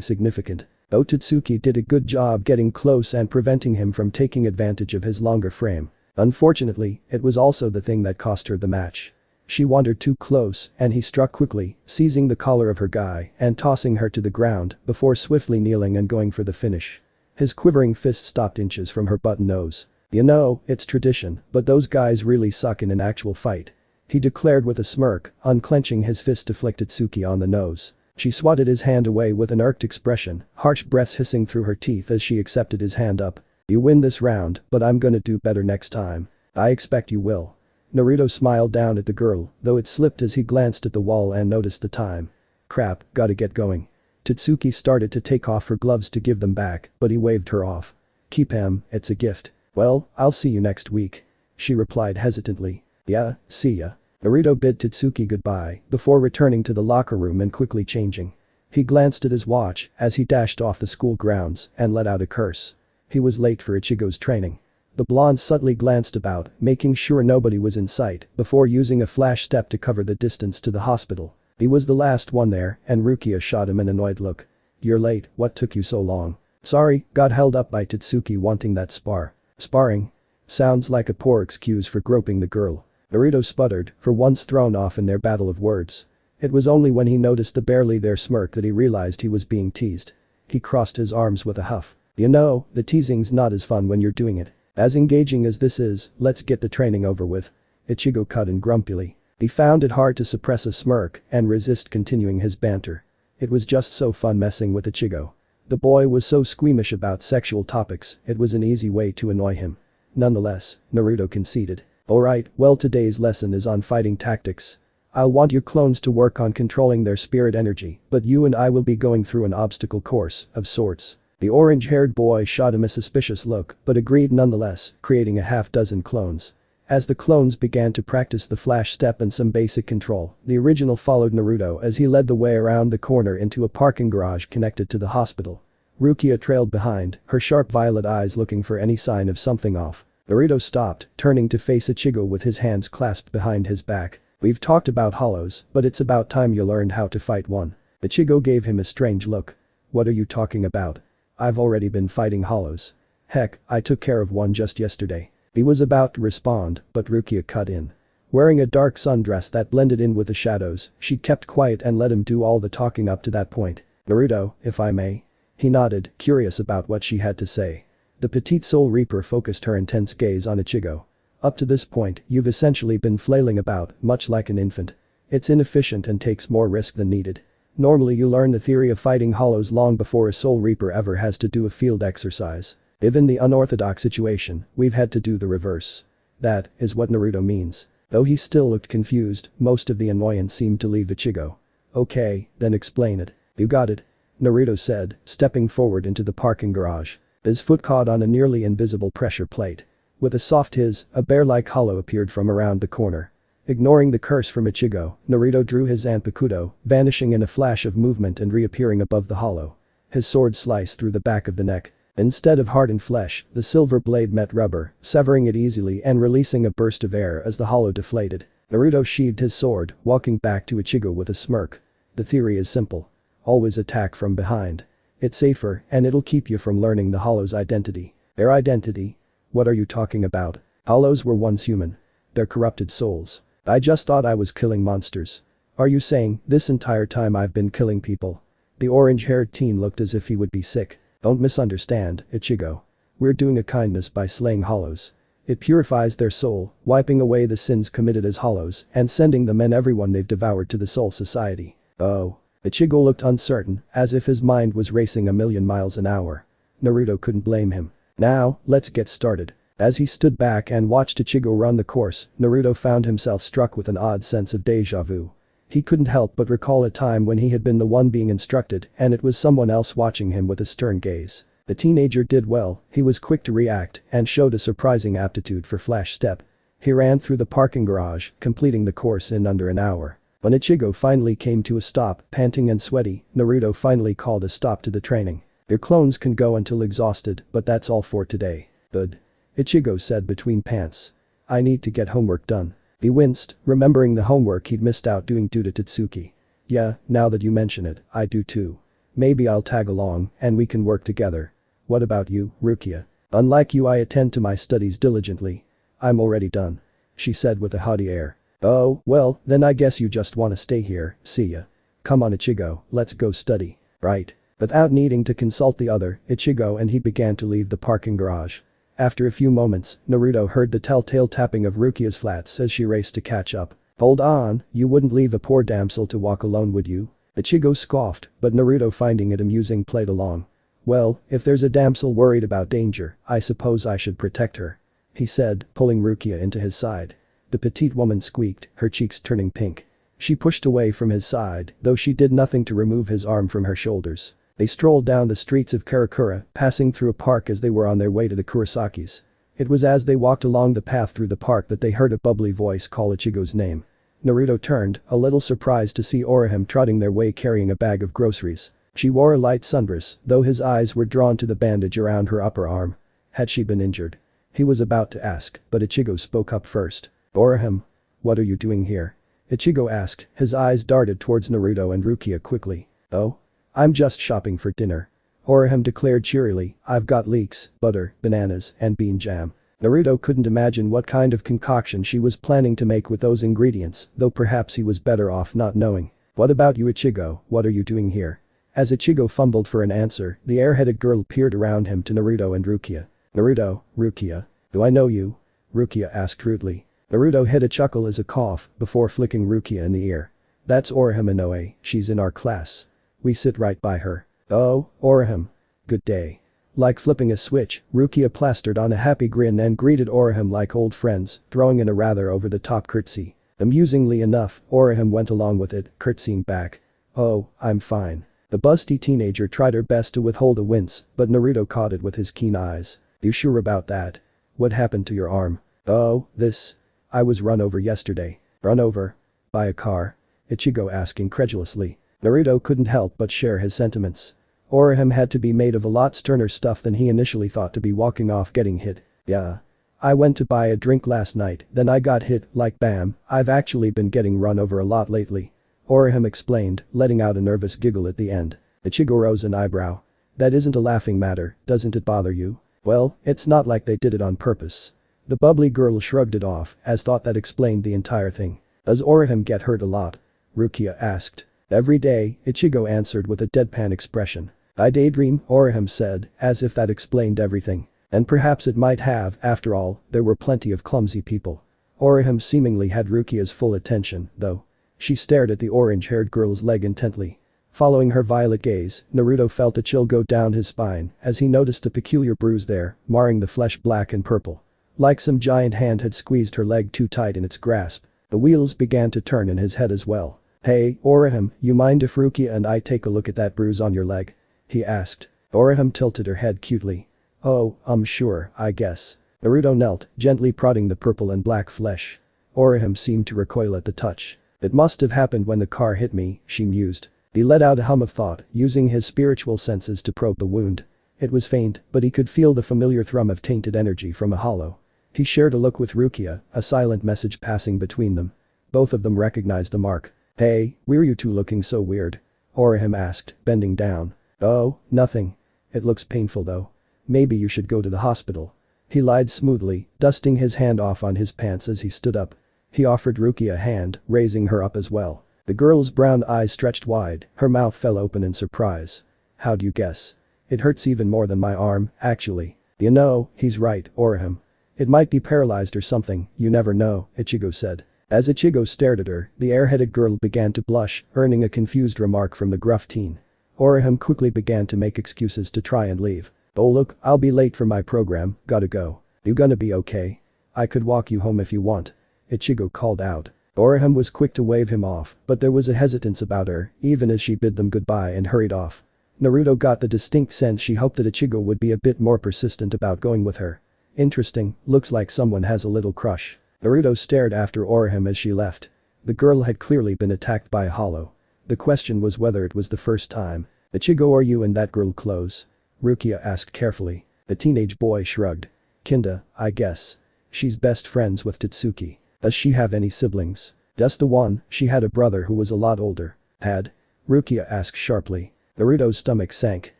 significant. Totsuki did a good job getting close and preventing him from taking advantage of his longer frame. Unfortunately, it was also the thing that cost her the match. She wandered too close, and he struck quickly, seizing the collar of her guy and tossing her to the ground before swiftly kneeling and going for the finish. His quivering fist stopped inches from her button nose. "You know, it's tradition, but those guys really suck in an actual fight," he declared with a smirk, unclenching his fist to flick Totsuki on the nose. She swatted his hand away with an irked expression, harsh breaths hissing through her teeth as she accepted his hand up. "You win this round, but I'm gonna do better next time." "I expect you will." Naruto smiled down at the girl, though it slipped as he glanced at the wall and noticed the time. "Crap, gotta get going." Totsuki started to take off her gloves to give them back, but he waved her off. "Keep him, it's a gift." "Well, I'll see you next week." She replied hesitantly. "Yeah, see ya." Naruto bid Totsuki goodbye before returning to the locker room and quickly changing. He glanced at his watch as he dashed off the school grounds and let out a curse. He was late for Ichigo's training. The blonde subtly glanced about, making sure nobody was in sight before using a flash step to cover the distance to the hospital. He was the last one there, and Rukia shot him an annoyed look. "You're late, what took you so long?" "Sorry, got held up by Totsuki wanting that spar." "Sparring? Sounds like a poor excuse for groping the girl." Naruto sputtered, for once thrown off in their battle of words. It was only when he noticed the barely there smirk that he realized he was being teased. He crossed his arms with a huff. "You know, the teasing's not as fun when you're doing it. As engaging as this is, let's get the training over with." Ichigo cut in grumpily. He found it hard to suppress a smirk and resist continuing his banter. It was just so fun messing with Ichigo. The boy was so squeamish about sexual topics, it was an easy way to annoy him. Nonetheless, Naruto conceded. "Alright, well, today's lesson is on fighting tactics. I'll want your clones to work on controlling their spirit energy, but you and I will be going through an obstacle course, of sorts." The orange-haired boy shot him a suspicious look, but agreed nonetheless, creating a half-dozen clones. As the clones began to practice the flash step and some basic control, the original followed Naruto as he led the way around the corner into a parking garage connected to the hospital. Rukia trailed behind, her sharp violet eyes looking for any sign of something off. Naruto stopped, turning to face Ichigo with his hands clasped behind his back. "We've talked about hollows, but it's about time you learned how to fight one." Ichigo gave him a strange look. "What are you talking about? I've already been fighting hollows. Heck, I took care of one just yesterday." He was about to respond, but Rukia cut in. Wearing a dark sundress that blended in with the shadows, she kept quiet and let him do all the talking up to that point. "Naruto, if I may?" He nodded, curious about what she had to say. The petite soul reaper focused her intense gaze on Ichigo. "Up to this point, you've essentially been flailing about, much like an infant. It's inefficient and takes more risk than needed. Normally you learn the theory of fighting hollows long before a soul reaper ever has to do a field exercise. Given the unorthodox situation, we've had to do the reverse." That is what Naruto means. Though he still looked confused, most of the annoyance seemed to leave Ichigo. "Okay, then explain it." "You got it," Naruto said, stepping forward into the parking garage. His foot caught on a nearly invisible pressure plate. With a soft hiss, a bear-like hollow appeared from around the corner. Ignoring the curse from Ichigo, Naruto drew his zanpakuto, vanishing in a flash of movement and reappearing above the hollow. His sword sliced through the back of the neck. Instead of hardened flesh, the silver blade met rubber, severing it easily and releasing a burst of air as the hollow deflated. Naruto sheathed his sword, walking back to Ichigo with a smirk. The theory is simple. Always attack from behind. It's safer, and it'll keep you from learning the hollow's identity. Their identity? What are you talking about? Hollows were once human. They're corrupted souls. I just thought I was killing monsters. Are you saying, this entire time I've been killing people? The orange-haired teen looked as if he would be sick. Don't misunderstand, Ichigo. We're doing a kindness by slaying hollows. It purifies their soul, wiping away the sins committed as hollows and sending them and everyone they've devoured to the Soul Society. Oh. Ichigo looked uncertain, as if his mind was racing a million miles an hour. Naruto couldn't blame him. Now, let's get started. As he stood back and watched Ichigo run the course, Naruto found himself struck with an odd sense of déjà vu. He couldn't help but recall a time when he had been the one being instructed and it was someone else watching him with a stern gaze. The teenager did well, he was quick to react and showed a surprising aptitude for flash step. He ran through the parking garage, completing the course in under an hour. When Ichigo finally came to a stop, panting and sweaty, Naruto finally called a stop to the training. Your clones can go until exhausted, but that's all for today. Good. Ichigo said between pants. I need to get homework done. He winced, remembering the homework he'd missed out doing due to Totsuki. Yeah, now that you mention it, I do too. Maybe I'll tag along and we can work together. What about you, Rukia? Unlike you, I attend to my studies diligently. I'm already done. She said with a haughty air. Oh, well, then I guess you just wanna stay here, see ya. Come on Ichigo, let's go study. Right. Without needing to consult the other, Ichigo and he began to leave the parking garage. After a few moments, Naruto heard the telltale tapping of Rukia's flats as she raced to catch up. Hold on, you wouldn't leave a poor damsel to walk alone, would you? Ichigo scoffed, but Naruto, finding it amusing, played along. Well, if there's a damsel worried about danger, I suppose I should protect her. He said, pulling Rukia into his side. The petite woman squeaked, her cheeks turning pink. She pushed away from his side, though she did nothing to remove his arm from her shoulders. They strolled down the streets of Karakura, passing through a park as they were on their way to the Kurosakis. It was as they walked along the path through the park that they heard a bubbly voice call Ichigo's name. Naruto turned, a little surprised to see Orihime trotting their way carrying a bag of groceries. She wore a light sundress, though his eyes were drawn to the bandage around her upper arm. Had she been injured? He was about to ask, but Ichigo spoke up first. Orihime. What are you doing here? Ichigo asked, his eyes darted towards Naruto and Rukia quickly. Oh? I'm just shopping for dinner. Orihime declared cheerily, I've got leeks, butter, bananas, and bean jam. Naruto couldn't imagine what kind of concoction she was planning to make with those ingredients, though perhaps he was better off not knowing. What about you Ichigo, what are you doing here? As Ichigo fumbled for an answer, the airheaded girl peered around him to Naruto and Rukia. Naruto, Rukia. Do I know you? Rukia asked rudely. Naruto hid a chuckle as a cough before flicking Rukia in the ear. That's Orihime Inoue, she's in our class. We sit right by her. Oh, Orihime. Good day. Like flipping a switch, Rukia plastered on a happy grin and greeted Orihime like old friends, throwing in a rather over-the-top curtsy. Amusingly enough, Orihime went along with it, curtsying back. Oh, I'm fine. The busty teenager tried her best to withhold a wince, but Naruto caught it with his keen eyes. You sure about that? What happened to your arm? Oh, this. I was run over yesterday. Run over? By a car? Ichigo asked incredulously. Naruto couldn't help but share his sentiments. Orihime had to be made of a lot sterner stuff than he initially thought to be walking off getting hit. Yeah. I went to buy a drink last night, then I got hit, like bam, I've actually been getting run over a lot lately. Orihime explained, letting out a nervous giggle at the end. Ichigo rose an eyebrow. That isn't a laughing matter, doesn't it bother you? Well, it's not like they did it on purpose. The bubbly girl shrugged it off, as thought that explained the entire thing. Does Orihime get hurt a lot? Rukia asked. Every day, Ichigo answered with a deadpan expression. I daydream, Orihime said, as if that explained everything. And perhaps it might have, after all, there were plenty of clumsy people. Orihime seemingly had Rukia's full attention, though. She stared at the orange-haired girl's leg intently. Following her violet gaze, Naruto felt a chill go down his spine as he noticed a peculiar bruise there, marring the flesh black and purple. Like some giant hand had squeezed her leg too tight in its grasp. The wheels began to turn in his head as well. Hey, Orihime, you mind if Rukia and I take a look at that bruise on your leg? He asked. Orihime tilted her head cutely. Oh, sure, I guess. Naruto knelt, gently prodding the purple and black flesh. Orihime seemed to recoil at the touch. It must have happened when the car hit me, she mused. He let out a hum of thought, using his spiritual senses to probe the wound. It was faint, but he could feel the familiar thrum of tainted energy from a hollow. He shared a look with Rukia, a silent message passing between them. Both of them recognized the mark. "Hey, were you two looking so weird?" Orihime asked, bending down. "Oh, nothing. It looks painful though. Maybe you should go to the hospital." He lied smoothly, dusting his hand off on his pants as he stood up. He offered Rukia a hand, raising her up as well. The girl's brown eyes stretched wide, her mouth fell open in surprise. "How'd you guess?" "It hurts even more than my arm, actually." "You know, he's right, Orihime. It might be paralyzed or something, you never know," Ichigo said. As Ichigo stared at her, the airheaded girl began to blush, earning a confused remark from the gruff teen. Orihime quickly began to make excuses to try and leave. "Oh look, I'll be late for my program, gotta go." "You gonna be okay? I could walk you home if you want," Ichigo called out. Orihime was quick to wave him off, but there was a hesitance about her, even as she bid them goodbye and hurried off. Naruto got the distinct sense she hoped that Ichigo would be a bit more persistent about going with her. "Interesting, looks like someone has a little crush." Naruto stared after Orihime as she left. The girl had clearly been attacked by a hollow. The question was whether it was the first time. "Ichigo, are you and that girl close?" Rukia asked carefully. The teenage boy shrugged. "Kinda, I guess. She's best friends with Tatsuki." "Does she have any siblings?" "Just the one, she had a brother who was a lot older." "Had?" Rukia asked sharply. Naruto's stomach sank.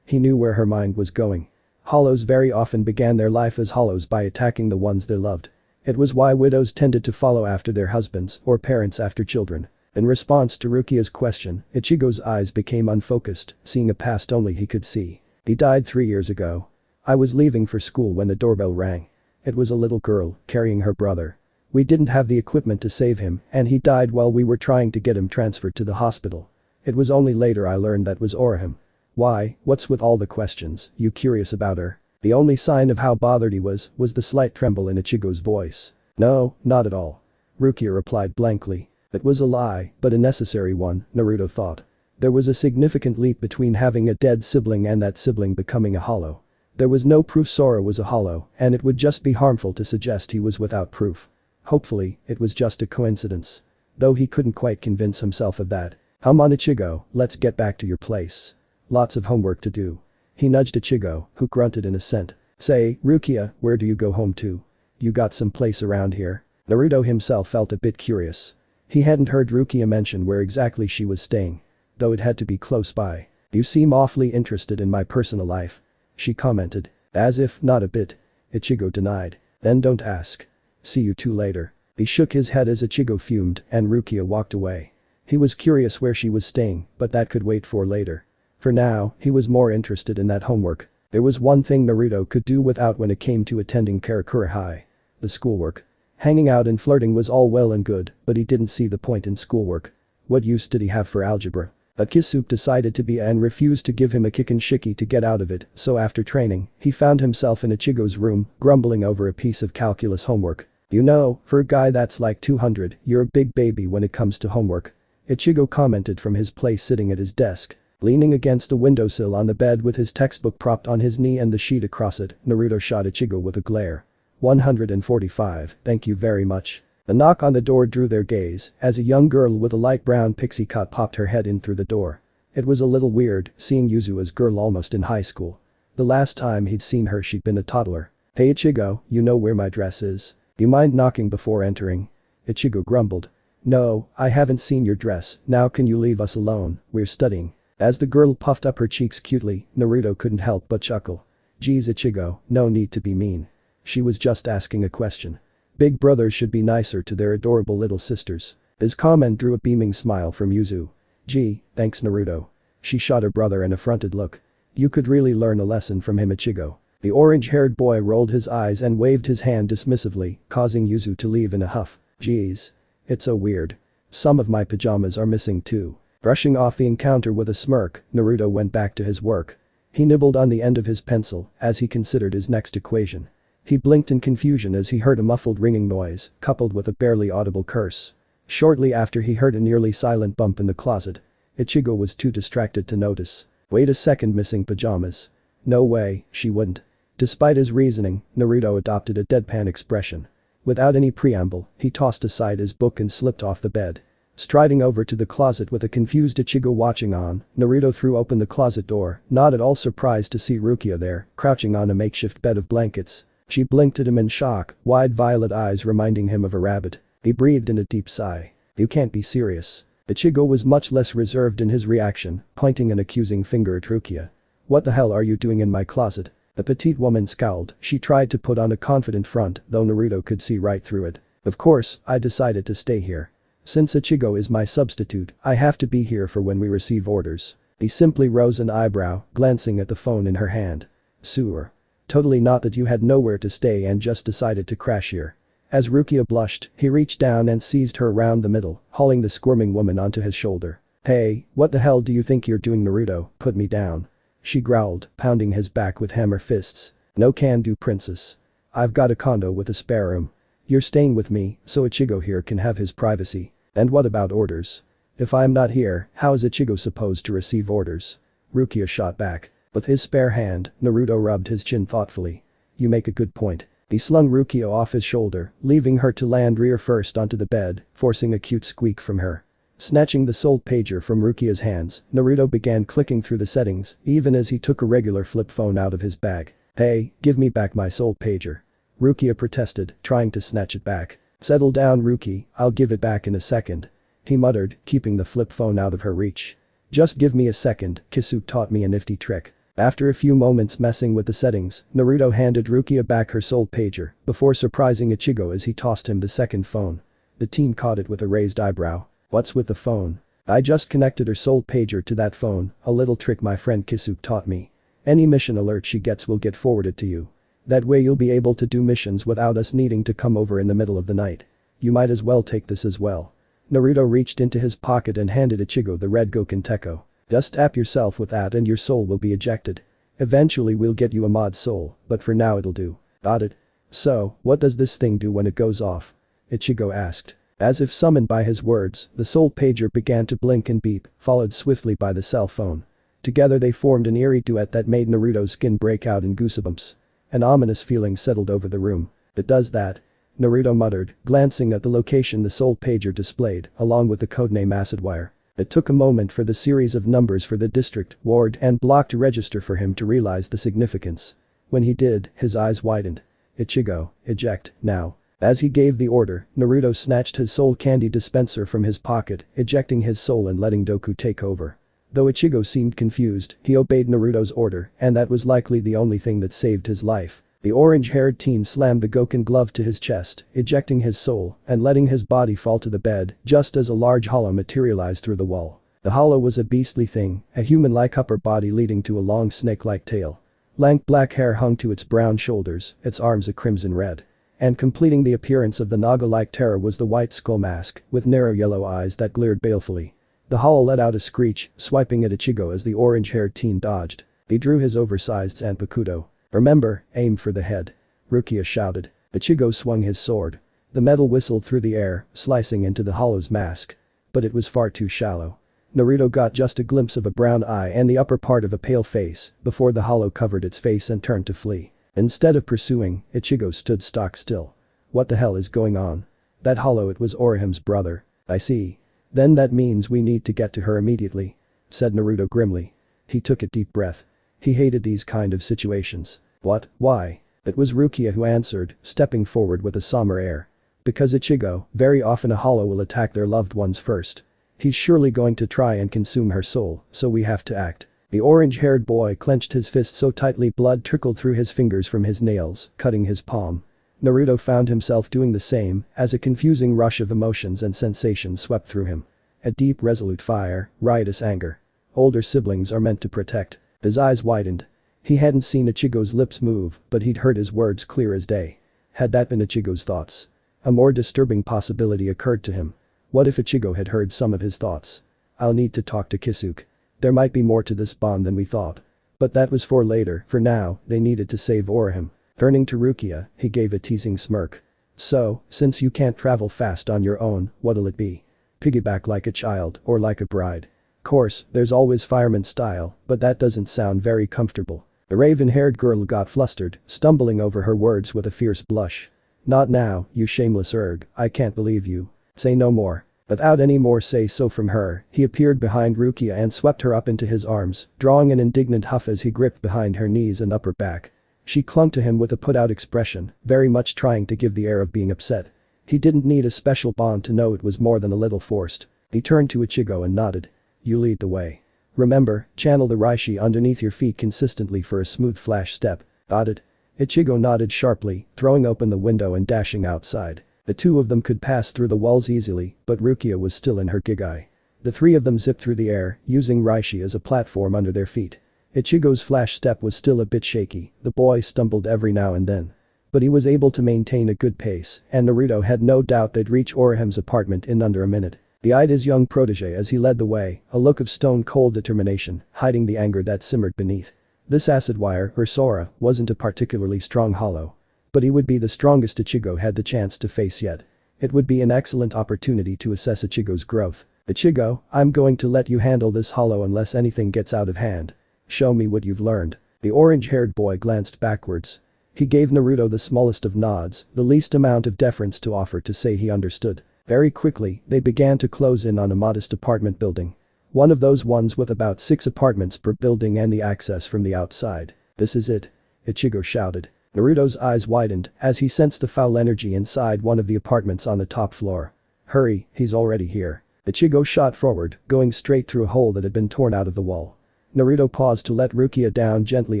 He knew where her mind was going. Hollows very often began their life as hollows by attacking the ones they loved. It was why widows tended to follow after their husbands or parents after children. In response to Rukia's question, Ichigo's eyes became unfocused, seeing a past only he could see. "He died 3 years ago. I was leaving for school when the doorbell rang. It was a little girl carrying her brother. We didn't have the equipment to save him and he died while we were trying to get him transferred to the hospital. It was only later I learned that was Orihime." "Why, what's with all the questions, you curious about her?" The only sign of how bothered he was the slight tremble in Ichigo's voice. "No, not at all." Rukia replied blankly. It was a lie, but a necessary one, Naruto thought. There was a significant leap between having a dead sibling and that sibling becoming a hollow. There was no proof Sora was a hollow, and it would just be harmful to suggest he was without proof. Hopefully, it was just a coincidence. Though he couldn't quite convince himself of that. "Come on Ichigo, let's get back to your place. Lots of homework to do." He nudged Ichigo, who grunted in assent. "Say, Rukia, where do you go home to? You got some place around here?" Naruto himself felt a bit curious. He hadn't heard Rukia mention where exactly she was staying. Though it had to be close by. "You seem awfully interested in my personal life," she commented. "As if, not a bit," Ichigo denied. "Then don't ask. See you two later." He shook his head as Ichigo fumed and Rukia walked away. He was curious where she was staying, but that could wait for later. For now, he was more interested in that homework. There was one thing Naruto could do without when it came to attending Karakura High. The schoolwork. Hanging out and flirting was all well and good, but he didn't see the point in schoolwork. What use did he have for algebra? But Kisuke decided to be and refused to give him a kick and shiki to get out of it, so after training, he found himself in Ichigo's room, grumbling over a piece of calculus homework. "You know, for a guy that's like 200, you're a big baby when it comes to homework," Ichigo commented from his place sitting at his desk. Leaning against a windowsill on the bed with his textbook propped on his knee and the sheet across it, Naruto shot Ichigo with a glare. 145, thank you very much." The knock on the door drew their gaze as a young girl with a light brown pixie cut popped her head in through the door. It was a little weird seeing Yuzua's girl almost in high school. The last time he'd seen her she'd been a toddler. "Hey Ichigo, you know where my dress is? You mind knocking before entering?" Ichigo grumbled. "No, I haven't seen your dress, now can you leave us alone, we're studying." As the girl puffed up her cheeks cutely, Naruto couldn't help but chuckle. "Geez Ichigo, no need to be mean. She was just asking a question. Big brothers should be nicer to their adorable little sisters." His comment drew a beaming smile from Yuzu. "Gee, thanks Naruto." She shot her brother an affronted look. "You could really learn a lesson from him Ichigo." The orange-haired boy rolled his eyes and waved his hand dismissively, causing Yuzu to leave in a huff. "Geez. It's so weird. Some of my pajamas are missing too." Brushing off the encounter with a smirk, Naruto went back to his work. He nibbled on the end of his pencil as he considered his next equation. He blinked in confusion as he heard a muffled ringing noise, coupled with a barely audible curse. Shortly after he heard a nearly silent bump in the closet. Ichigo was too distracted to notice. "Wait a second, missing pajamas. No way, she wouldn't." Despite his reasoning, Naruto adopted a deadpan expression. Without any preamble, he tossed aside his book and slipped off the bed. Striding over to the closet with a confused Ichigo watching on, Naruto threw open the closet door, not at all surprised to see Rukia there, crouching on a makeshift bed of blankets. She blinked at him in shock, wide violet eyes reminding him of a rabbit. He breathed in a deep sigh. "You can't be serious." Ichigo was much less reserved in his reaction, pointing an accusing finger at Rukia. "What the hell are you doing in my closet?" The petite woman scowled. She tried to put on a confident front, though Naruto could see right through it. "Of course, I decided to stay here. Since Ichigo is my substitute, I have to be here for when we receive orders." He simply rose an eyebrow, glancing at the phone in her hand. "Sure. Totally not that you had nowhere to stay and just decided to crash here." As Rukia blushed, he reached down and seized her around the middle, hauling the squirming woman onto his shoulder. "Hey, what the hell do you think you're doing, Naruto? Put me down." She growled, pounding his back with hammer fists. "No can do, princess. I've got a condo with a spare room. You're staying with me, so Ichigo here can have his privacy. And what about orders? If I'm not here, how is Ichigo supposed to receive orders?" Rukia shot back. With his spare hand, Naruto rubbed his chin thoughtfully. "You make a good point." He slung Rukia off his shoulder, leaving her to land rear first onto the bed, forcing a cute squeak from her. Snatching the soul pager from Rukia's hands, Naruto began clicking through the settings, even as he took a regular flip phone out of his bag. "Hey, give me back my soul pager." Rukia protested, trying to snatch it back. "Settle down, Ruki, I'll give it back in a second," he muttered, keeping the flip phone out of her reach. "Just give me a second, Kisuke taught me a nifty trick." After a few moments messing with the settings, Naruto handed Rukia back her soul pager, before surprising Ichigo as he tossed him the second phone. The teen caught it with a raised eyebrow. "What's with the phone?" "I just connected her soul pager to that phone, a little trick my friend Kisuke taught me. Any mission alert she gets will get forwarded to you. That way you'll be able to do missions without us needing to come over in the middle of the night. You might as well take this as well." Naruto reached into his pocket and handed Ichigo the red Goken Teko. "Just tap yourself with that and your soul will be ejected. Eventually we'll get you a mod soul, but for now it'll do." "Got it." "So, what does this thing do when it goes off?" Ichigo asked. As if summoned by his words, the soul pager began to blink and beep, followed swiftly by the cell phone. Together they formed an eerie duet that made Naruto's skin break out in goosebumps. An ominous feeling settled over the room. "It does that?" Naruto muttered, glancing at the location the soul pager displayed, along with the codename Acid Wire. It took a moment for the series of numbers for the district, ward, and block to register for him to realize the significance. When he did, his eyes widened. "Ichigo, eject, now." As he gave the order, Naruto snatched his soul candy dispenser from his pocket, ejecting his soul and letting Doku take over. Though Ichigo seemed confused, he obeyed Naruto's order, and that was likely the only thing that saved his life. The orange-haired teen slammed the Goken glove to his chest, ejecting his soul and letting his body fall to the bed just as a large hollow materialized through the wall. The hollow was a beastly thing, a human-like upper body leading to a long snake-like tail. Lank black hair hung to its brown shoulders, its arms a crimson red. And completing the appearance of the Naga-like terror was the white skull mask, with narrow yellow eyes that glared balefully. The hollow let out a screech, swiping at Ichigo as the orange-haired teen dodged. He drew his oversized zanpakuto. "Remember, aim for the head," Rukia shouted. Ichigo swung his sword. The metal whistled through the air, slicing into the hollow's mask. But it was far too shallow. Naruto got just a glimpse of a brown eye and the upper part of a pale face, before the hollow covered its face and turned to flee. Instead of pursuing, Ichigo stood stock still. "What the hell is going on?" "That hollow, it was Orihim's brother." "I see. Then that means we need to get to her immediately," said Naruto grimly. He took a deep breath. He hated these kind of situations. "What? Why?" It was Rukia who answered, stepping forward with a somber air. "Because Ichigo, very often a hollow will attack their loved ones first. He's surely going to try and consume her soul, so we have to act." The orange-haired boy clenched his fist so tightly blood trickled through his fingers from his nails, cutting his palm. Naruto found himself doing the same, as a confusing rush of emotions and sensations swept through him. A deep resolute fire, riotous anger. Older siblings are meant to protect. His eyes widened. He hadn't seen Ichigo's lips move, but he'd heard his words clear as day. Had that been Ichigo's thoughts? A more disturbing possibility occurred to him. What if Ichigo had heard some of his thoughts? "I'll need to talk to Kisuke. There might be more to this bond than we thought." But that was for later. For now, they needed to save Orihim. Turning to Rukia, he gave a teasing smirk. "So, since you can't travel fast on your own, what'll it be? Piggyback like a child or like a bride? Course, there's always fireman style, but that doesn't sound very comfortable." The raven-haired girl got flustered, stumbling over her words with a fierce blush. "Not now, you shameless erg, I can't believe you." "Say no more." Without any more say-so from her, he appeared behind Rukia and swept her up into his arms, drawing an indignant huff as he gripped behind her knees and upper back. She clung to him with a put-out expression, very much trying to give the air of being upset. He didn't need a special bond to know it was more than a little forced. He turned to Ichigo and nodded. You lead the way. Remember, channel the Reishi underneath your feet consistently for a smooth flash step. Got it? Ichigo nodded sharply, throwing open the window and dashing outside. The two of them could pass through the walls easily, but Rukia was still in her gigai. The three of them zipped through the air, using Reishi as a platform under their feet. Ichigo's flash step was still a bit shaky, the boy stumbled every now and then. But he was able to maintain a good pace, and Naruto had no doubt they'd reach Orihim's apartment in under a minute. He eyed his young protege as he led the way, a look of stone-cold determination, hiding the anger that simmered beneath. This acid wire, or Sora, wasn't a particularly strong hollow. But he would be the strongest Ichigo had the chance to face yet. It would be an excellent opportunity to assess Ichigo's growth. Ichigo, I'm going to let you handle this hollow unless anything gets out of hand. Show me what you've learned. The orange-haired boy glanced backwards. He gave Naruto the smallest of nods, the least amount of deference to offer to say he understood. Very quickly, they began to close in on a modest apartment building. One of those ones with about 6 apartments per building and the access from the outside. This is it. Ichigo shouted. Naruto's eyes widened as he sensed the foul energy inside one of the apartments on the top floor. Hurry, he's already here. Ichigo shot forward, going straight through a hole that had been torn out of the wall. Naruto paused to let Rukia down gently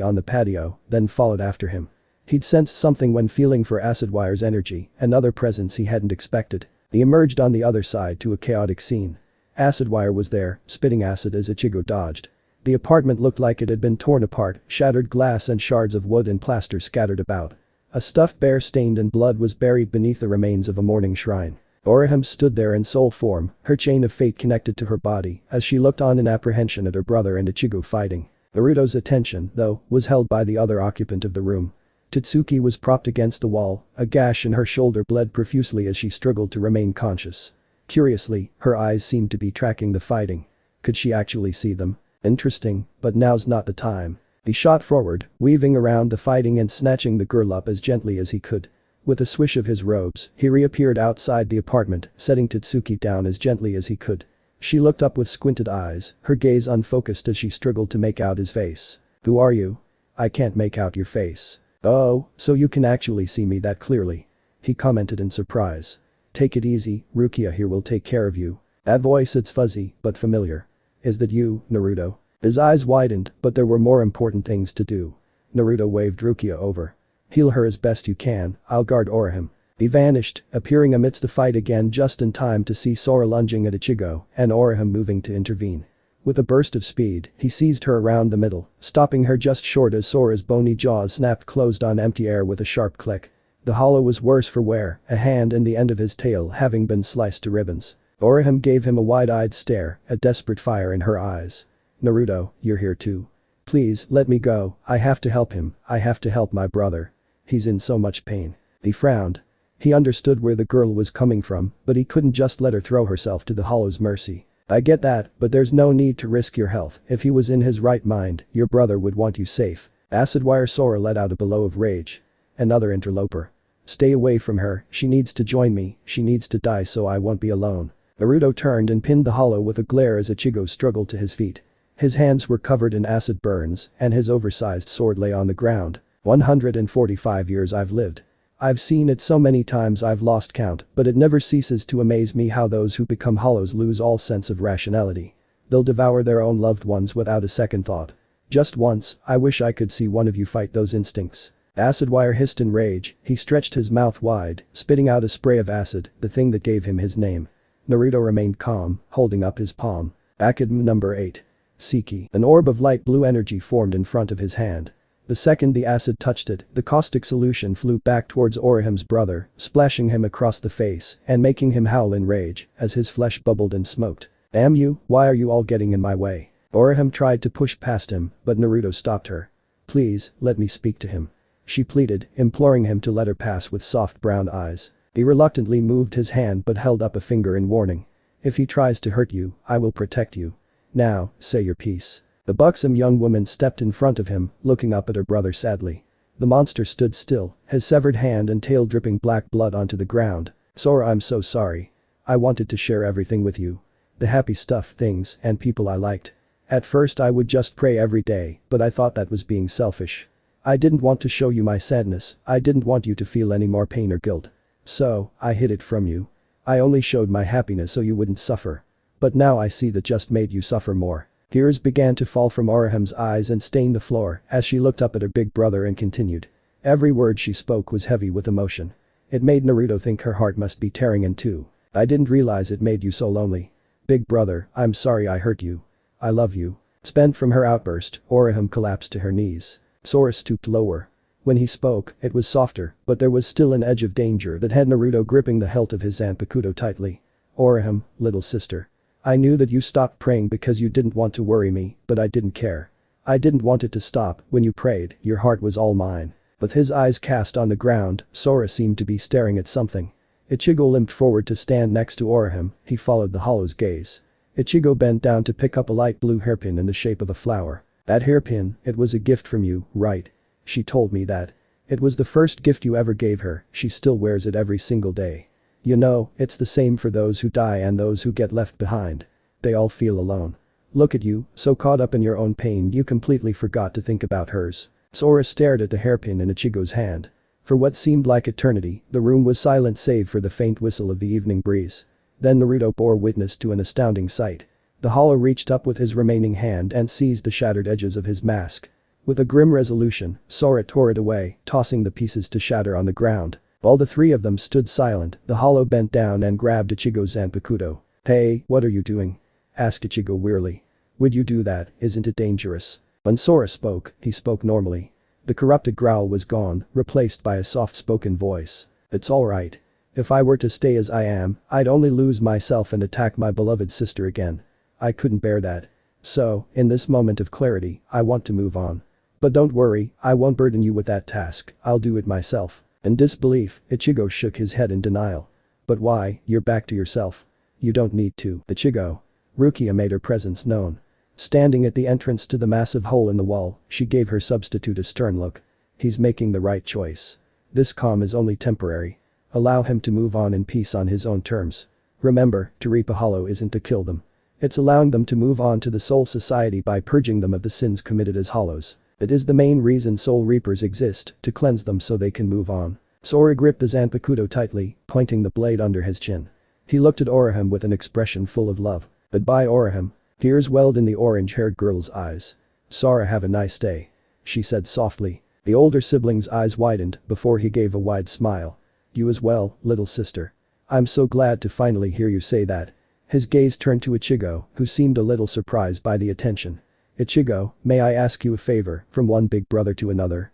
on the patio, then followed after him. He'd sensed something when feeling for Acid Wire's energy, another presence he hadn't expected. He emerged on the other side to a chaotic scene. Acid Wire was there, spitting acid as Ichigo dodged. The apartment looked like it had been torn apart, shattered glass and shards of wood and plaster scattered about. A stuffed bear stained in blood was buried beneath the remains of a mourning shrine. Orihim stood there in soul form, her chain of fate connected to her body, as she looked on in apprehension at her brother and Ichigo fighting. Naruto's attention, though, was held by the other occupant of the room. Totsuki was propped against the wall, a gash in her shoulder bled profusely as she struggled to remain conscious. Curiously, her eyes seemed to be tracking the fighting. Could she actually see them? Interesting, but now's not the time. He shot forward, weaving around the fighting and snatching the girl up as gently as he could. With a swish of his robes, he reappeared outside the apartment, setting Totsuki down as gently as he could. She looked up with squinted eyes, her gaze unfocused as she struggled to make out his face. Who are you? I can't make out your face. Oh, so you can actually see me that clearly. He commented in surprise. Take it easy, Rukia here will take care of you. That voice, it's fuzzy, but familiar. Is that you, Naruto? His eyes widened, but there were more important things to do. Naruto waved Rukia over. Heal her as best you can, I'll guard Orihim. He vanished, appearing amidst the fight again just in time to see Sora lunging at Ichigo and Orihim moving to intervene. With a burst of speed, he seized her around the middle, stopping her just short as Sora's bony jaws snapped closed on empty air with a sharp click. The hollow was worse for wear, a hand and the end of his tail having been sliced to ribbons. Orihim gave him a wide-eyed stare, a desperate fire in her eyes. Naruto, you're here too. Please, let me go, I have to help him, I have to help my brother. He's in so much pain. He frowned. He understood where the girl was coming from, but he couldn't just let her throw herself to the hollow's mercy. I get that, but there's no need to risk your health. If he was in his right mind, your brother would want you safe. Acid Wire Sora let out a bellow of rage. Another interloper. Stay away from her, she needs to join me, she needs to die so I won't be alone. Naruto turned and pinned the hollow with a glare as Ichigo struggled to his feet. His hands were covered in acid burns, and his oversized sword lay on the ground. 145 years I've lived. I've seen it so many times I've lost count, but it never ceases to amaze me how those who become hollows lose all sense of rationality. They'll devour their own loved ones without a second thought. Just once, I wish I could see one of you fight those instincts. Acid Wire hissed in rage, he stretched his mouth wide, spitting out a spray of acid, the thing that gave him his name. Naruto remained calm, holding up his palm. Akadm number 8. Siki. An orb of light blue energy formed in front of his hand. The second the acid touched it, the caustic solution flew back towards Orihim's brother, splashing him across the face and making him howl in rage as his flesh bubbled and smoked. Damn you, why are you all getting in my way? Orihim tried to push past him, but Naruto stopped her. Please, let me speak to him. She pleaded, imploring him to let her pass with soft brown eyes. He reluctantly moved his hand but held up a finger in warning. If he tries to hurt you, I will protect you. Now, say your piece. The buxom young woman stepped in front of him, looking up at her brother sadly. The monster stood still, his severed hand and tail dripping black blood onto the ground. Sora, I'm so sorry. I wanted to share everything with you. The happy stuff, things, and people I liked. At first I would just pray every day, but I thought that was being selfish. I didn't want to show you my sadness, I didn't want you to feel any more pain or guilt. So, I hid it from you. I only showed my happiness so you wouldn't suffer. But now I see that just made you suffer more. Tears began to fall from Oriham's eyes and stain the floor as she looked up at her big brother and continued. Every word she spoke was heavy with emotion. It made Naruto think her heart must be tearing in two. I didn't realize it made you so lonely. Big brother, I'm sorry I hurt you. I love you. Spent from her outburst, Oriham collapsed to her knees. Sora stooped lower. When he spoke, it was softer, but there was still an edge of danger that had Naruto gripping the hilt of his zanpakuto tightly. Oriham, little sister. I knew that you stopped praying because you didn't want to worry me, but I didn't care. I didn't want it to stop. When you prayed, your heart was all mine. With his eyes cast on the ground, Sora seemed to be staring at something. Ichigo limped forward to stand next to Oriham, he followed the hollow's gaze. Ichigo bent down to pick up a light blue hairpin in the shape of a flower. That hairpin, it was a gift from you, right? She told me that. It was the first gift you ever gave her, she still wears it every single day. You know, it's the same for those who die and those who get left behind. They all feel alone. Look at you, so caught up in your own pain you completely forgot to think about hers. Sora stared at the hairpin in Ichigo's hand. For what seemed like eternity, the room was silent save for the faint whistle of the evening breeze. Then Naruto bore witness to an astounding sight. The hollow reached up with his remaining hand and seized the shattered edges of his mask. With a grim resolution, Sora tore it away, tossing the pieces to shatter on the ground. While the three of them stood silent, the hollow bent down and grabbed Ichigo's zanpakuto. Hey, what are you doing? Asked Ichigo wearily. Would you do that, isn't it dangerous? When Sora spoke, he spoke normally. The corrupted growl was gone, replaced by a soft-spoken voice. It's alright. If I were to stay as I am, I'd only lose myself and attack my beloved sister again. I couldn't bear that. So, in this moment of clarity, I want to move on. But don't worry, I won't burden you with that task, I'll do it myself. In disbelief, Ichigo shook his head in denial. But why, you're back to yourself. You don't need to. Ichigo. Rukia made her presence known. Standing at the entrance to the massive hole in the wall, she gave her substitute a stern look. He's making the right choice. This calm is only temporary. Allow him to move on in peace on his own terms. Remember, to reap a hollow isn't to kill them. It's allowing them to move on to the Soul Society by purging them of the sins committed as hollows. It is the main reason Soul Reapers exist, to cleanse them so they can move on. Sora gripped the zanpakuto tightly, pointing the blade under his chin. He looked at Oriham with an expression full of love. Goodbye Oriham. Tears welled in the orange-haired girl's eyes. Sora, have a nice day. She said softly. The older sibling's eyes widened before he gave a wide smile. You as well, little sister. I'm so glad to finally hear you say that. His gaze turned to Ichigo, who seemed a little surprised by the attention. Ichigo, may I ask you a favor, from one big brother to another?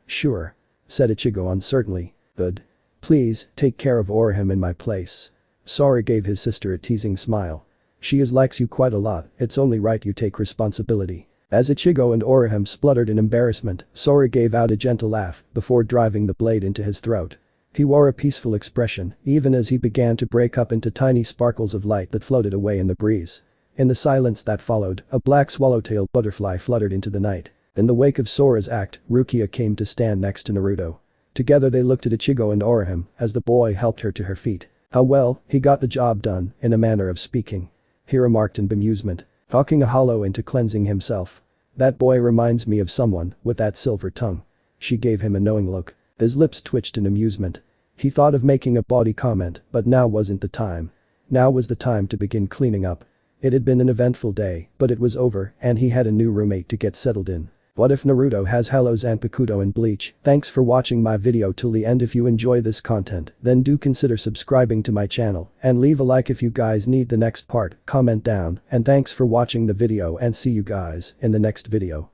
Sure. Said Ichigo uncertainly. Good. Please, take care of Oriham in my place. Sora gave his sister a teasing smile. She likes you quite a lot, it's only right you take responsibility. As Ichigo and Oriham spluttered in embarrassment, Sora gave out a gentle laugh before driving the blade into his throat. He wore a peaceful expression, even as he began to break up into tiny sparkles of light that floated away in the breeze. In the silence that followed, a black swallowtail butterfly fluttered into the night. In the wake of Sora's act, Rukia came to stand next to Naruto. Together they looked at Ichigo and Oriham as the boy helped her to her feet. How well, he got the job done, in a manner of speaking. He remarked in bemusement, talking a hollow into cleansing himself. That boy reminds me of someone, with that silver tongue. She gave him a knowing look. His lips twitched in amusement. He thought of making a bawdy comment, but now wasn't the time. Now was the time to begin cleaning up. It had been an eventful day, but it was over and he had a new roommate to get settled in. What if Naruto has hallow zanpakuto and bleach? Thanks for watching my video till the end. If you enjoy this content, then do consider subscribing to my channel and leave a like if you guys need the next part, comment down, and thanks for watching the video and see you guys in the next video.